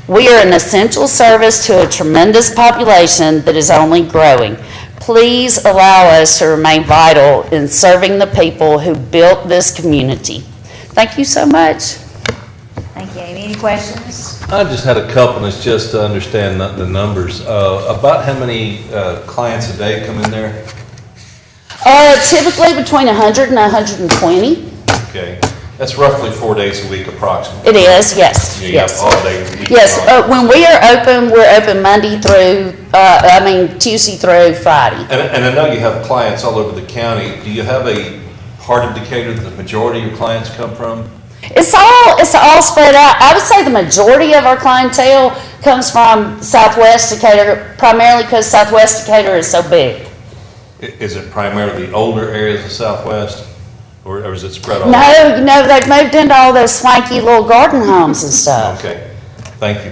We are an essential service to a tremendous population that is only growing. Please allow us to remain vital in serving the people who built this community. Thank you so much. Thank you, Amy. Any questions? I just had a couple, and it's just to understand the numbers. About how many clients a day come in there? Typically between 100 and 120. Okay, that's roughly 4 days a week approximately. It is, yes, You yes. have all day. Yes, when we are open, we're open Monday through, Tuesday through Friday. And I know you have clients all over the county. Do you have a part of Decatur that the majority of your clients come from? It's all spread out. I would say the majority of our clientele comes from Southwest Decatur, primarily because Southwest Decatur is so big. Is it primarily the older areas of Southwest, or is it spread all? No, they've moved into all those swanky little garden homes and stuff. Okay, thank you.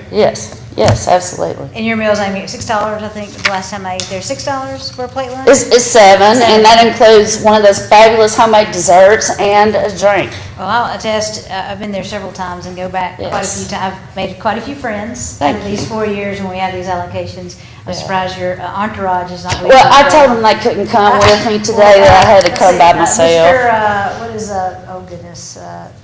Yes, absolutely. And your meals, I mean, $6, I think, the last time I ate there, $6 for a plate lunch? It's seven, and that includes one of those fabulous homemade desserts and a drink. Well, I'll attest, I've been there several times and go back quite a Yes. few times. I've made quite a few friends Thank over these 4 years when we had these allocations. I'm surprised your entourage is not. Well, I told them they couldn't come with me today, that I had to come by myself. What is, oh goodness,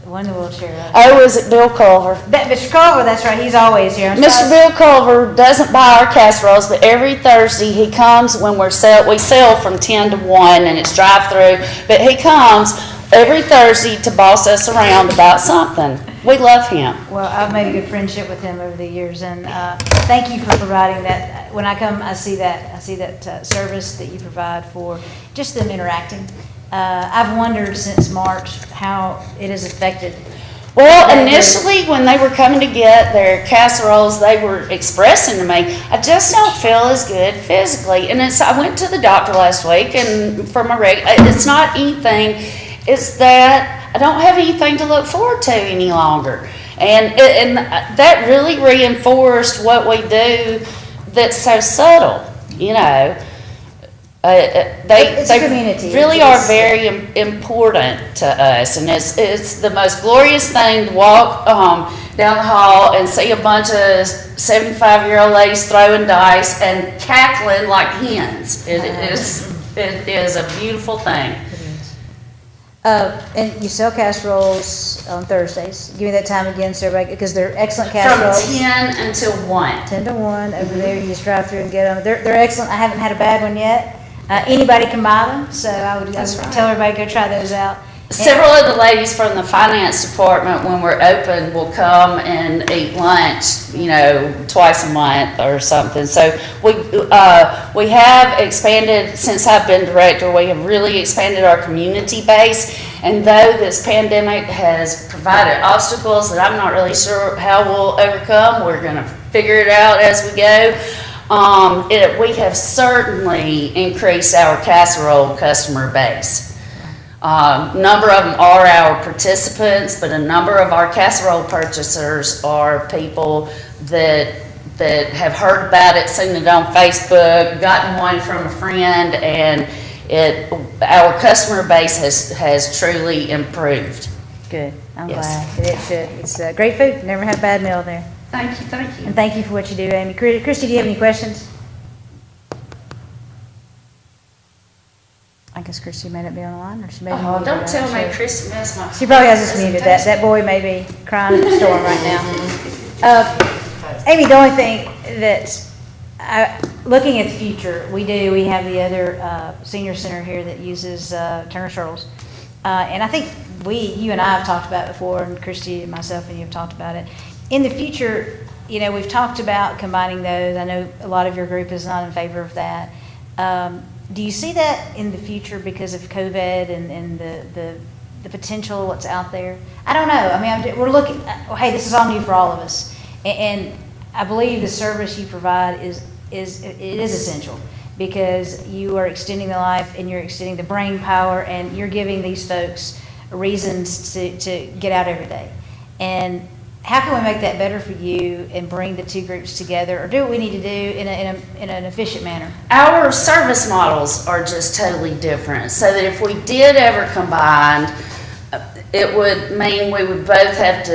one in the wheelchair. Oh, is it Bill Culver? Mr. Culver, that's right, he's always here. I'm Mr. surprised- Bill Culver doesn't buy our casseroles, but every Thursday he comes when we sell from 10 to 1 and it's drive-through, but he comes every Thursday to boss us around about something. We love him. Well, I've made a good friendship with him over the years, and thank you for providing that. When I come, I see that service that you provide for just them interacting. I've wondered since March how it has affected. Well, initially, when they were coming to get their casseroles, they were expressing to me, I just don't feel as good physically. And I went to the doctor last week, and for my it's not anything, it's that I don't have anything to look forward to any longer. And that really reinforced what we do that's so subtle, you know. It's a community. They really are very important to us, and it's the most glorious thing to walk down the hall and see a bunch of 75-year-old ladies throwing dice and cackling like hens. It is a beautiful thing. And you sell casseroles on Thursdays. Give me that time again, so everybody, because they're excellent casseroles. From 10 until 1. 10 to 1 over there. You just drive through and get them. They're excellent. I haven't had a bad one yet. Anybody can buy them, so I would tell everybody to go try those out. Several of the ladies from the finance department, when we're open, will come and eat lunch, you know, twice a month or something. So we have expanded, since I've been director, we have really expanded our community base. And though this pandemic has provided obstacles that I'm not really sure how we'll overcome, we're going to figure it out as we go. We have certainly increased our casserole customer base. Number of them are our participants, but a number of our casserole purchasers are people that have heard about it, seen it on Facebook, gotten one from a friend, and our customer base has truly improved. Good. I'm Yes. glad. It should. It's great food. Never had a bad meal there. Thank you. And thank you for what you do, Amy. Christy, do you have any questions? I guess Christy may not be on the line, or she may be muted. Don't I'm tell not me sure. Christy missed my. She probably has us muted. That boy may be crying in the storm right now. Amy, the only thing that, looking at the future, we have the other senior center here that uses Turner Shirtles. And I think you and I have talked about it before, and Christy and myself and you have talked about it. In the future, you know, we've talked about combining those. I know a lot of your group is not in favor of that. Do you see that in the future because of COVID and the potential what's out there? I don't know. I mean, we're looking, hey, this is all new for all of us. And I believe the service you provide is essential, because you are extending the life and you're extending the brain power, and you're giving these folks reasons to get out every day. And how can we make that better for you and bring the two groups together, or do what we need to do in an efficient manner? Our service models are just totally different, so that if we did ever combine, it would mean we would both have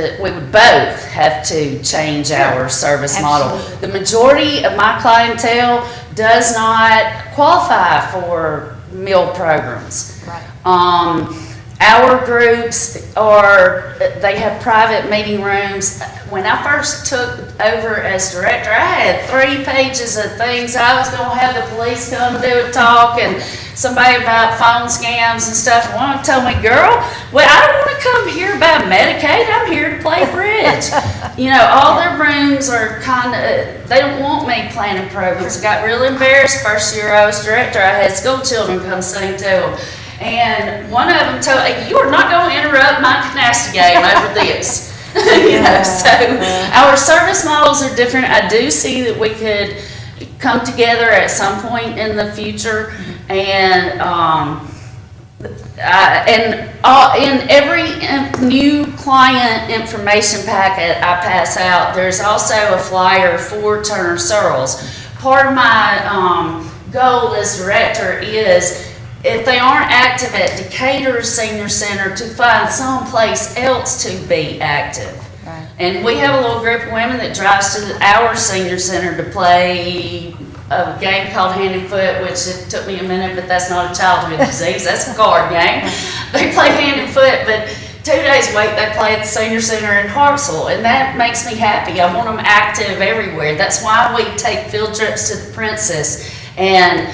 to change our service model. The majority of my clientele does not qualify for meal programs. Right. Our groups they have private meeting rooms. When I first took over as director, I had 3 pages of things. I was gonna have the police come do a talk, and somebody about phone scams and stuff. One told me, girl, well, I don't wanna come here about Medicaid, I'm here to play bridge. You know, all their rooms are they don't want me planning programs. I got real embarrassed first year I was director. I had school children come sing to them. And one of them told, you are not going to interrupt my canasta game over this. You know, so our service models are different. I do see that we could come together at some point in the future, and in every new client information packet I pass out, there's also a flyer for Turner Searles. Part of my goal as director is, if they aren't active at Decatur Senior Center, to find someplace else to be active. Right. And we have a little group of women that drives to our senior center to play a game called Hand and Foot, which it took me a minute, but that's not a childhood disease, that's a card game. They play Hand and Foot, but 2 days a week they play at the senior center in Hartselle, and that makes me happy. I want them active everywhere. That's why we take field trips to the Princess. And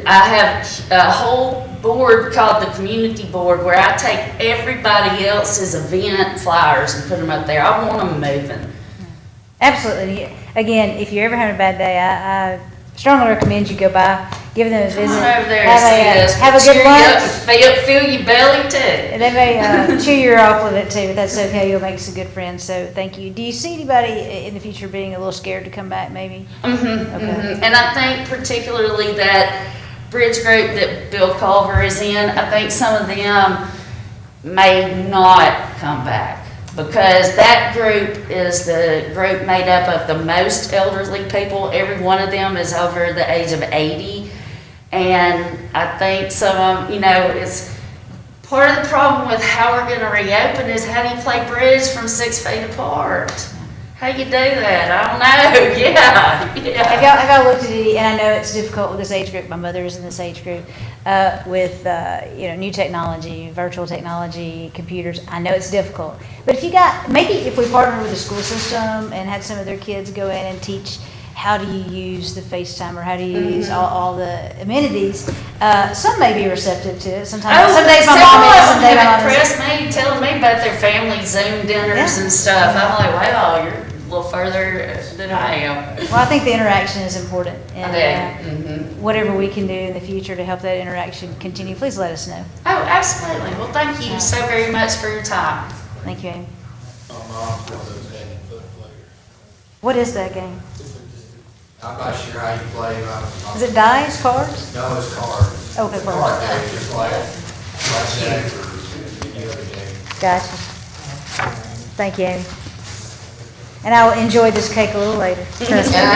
I have a whole board called the community board where I take everybody else's event flyers and put them up there. I want them moving. Absolutely. Again, if you're ever having a bad day, I strongly recommend you go by, give them a visit. Come on over there and see us. Have a Cheer good you up lunch. and fill your belly too. And they may cheer you off with it too, but that's okay. You'll make some good friends. So thank you. Do you see anybody in the future being a little scared to come back maybe? Okay. And I think particularly that bridge group that Bill Culver is in, I think some of them may not come back, because that group is the group made up of the most elderly people. Every one of them is over the age of 80. And I think some of them, you know, it's part of the problem with how we're going to reopen is, how do you play bridge from 6 feet apart? How you do that? I don't know. Yeah. Have y'all looked at it? And I know it's difficult with this age group. My mother is in this age group with new technology, virtual technology, computers. I know it's difficult. But if you got, maybe if we partner with the school system and had some of their kids go in and teach how do you use the FaceTime, or how do you use all the amenities, some may be receptive to it. Sometimes, some days my mom is, some days my mom press isn't. me, telling me about their family Zoom dinners and stuff. I'm like, wow, you're a little further than I am. Well, I think the interaction is important, and I do. whatever we can do in the future to help that interaction continue, please let us know. Oh, absolutely. Well, thank you so very much for your time. Thank you, Amy. What is that game? I'm not sure how you play it. Is it dice, cards? No, it's cards. Okay, Card cards. game, just like Jack or any other game. Gotcha. Thank you, Amy. And I will enjoy this cake a little later. Trust me. I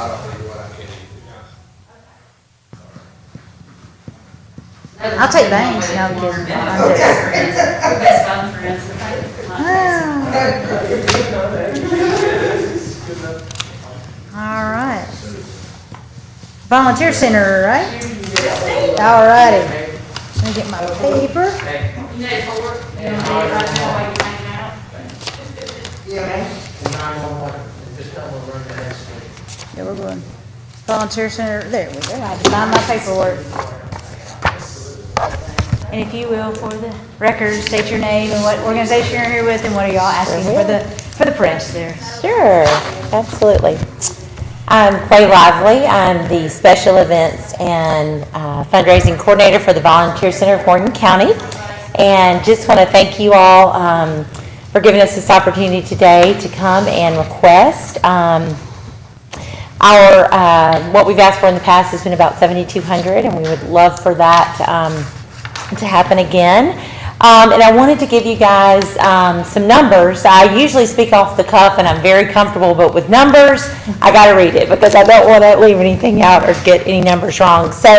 don't know what I can eat. I'll take bangs. No, I'm kidding. All right. Volunteer Center, right? All righty. Let me get my paper. Yeah, we're going. Volunteer Center, there we go. I have to find my paperwork. And if you will, for the record, state your name and what organization you're here with, and what are y'all asking for the press there? Sure, absolutely. I'm Quay Lively. I'm the Special Events and Fundraising Coordinator for the Volunteer Center of Morgan County. And just want to thank you all for giving us this opportunity today to come and request. What we've asked for in the past has been about $7,200, and we would love for that to happen again. And I wanted to give you guys some numbers. I usually speak off the cuff, and I'm very comfortable, but with numbers, I got to read it because I don't want to leave anything out or get any numbers wrong. So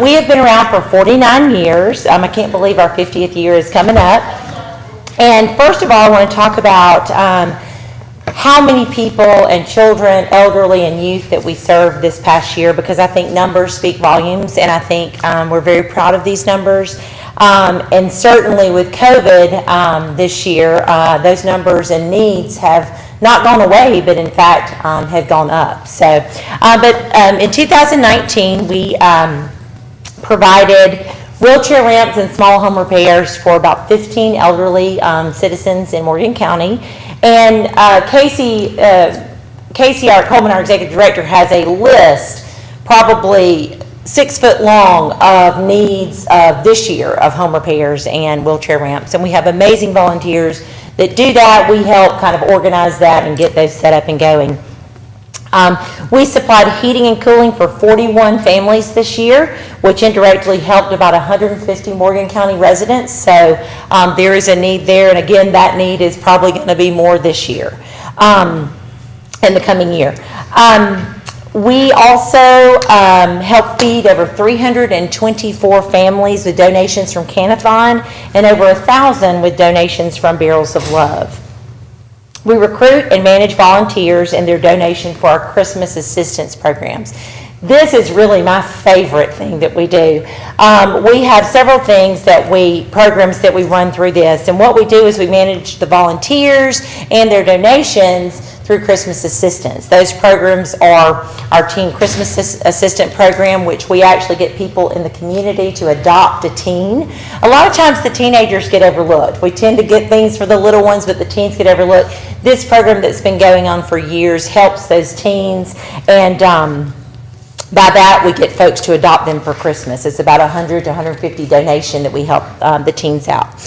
we have been around for 49 years. I can't believe our 50th year is coming up. And first of all, I want to talk about how many people and children, elderly and youth that we served this past year, because I think numbers speak volumes, and I think we're very proud of these numbers. And certainly with COVID this year, those numbers and needs have not gone away, but in fact have gone up. So, in 2019, we provided wheelchair ramps and small home repairs for about 15 elderly citizens in Morgan County. And Casey, our Coleman, our executive director, has a list, probably 6 foot long of needs of this year of home repairs and wheelchair ramps. And we have amazing volunteers that do that. We help kind of organize that and get those set up and going. We supplied heating and cooling for 41 families this year, which indirectly helped about 150 Morgan County residents. So there is a need there. And again, that need is probably going to be more this year, in the coming year. We also helped feed over 324 families with donations from Canathon and over 1,000 with donations from Barrels of Love. We recruit and manage volunteers and their donation for our Christmas assistance programs. This is really my favorite thing that we do. We have several programs that we run through this. And what we do is we manage the volunteers and their donations through Christmas assistance. Those programs are our Teen Christmas Assistant program, which we actually get people in the community to adopt a teen. A lot of times the teenagers get overlooked. We tend to get things for the little ones, but the teens get overlooked. This program that's been going on for years helps those teens, and by that, we get folks to adopt them for Christmas. It's about 100 to 150 donation that we help the teens out.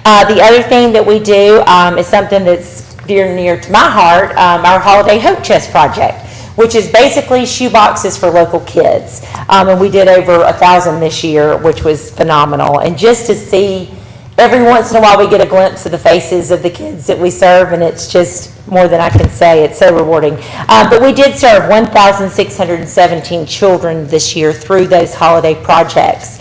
The other thing that we do is something that's dear and near to my heart, our Holiday Hope Chest Project, which is basically shoe boxes for local kids. And we did over 1,000 this year, which was phenomenal. And just to see, every once in a while we get a glimpse of the faces of the kids that we serve, and it's just more than I can say. It's so rewarding. But we did serve 1,617 children this year through those holiday projects.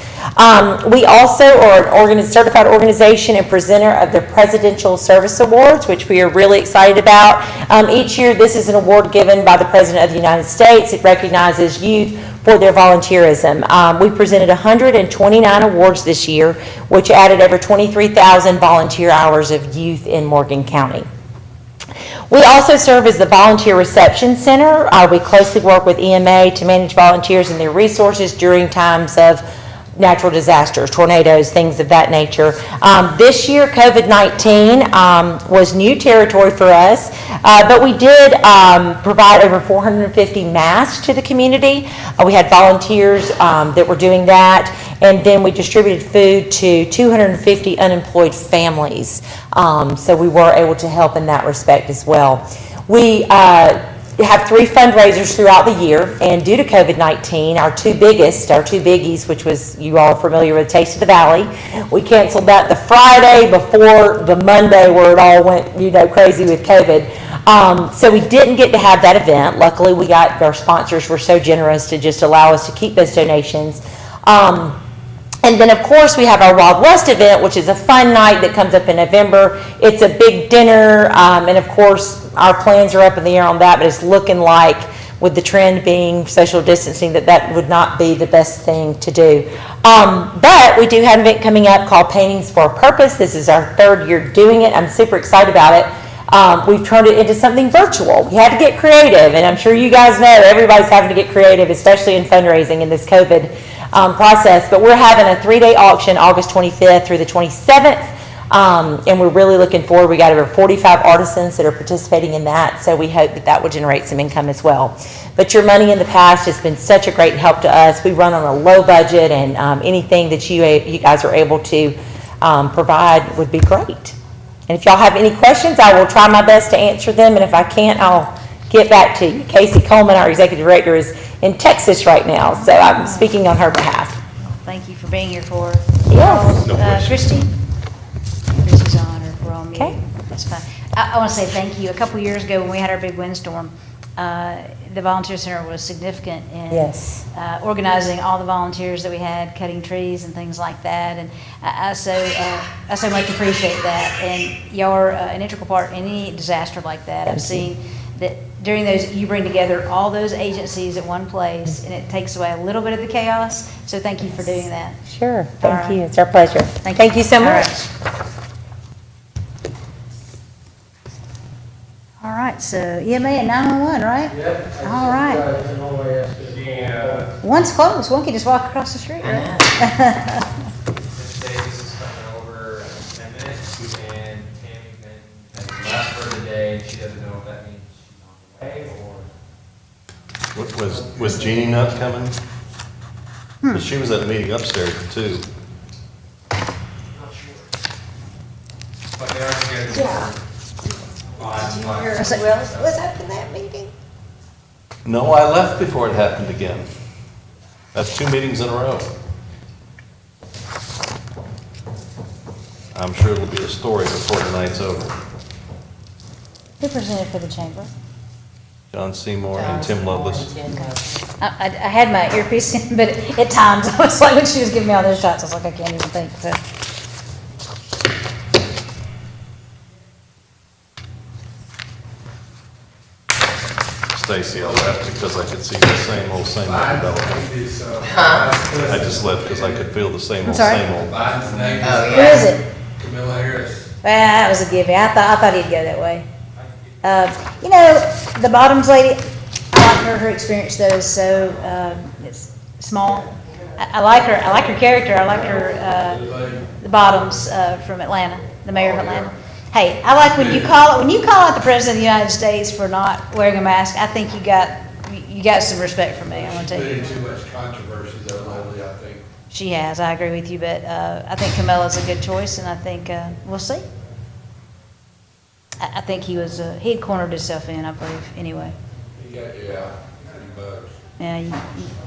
We also are an certified organization and presenter of the Presidential Service Awards, which we are really excited about. Each year, this is an award given by the President of the United States. It recognizes youth for their volunteerism. We presented 129 awards this year, which added over 23,000 volunteer hours of youth in Morgan County. We also serve as the Volunteer Reception Center. We closely work with EMA to manage volunteers and their resources during times of natural disasters, tornadoes, things of that nature. This year, COVID-19 was new territory for us, but we did provide over 450 masks to the community. We had volunteers that were doing that, and then we distributed food to 250 unemployed families. So we were able to help in that respect as well. We have 3 fundraisers throughout the year, and due to COVID-19, our two biggies, which was, you all are familiar with Taste of the Valley, we canceled that the Friday before the Monday where it all went, crazy with COVID. So we didn't get to have that event. Luckily, our sponsors were so generous to just allow us to keep those donations. And then, of course, we have our Wild West event, which is a fun night that comes up in November. It's a big dinner, and of course, our plans are up in the air on that, but it's looking like, with the trend being social distancing, that would not be the best thing to do. But we do have an event coming up called Paintings for a Purpose. This is our 3rd year doing it. I'm super excited about it. We've turned it into something virtual. We had to get creative, and I'm sure you guys know everybody's having to get creative, especially in fundraising in this COVID process. But we're having a 3-day auction August 25th through the 27th. And we're really looking forward. We got over 45 artisans that are participating in that, so we hope that will generate some income as well. But your money in the past has been such a great help to us. We run on a low budget, and anything that you guys are able to provide would be great. And if y'all have any questions, I will try my best to answer them, and if I can't, I'll get back to you. Casey Coleman, our executive director, is in Texas right now, so I'm speaking on her behalf. Thank you for being here for Yes. No question. Christie. Christie's honor, we're on mute. That's fine. I want to say thank you. A couple years ago, when we had our big windstorm, the Volunteer Center was significant in Yes. organizing all the volunteers that we had, cutting trees and things like that. And I so much appreciate that. And y'all are an integral part in any disaster like that. I've seen that during those, you bring together all those agencies at one place, and it takes away a little bit of the chaos. So thank you for doing that. Sure. All Thank right. you. It's our pleasure. Thank you so All much. right. All right, so EMA and 911, right? Yep. All right. Yeah. One's close, one can just walk across the street, right? Ms. Davis is coming over in 10 minutes, and Tammy's been, has left for the day, and she doesn't know if that means she's on the way or. Was Jeannie not coming? But she was at a meeting upstairs too. But they are scheduled Yeah. for Was up in that meeting? No, I left before it happened again. That's 2 meetings in a row. I'm sure it'll be a story before tonight's over. Who presented for the chamber? John Seymour and Tim Lovelace. I had my earpiece in, but at times, I was like, when she was giving me all those shots, I was like, I can't even think, so. Stacy, I left because I could see the same old development. I just left because I could feel the same I'm old, sorry? same old. Biden's name Who is it? Camilla Harris. Well, that was a given. I thought he'd go that way. You know, the Bottoms lady, I like her experience though is so, it's small. I like her, I like her character, I like her, the Bottoms, from Atlanta, the mayor of Atlanta. Hey, I like when you call out the president of the United States for not wearing a mask, I think you got some respect from me, I want to tell Been you. in too much controversy though lately, I think. She has, I agree with you, but, I think Camilla's a good choice and I think, we'll see. I think he had cornered himself in, I believe, anyway. He got, yeah, pretty much. Yeah,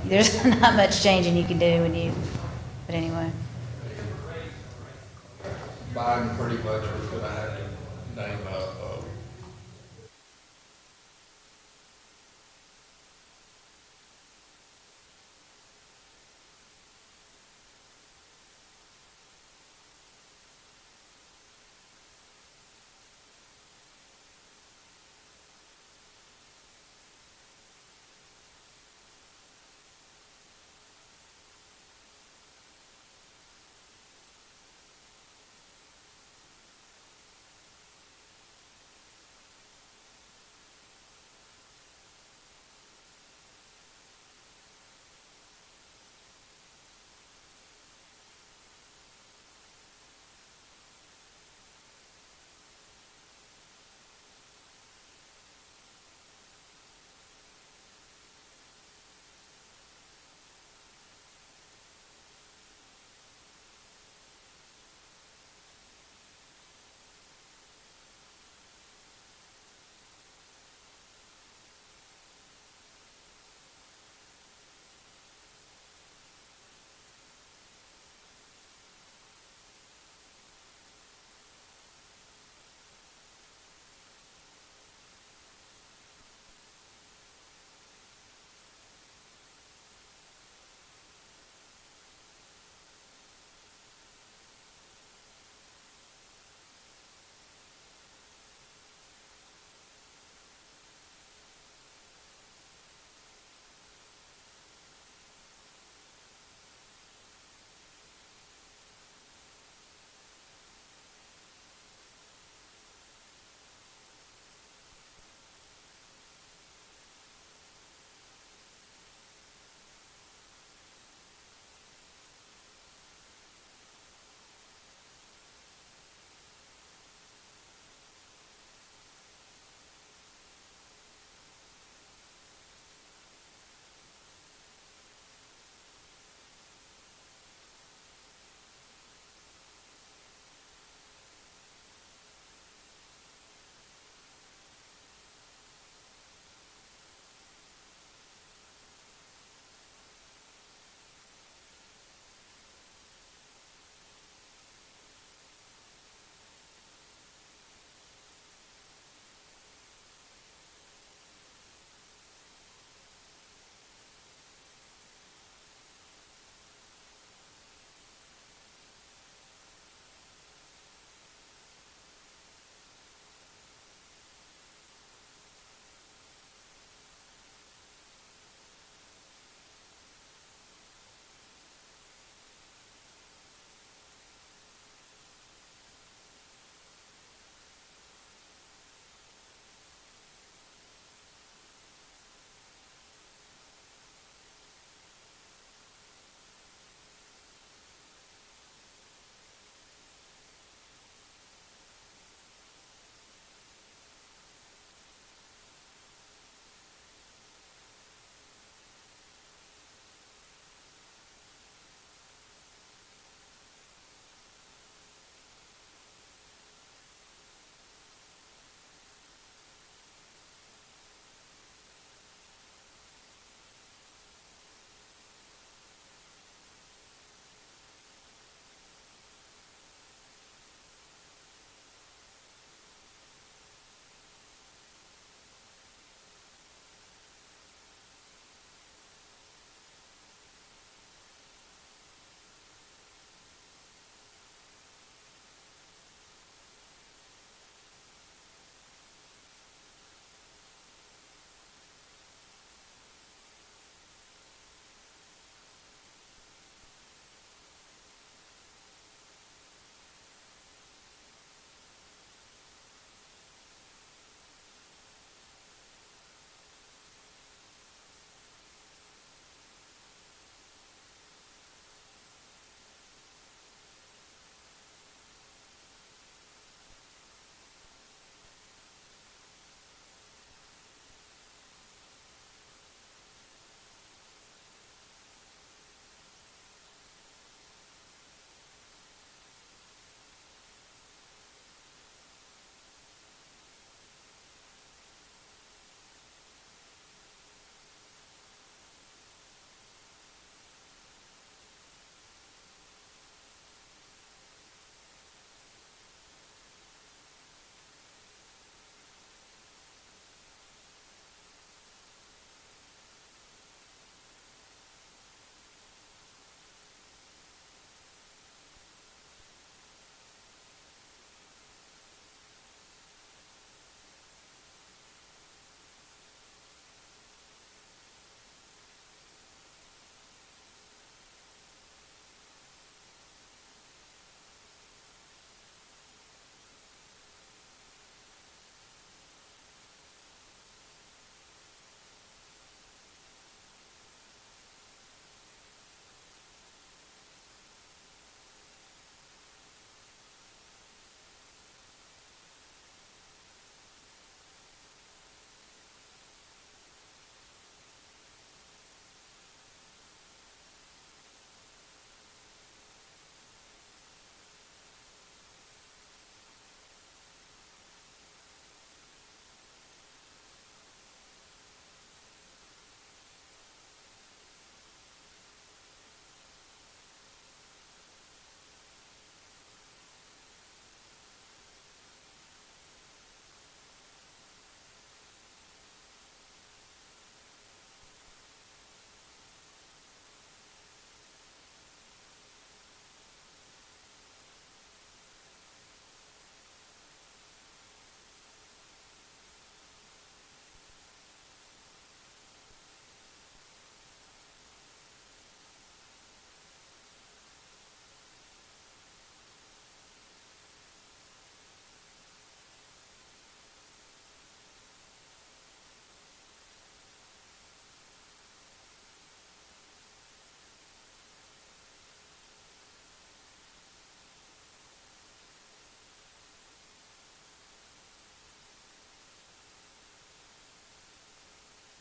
there's not much changing you can do but anyway. Biden pretty much was gonna have to name a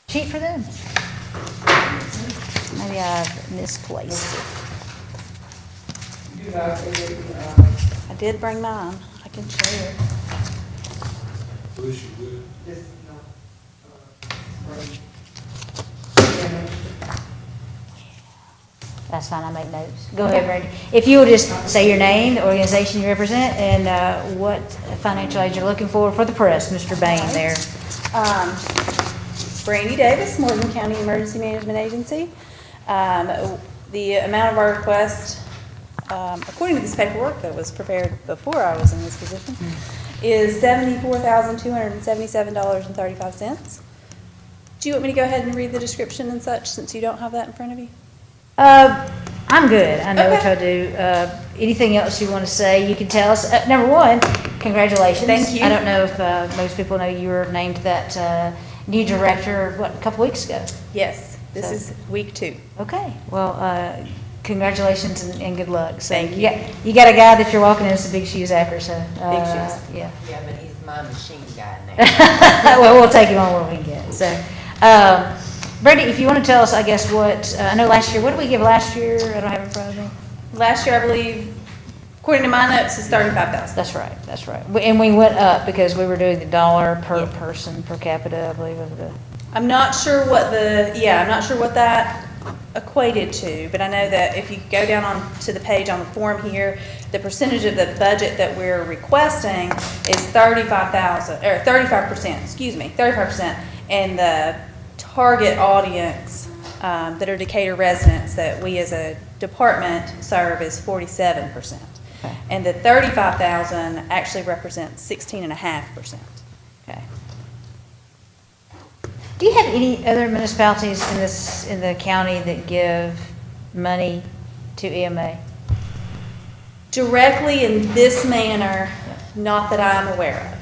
sheet for them? Maybe I've misplaced it. I did bring mine. I can share. That's fine, I make notes. Go ahead, Brandy. If you will just say your name, the organization you represent, and what financial aid you're looking for the press, Mr. Bain there. Brandy Davis, Morgan County Emergency Management Agency. The amount of our request, according to this paperwork that was prepared before I was in this position, is $74,277.35. Do you want me to go ahead and read the description and such, since you don't have that in front of you? I'm good. I know what I do. Anything else you want to say, you can tell us. Number one, congratulations. Thank you. I don't know if most people know you were named that new director, what, a couple weeks ago? Yes, this is week 2. Okay, well, congratulations and good luck. So Thank you. You got a guy that you're walking in some big shoes after, so. Big shoes. Yeah. Yeah, but he's my machine guy now. Well, we'll take him on where we can get. So, Brenda, if you want to tell us, I guess, what, I know last year, what did we give last year? I don't have it in front of me. Last year, I believe, according to my notes, is $35,000. That's right, that's right. And we went up because we were doing the dollar per person per capita, I believe, of the. I'm not sure what that equated to, but I know that if you go down on to the page on the form here, the percentage of the budget that we're requesting is 35%, and the target audience that are Decatur residents that we as a department serve is 47%. Okay. And the 35,000 actually represents 16.5%. Okay. Do you have any other municipalities in the county that give money to EMA? Directly in this manner, not that I'm aware of.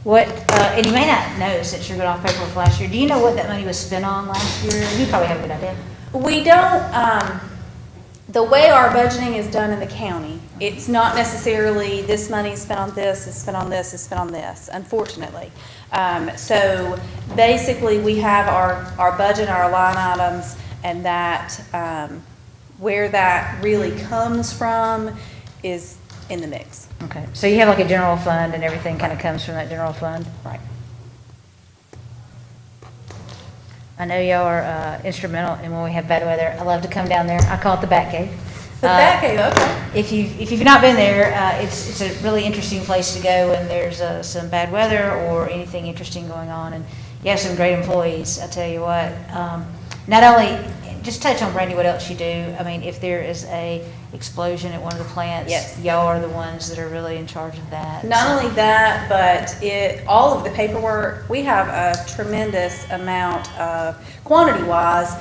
What, and you may not notice that you're going off paperwork last year. Do you know what that money was spent on last year? You probably have a good idea. We don't, the way our budgeting is done in the county, it's not necessarily this money is spent on this, is spent on this, is spent on this, unfortunately. So basically, we have our budget, our line items, and that, where that really comes from is in the mix. Okay, so you have like a general fund and everything kind of comes from that general fund? Right. I know y'all are instrumental in when we have bad weather. I love to come down there. I call it the Bat Cave. The Bat Cave, okay. If you've not been there, it's a really interesting place to go when there's some bad weather or anything interesting going on. And you have some great employees, I tell you what. Not only, just touch on, Brandy, what else you do. I mean, if there is a explosion at one of the plants, Yes. y'all are the ones that are really in charge of that. Not only that, but all of the paperwork, we have a tremendous amount of, quantity-wise,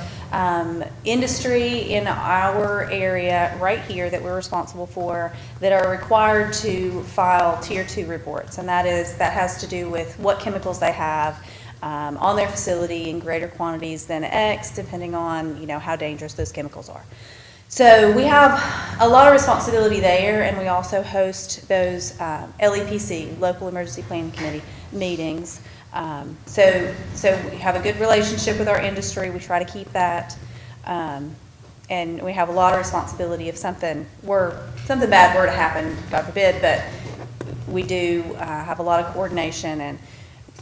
industry in our area right here that we're responsible for that are required to file Tier 2 reports. And that has to do with what chemicals they have on their facility in greater quantities than X, depending on, how dangerous those chemicals are. So we have a lot of responsibility there, and we also host those LEPC, Local Emergency Planning Committee meetings. So we have a good relationship with our industry. We try to keep that, and we have a lot of responsibility if something bad were to happen, God forbid. But we do have a lot of coordination, and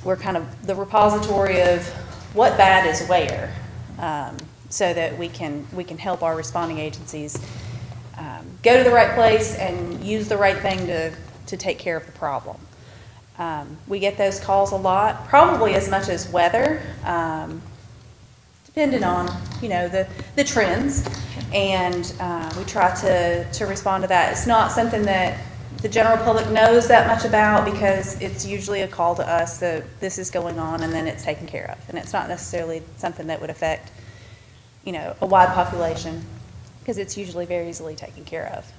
we're kind of the repository of what bad is where. So that we can help our responding agencies go to the right place and use the right thing to take care of the problem. We get those calls a lot, probably as much as weather, depending on the trends, and we try to respond to that. It's not something that the general public knows that much about because it's usually a call to us that this is going on and then it's taken care of, and it's not necessarily something that would affect a wide population, because it's usually very easily taken care of.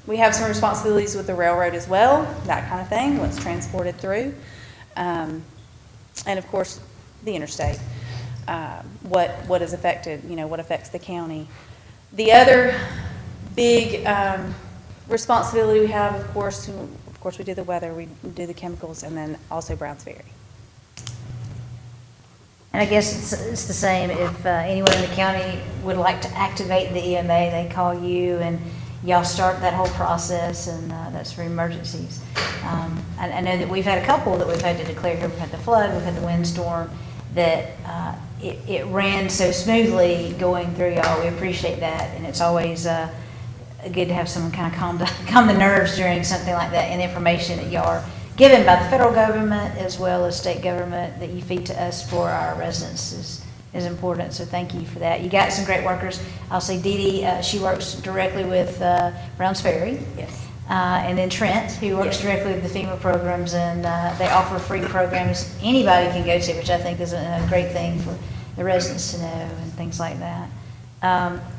We have some responsibilities with the railroad as well, that kind of thing, what's transported through. And of course, the interstate, what is affected, what affects the county. The other big responsibility we have, of course, we do the weather, we do the chemicals, and then also Browns Ferry. And I guess it's the same, if anyone in the county would like to activate the EMA, they call you and y'all start that whole process, and that's for emergencies. I know that we've had a couple that we've had to declare here. We've had the flood, we've had the windstorm, that it ran so smoothly going through y'all. We appreciate that, and it's always good to have someone kind of calm the nerves during something like that, and information that y'all are given by the federal government as well as state government that you feed to us for our residents is important, so thank you for that. You got some great workers. I'll say Dee Dee, she works directly with Browns Ferry. Yes. And then Trent, who works Yes. directly with the FEMA programs, and they offer free programs anybody can go to, which I think is a great thing for the residents to know and things like that.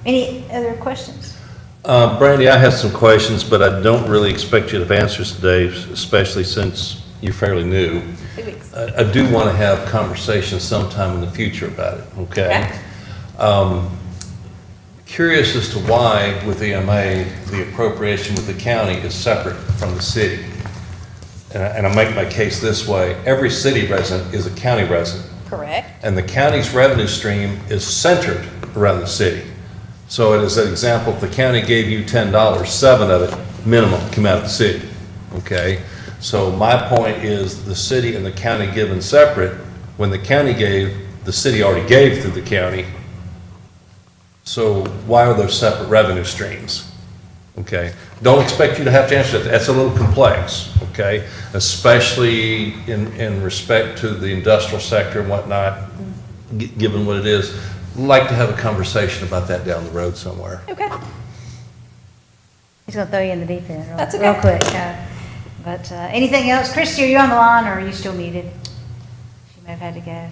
Any other questions? Brandy, I have some questions, but I don't really expect you to have answers today, especially since you're fairly new. 2 weeks. I do want to have conversations sometime in the future about it, okay? Curious as to why with EMA, the appropriation with the county is separate from the city. And I make my case this way: every city resident is a county resident. Correct. And the county's revenue stream is centered around the city. So it is an example, if the county gave you $10, $7 of it minimum come out of the city, okay? So my point is the city and the county given separate. When the county gave, the city already gave through the county. So why are those separate revenue streams? Okay, don't expect you to have to answer that. That's a little complex, okay? Especially in respect to the industrial sector and whatnot, given what it is. Like to have a conversation about that down the road somewhere. Okay. He's gonna throw you in the deep end real, That's okay. real quick. But anything else? Christy, are you on the line, or are you still muted? She may have had to go.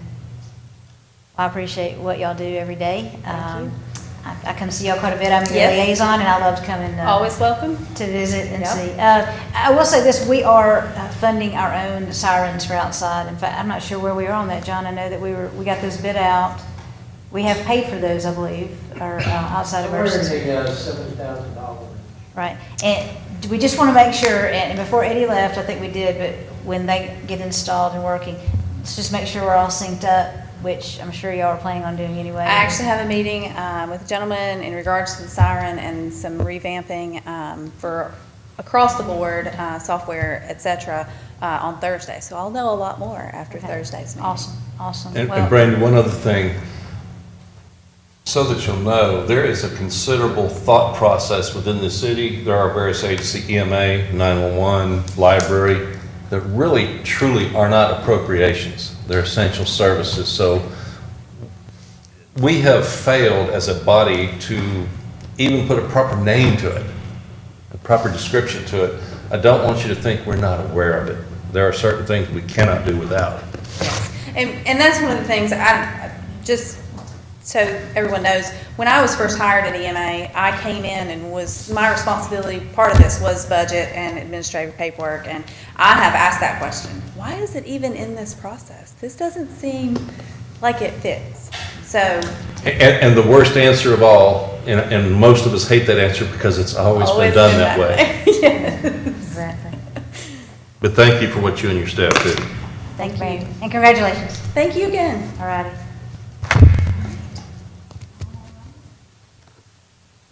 I appreciate what y'all do every day. I come see y'all quite a bit. I'm your Yes. liaison, and I love to come and Always welcome. to visit and Yep. see. I will say this: we are funding our own sirens for outside. In fact, I'm not sure where we are on that, John. I know that we got those bid out. We have paid for those, I believe, or outside emergency. We're in the $7,000. Right, and we just want to make sure, and before Eddie left, I think we did, but when they get installed and working, let's just make sure we're all synced up, which I'm sure y'all are planning on doing anyway. I actually have a meeting with a gentleman in regards to the siren and some revamping for across the board, software, et cetera, on Thursday. So I'll know a lot more after Thursday's meeting. Awesome. And Well, Brandon, one other thing, so that you'll know, there is a considerable thought process within the city. There are various agencies, EMA, 911, library, that really, truly are not appropriations. They're essential services. So we have failed as a body to even put a proper name to it, a proper description to it. I don't want you to think we're not aware of it. There are certain things we cannot do without. And that's one of the things, just so everyone knows, when I was first hired at EMA, I came in and my responsibility, part of this was budget and administrative paperwork, and I have asked that question. Why is it even in this process? This doesn't seem like it fits. So. And the worst answer of all, and most of us hate that answer because it's always been done that way. Yes. Exactly. But thank you for what you and your staff do. Thank you, and congratulations. Thank you again. All righty.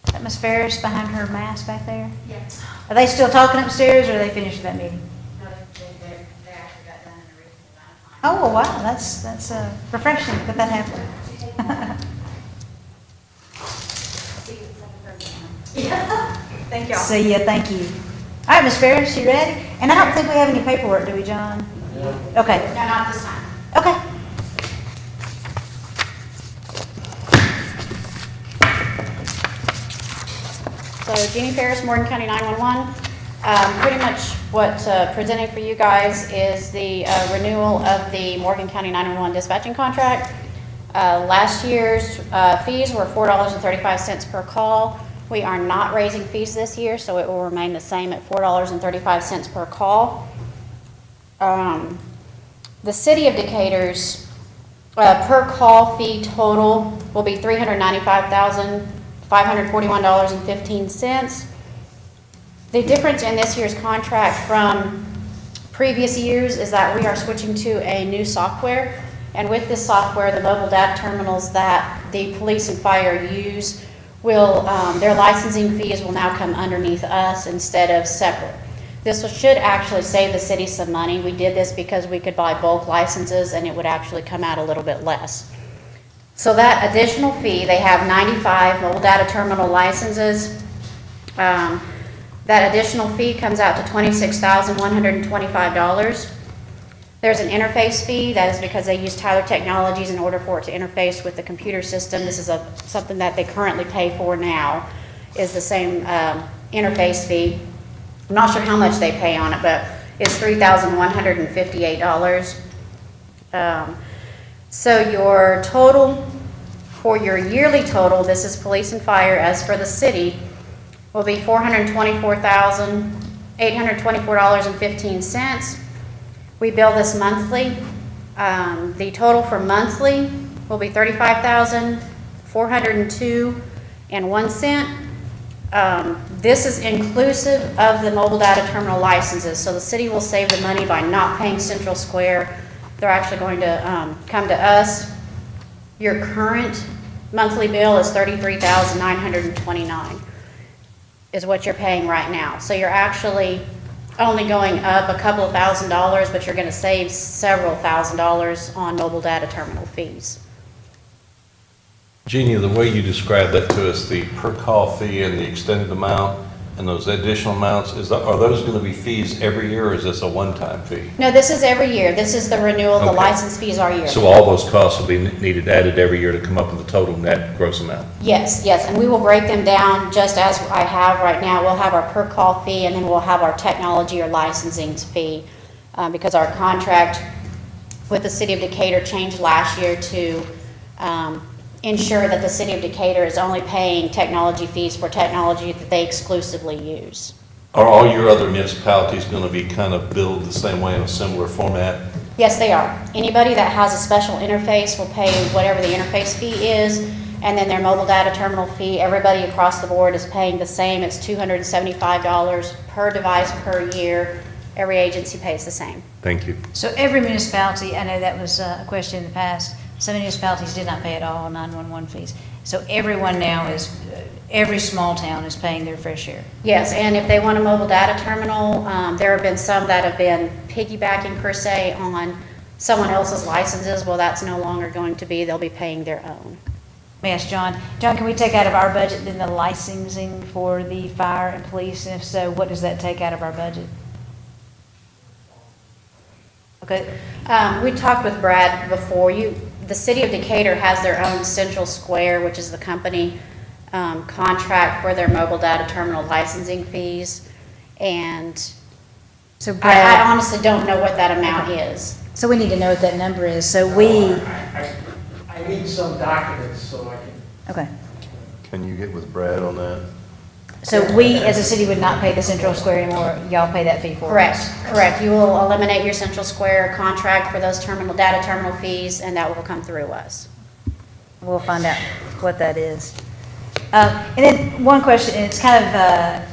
Is that Ms. Ferris behind her mask back there? Yes. Are they still talking upstairs, or are they finished with that meeting? No, they actually got done in a reasonable amount of time. Oh, well, wow, that's refreshing that that happened. Thank y'all. See ya, thank you. All right, Ms. Ferris, you ready? And I don't think we have any paperwork, do we, John? Okay. No, not this time. Okay. So Jeannie Ferris, Morgan County 911. Pretty much what presenting for you guys is the renewal of the Morgan County 911 dispatching contract. Last year's fees were $4.35 per call. We are not raising fees this year, so it will remain the same at $4.35 per call. The City of Decatur's per call fee total will be $395,541.15. The difference in this year's contract from previous years is that we are switching to a new software. And with this software, the mobile data terminals that the police and fire use will, their licensing fees will now come underneath us instead of separate. This should actually save the city some money. We did this because we could buy bulk licenses and it would actually come out a little bit less. So that additional fee, they have 95 mobile data terminal licenses. That additional fee comes out to $26,125. There's an interface fee. That is because they use Tyler Technologies in order for it to interface with the computer system. This is something that they currently pay for now, is the same interface fee. I'm not sure how much they pay on it, but it's $3,158. So your total, for your yearly total, this is police and fire, as for the city, will be $424,824.15. We bill this monthly. The total for monthly will be $35,402.01. This is inclusive of the mobile data terminal licenses, so the city will save the money by not paying Central Square. They're actually going to come to us. Your current monthly bill is $33,929 is what you're paying right now. So you're actually only going up a couple of $1,000s, but you're going to save several $1,000s on mobile data terminal fees. Jeannie, the way you described that to us, the per call fee and the extended amount and those additional amounts, are those going to be fees every year, or is this a one-time fee? No, this is every year. This is the renewal. The Okay. license fees are yearly. So all those costs will be needed added every year to come up with the total net gross amount? Yes, yes, and we will break them down just as I have right now. We'll have our per call fee, and then we'll have our technology or licensing fee, because our contract with the city of Decatur changed last year to ensure that the city of Decatur is only paying technology fees for technology that they exclusively use. Are all your other municipalities going to be kind of billed the same way in a similar format? Yes, they are. Anybody that has a special interface will pay whatever the interface fee is, and then their mobile data terminal fee, everybody across the board is paying the same. It's $275 per device per year. Every agency pays the same. Thank you. So every municipality, I know that was a question in the past, some municipalities did not pay at all 911 fees. So everyone now is, every small town is paying their fair share. Yes, and if they want a mobile data terminal, there have been some that have been piggybacking per se on someone else's licenses. Well, that's no longer going to be. They'll be paying their own. Let me ask John. John, can we take out of our budget then the licensing for the fire and police? And if so, what does that take out of our budget? Okay. We talked with Brad before. The city of Decatur has their own Central Square, which is the company contract for their mobile data terminal licensing fees. And so I honestly don't know what that amount is. So we need to know what that number is. So we, I need some documents so I can. okay. Can you get with Brad on that? So we, as a city, would not pay the Central Square anymore. Y'all pay that fee for us? Correct, correct. You will eliminate your Central Square contract for those data terminal fees, and that will come through us. We'll find out what that is. And then one question, and it's kind of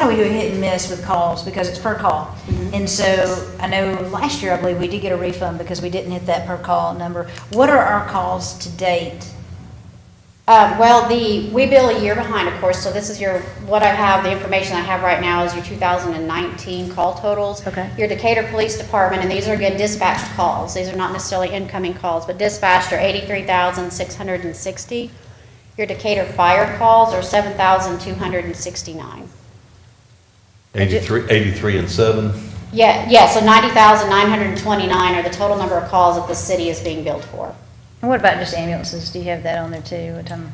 we do a hit and miss with calls because it's per call. Mm-hmm. And so I know last year, I believe, we did get a refund because we didn't hit that per call number. What are our calls to date? Well, we bill a year behind, of course, so this is what I have, the information I have right now is your 2019 call totals. Okay. Your Decatur Police Department, and these are again dispatched calls. These are not necessarily incoming calls, but dispatched are 83,660. Your Decatur fire calls are 7,269. 83 and 7? Yeah, so 90,929 are the total number of calls that the city is being billed for. And what about just ambulances? Do you have that on there too? What time?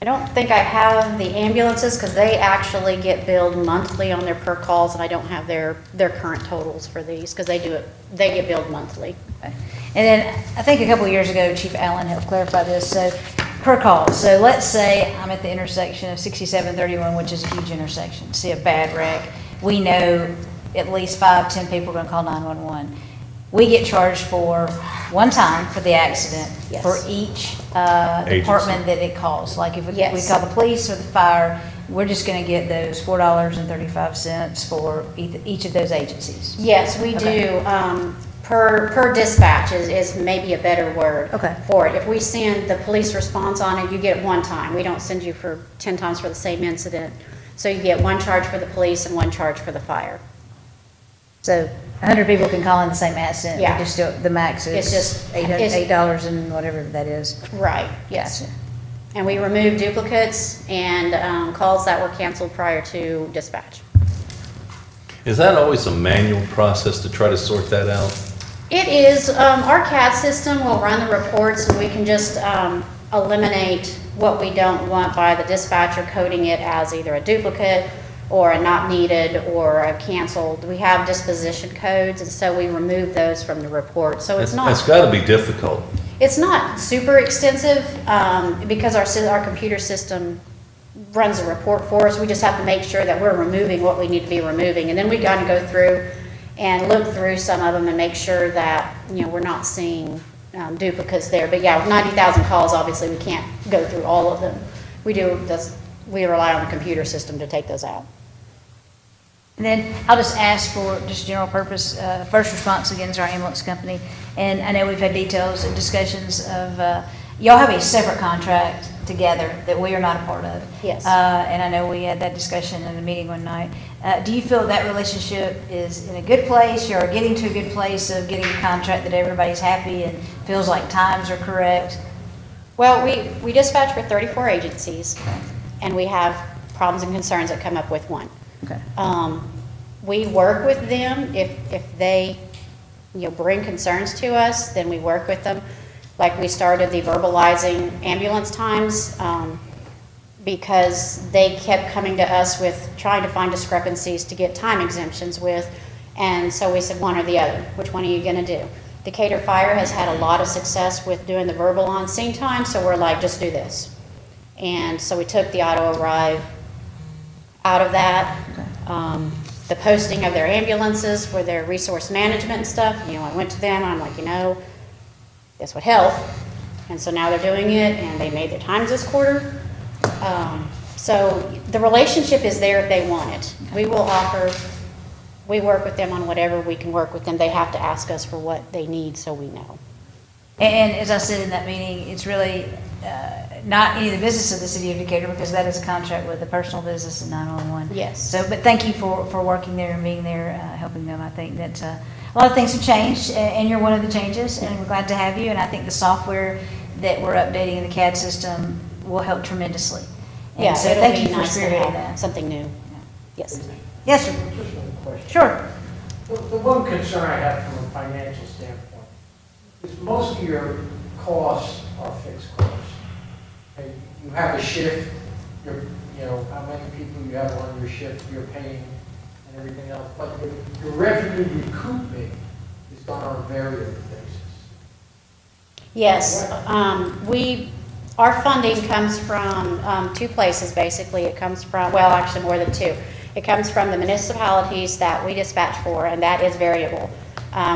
I don't think I have the ambulances because they actually get billed monthly on their per calls, and I don't have their current totals for these because they get billed monthly. Okay. And then I think a couple of years ago, Chief Allen helped clarify this. So per call. So let's say I'm at the intersection of 6731, which is a huge intersection. See a bad wreck. We know at least 5-10 people are going to call 911. we get charged for one time for the accident Yes. for each Agency. department that it calls. Like if we Yes. call the police or the fire, we're just gonna get those $4.35 for each of those agencies. Yes, we Okay. do. Per dispatch is maybe a better word Okay. for it. If we send the police response on it, you get it one time. We don't send you for 10 times for the same incident. So you get one charge for the police and one charge for the fire. So 100 people can call in the same accident. Yeah. We just do, the max It's is just- $8 and whatever that is. Right, yes. Gotcha. And we remove duplicates and calls that were canceled prior to dispatch. Is that always a manual process to try to sort that out? It is, our CAD system will run the reports and we can just eliminate what we don't want by the dispatcher coding it as either a duplicate or a not needed or a canceled. We have disposition codes and so we remove those from the report. So it's not. It's got to be difficult. It's not super extensive, because our computer system runs a report for us. We just have to make sure that we're removing what we need to be removing. And then we gotta go through and look through some of them and make sure that, we're not seeing duplicates there. But yeah, with 90,000 calls, obviously, we can't go through all of them. We rely on the computer system to take those out. And then I'll just ask for just general purpose, first response again is our ambulance company. And I know we've had details and discussions of, y'all have a separate contract together that we are not a part of. Yes. And I know we had that discussion in a meeting one night. Do you feel that relationship is in a good place? You're getting to a good place of getting a contract that everybody's happy and feels like times are correct? Well, we dispatch for 34 agencies, and we have problems and concerns that come up with one. Okay. We work with them. If they, bring concerns to us, then we work with them. Like we started the verbalizing ambulance times, because they kept coming to us with trying to find discrepancies to get time exemptions with. And so we said one or the other. Which one are you gonna do? Decatur Fire has had a lot of success with doing the verbal on scene time, so we're like, just do this. And so we took the auto arrive out of that. The posting of their ambulances for their resource management and stuff, I went to them, I'm like, this would help. And so now they're doing it, and they made their times this quarter. So the relationship is there if they want it. We work with them on whatever we can work with them. They have to ask us for what they need so we know. And as I said in that meeting, it's really not any of the business of the city of Decatur, because that is a contract with the personal business and 911. Yes. So, but thank you for working there and being there, helping them. I think that a lot of things have changed, and you're one of the changes, and we're glad to have you. And I think the software that we're updating in the CAD system will help tremendously. And Yeah, so it'll thank be you for nice to spearheading have that. something new. Yes. Yes, sir. Just one question. Sure. The one concern I have from a financial standpoint is most of your costs are fixed costs. Okay, you have a shift, how many people you have on your shift, you're paying and everything else, but your revenue recoupment is done on a variable basis. Yes, our funding comes from two places, basically. It comes from, well, actually more than two. It comes from the municipalities that we dispatch for, and that is variable.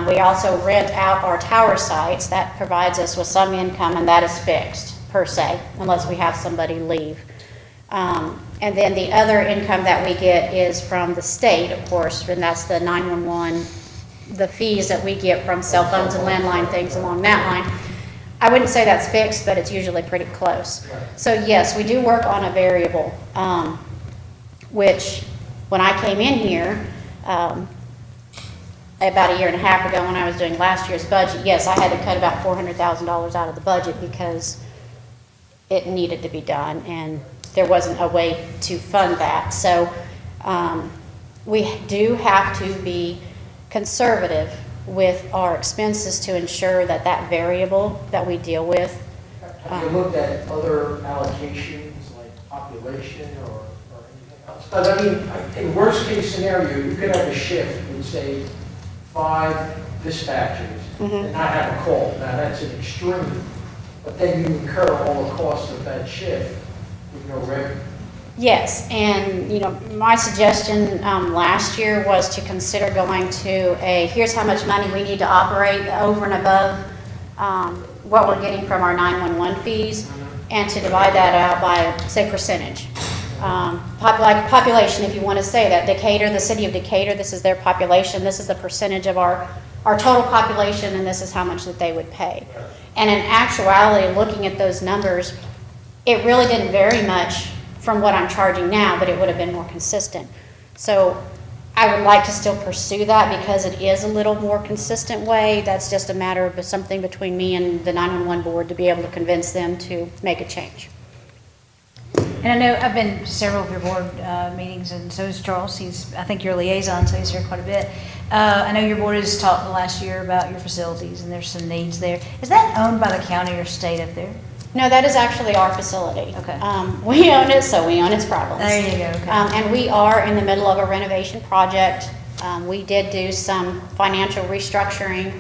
We also rent out our tower sites. That provides us with some income, and that is fixed, per se, unless we have somebody leave. And then the other income that we get is from the state, of course, and that's the 911, the fees that we get from cell phones and landline things along that line. I wouldn't say that's fixed, but it's usually pretty close. So yes, we do work on a variable, which when I came in here, about a year and a half ago when I was doing last year's budget, yes, I had to cut about $400,000 out of the budget because it needed to be done and there wasn't a way to fund that. So we do have to be conservative with our expenses to ensure that that variable that we deal with. Have you looked at other allocations like population or anything else? Because I mean, in worst case scenario, you could have a shift with say 5 dispatchers and not have a call. Now that's an extreme, but then you incur all the costs of that shift with no revenue. Yes, and, you know, my suggestion last year was to consider going to here's how much money we need to operate over and above what we're getting from our 911 fees, and to divide that out by, say, percentage. Population, if you want to say that. Decatur, the city of Decatur, this is their population, this is the percentage of our total population, and this is how much that they would pay. And in actuality, looking at those numbers, it really didn't vary much from what I'm charging now, but it would have been more consistent. So I would like to still pursue that because it is a little more consistent way. That's just a matter of something between me and the 911 board to be able to convince them to make a change. And I know I've been to several of your board meetings, and so is Charles. He's, I think, your liaison, so he's here quite a bit. I know your board has talked the last year about your facilities, and there's some needs there. Is that owned by the county or state up there? No, that is actually our facility. Okay. We own it, so we own its problems. There you go, okay. And we are in the middle of a renovation project. We did do some financial restructuring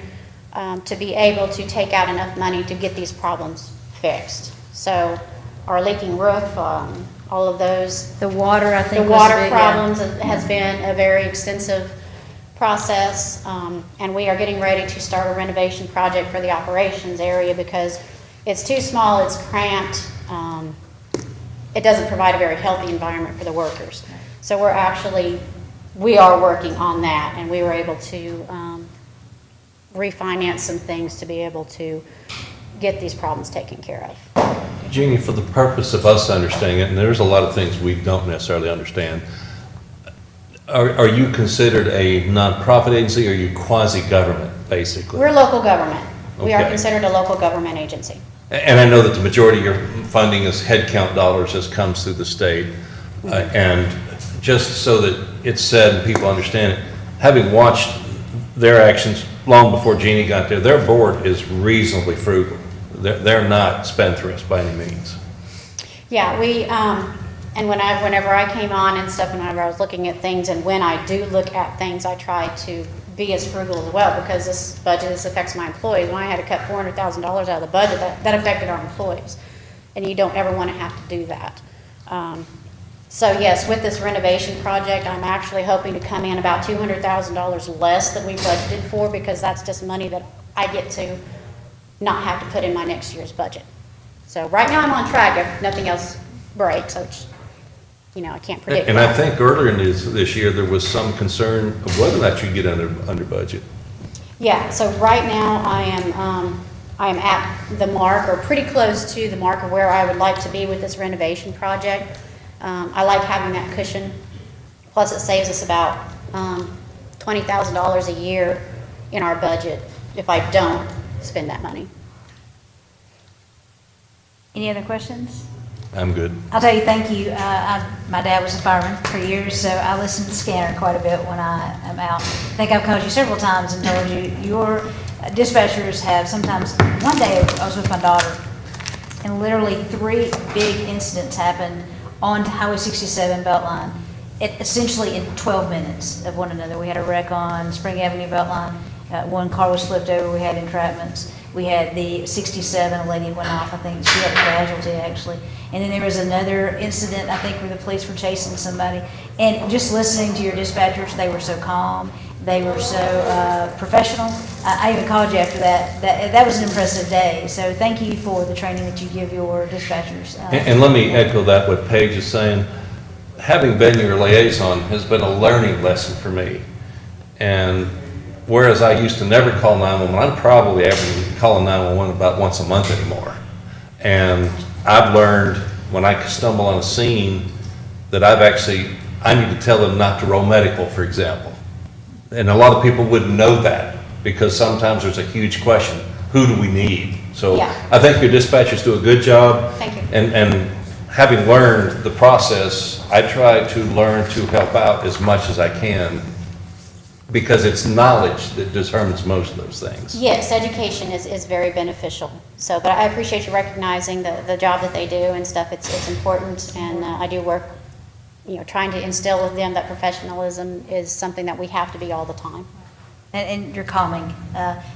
to be able to take out enough money to get these problems fixed. So our leaking roof, all of those. The water, I think, The was water big, problems yeah. has been a very extensive process, and we are getting ready to start a renovation project for the operations area because it's too small, it's cramped, it doesn't provide a very healthy environment for the workers. So we are working on that, and we were able to refinance some things to be able to get these problems taken care of. Jeannie, for the purpose of us understanding it, and there's a lot of things we don't necessarily understand, are you considered a nonprofit agency, or are you quasi-government, basically? We're local government. We are Okay. considered a local government agency. And I know that the majority of your funding is headcount dollars as comes through the state. And just so that it's said and people understand it, having watched their actions long before Jeannie got there, their board is reasonably frugal. They're not spendthrifts by any means. Yeah, we, and whenever I came on and stuff, whenever I was looking at things, and when I do look at things, I try to be as frugal as well, because this budget, this affects my employees. When I had to cut $400,000 out of the budget, that affected our employees. And you don't ever want to have to do that. So yes, with this renovation project, I'm actually hoping to come in about $200,000 less than we budgeted for, because that's just money that I get to not have to put in my next year's budget. So right now I'm on track if nothing else breaks, which, you know, I can't predict. And I think earlier in this year, there was some concern of whether or not you get under budget. Yeah, so right now I am at the mark, or pretty close to the mark of where I would like to be with this renovation project. I like having that cushion. Plus it saves us about $20,000 a year in our budget if I don't spend that money. Any other questions? I'm good. I'll tell you, thank you. My dad was a fireman for years, so I listen to Scanner quite a bit when I am out. I think I've called you several times and told you your dispatchers have sometimes, one day I was with my daughter, and literally 3 big incidents happened on Highway 67 Beltline, essentially in 12 minutes of one another. We had a wreck on Spring Avenue Beltline. One car was flipped over. We had entrapments. We had the 67, a lady went off. I think she had a casualty, actually. And then there was another incident, I think, where the police were chasing somebody. And just listening to your dispatchers, they were so calm. They were so professional. I even called you after that. That was an impressive day. So thank you for the training that you give your dispatchers. And let me echo that, what Paige is saying. Having been your liaison has been a learning lesson for me. And whereas I used to never call 911, I'm probably averaging calling 911 about once a month anymore. And I've learned when I stumble on a scene that I need to tell them not to roll medical, for example. And a lot of people wouldn't know that, because sometimes there's a huge question, who do we need? So Yeah. I think your dispatchers do a good job. Thank you. And having learned the process, I try to learn to help out as much as I can, because it's knowledge that determines most of those things. Yes, education is very beneficial. So, but I appreciate you recognizing the job that they do and stuff. It's important, and I do work, you know, trying to instill with them that professionalism is something that we have to be all the time. And you're calming.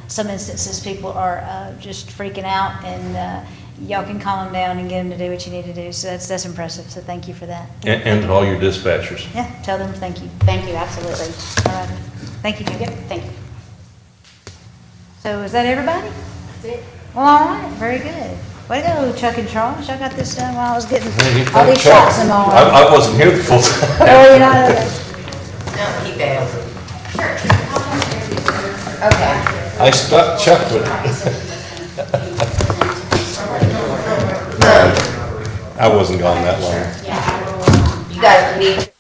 Some instances, people are just freaking out, and y'all can calm them down and get them to do what you need to do. So that's impressive. So thank you for that. And to all your dispatchers. Yeah, tell them thank you. Thank you, absolutely. All right. Thank you, Jim. Yep, thank you. So is that everybody? That's it. Well, all right, very good. Way to go, Chuck and Charles. Y'all got this done while I was getting Hey, all these Chuck, shots and all. I wasn't here the full time. Oh, you're not, okay. No, keep it. Okay. I stuck Chuck with it. I wasn't gone that long. You guys need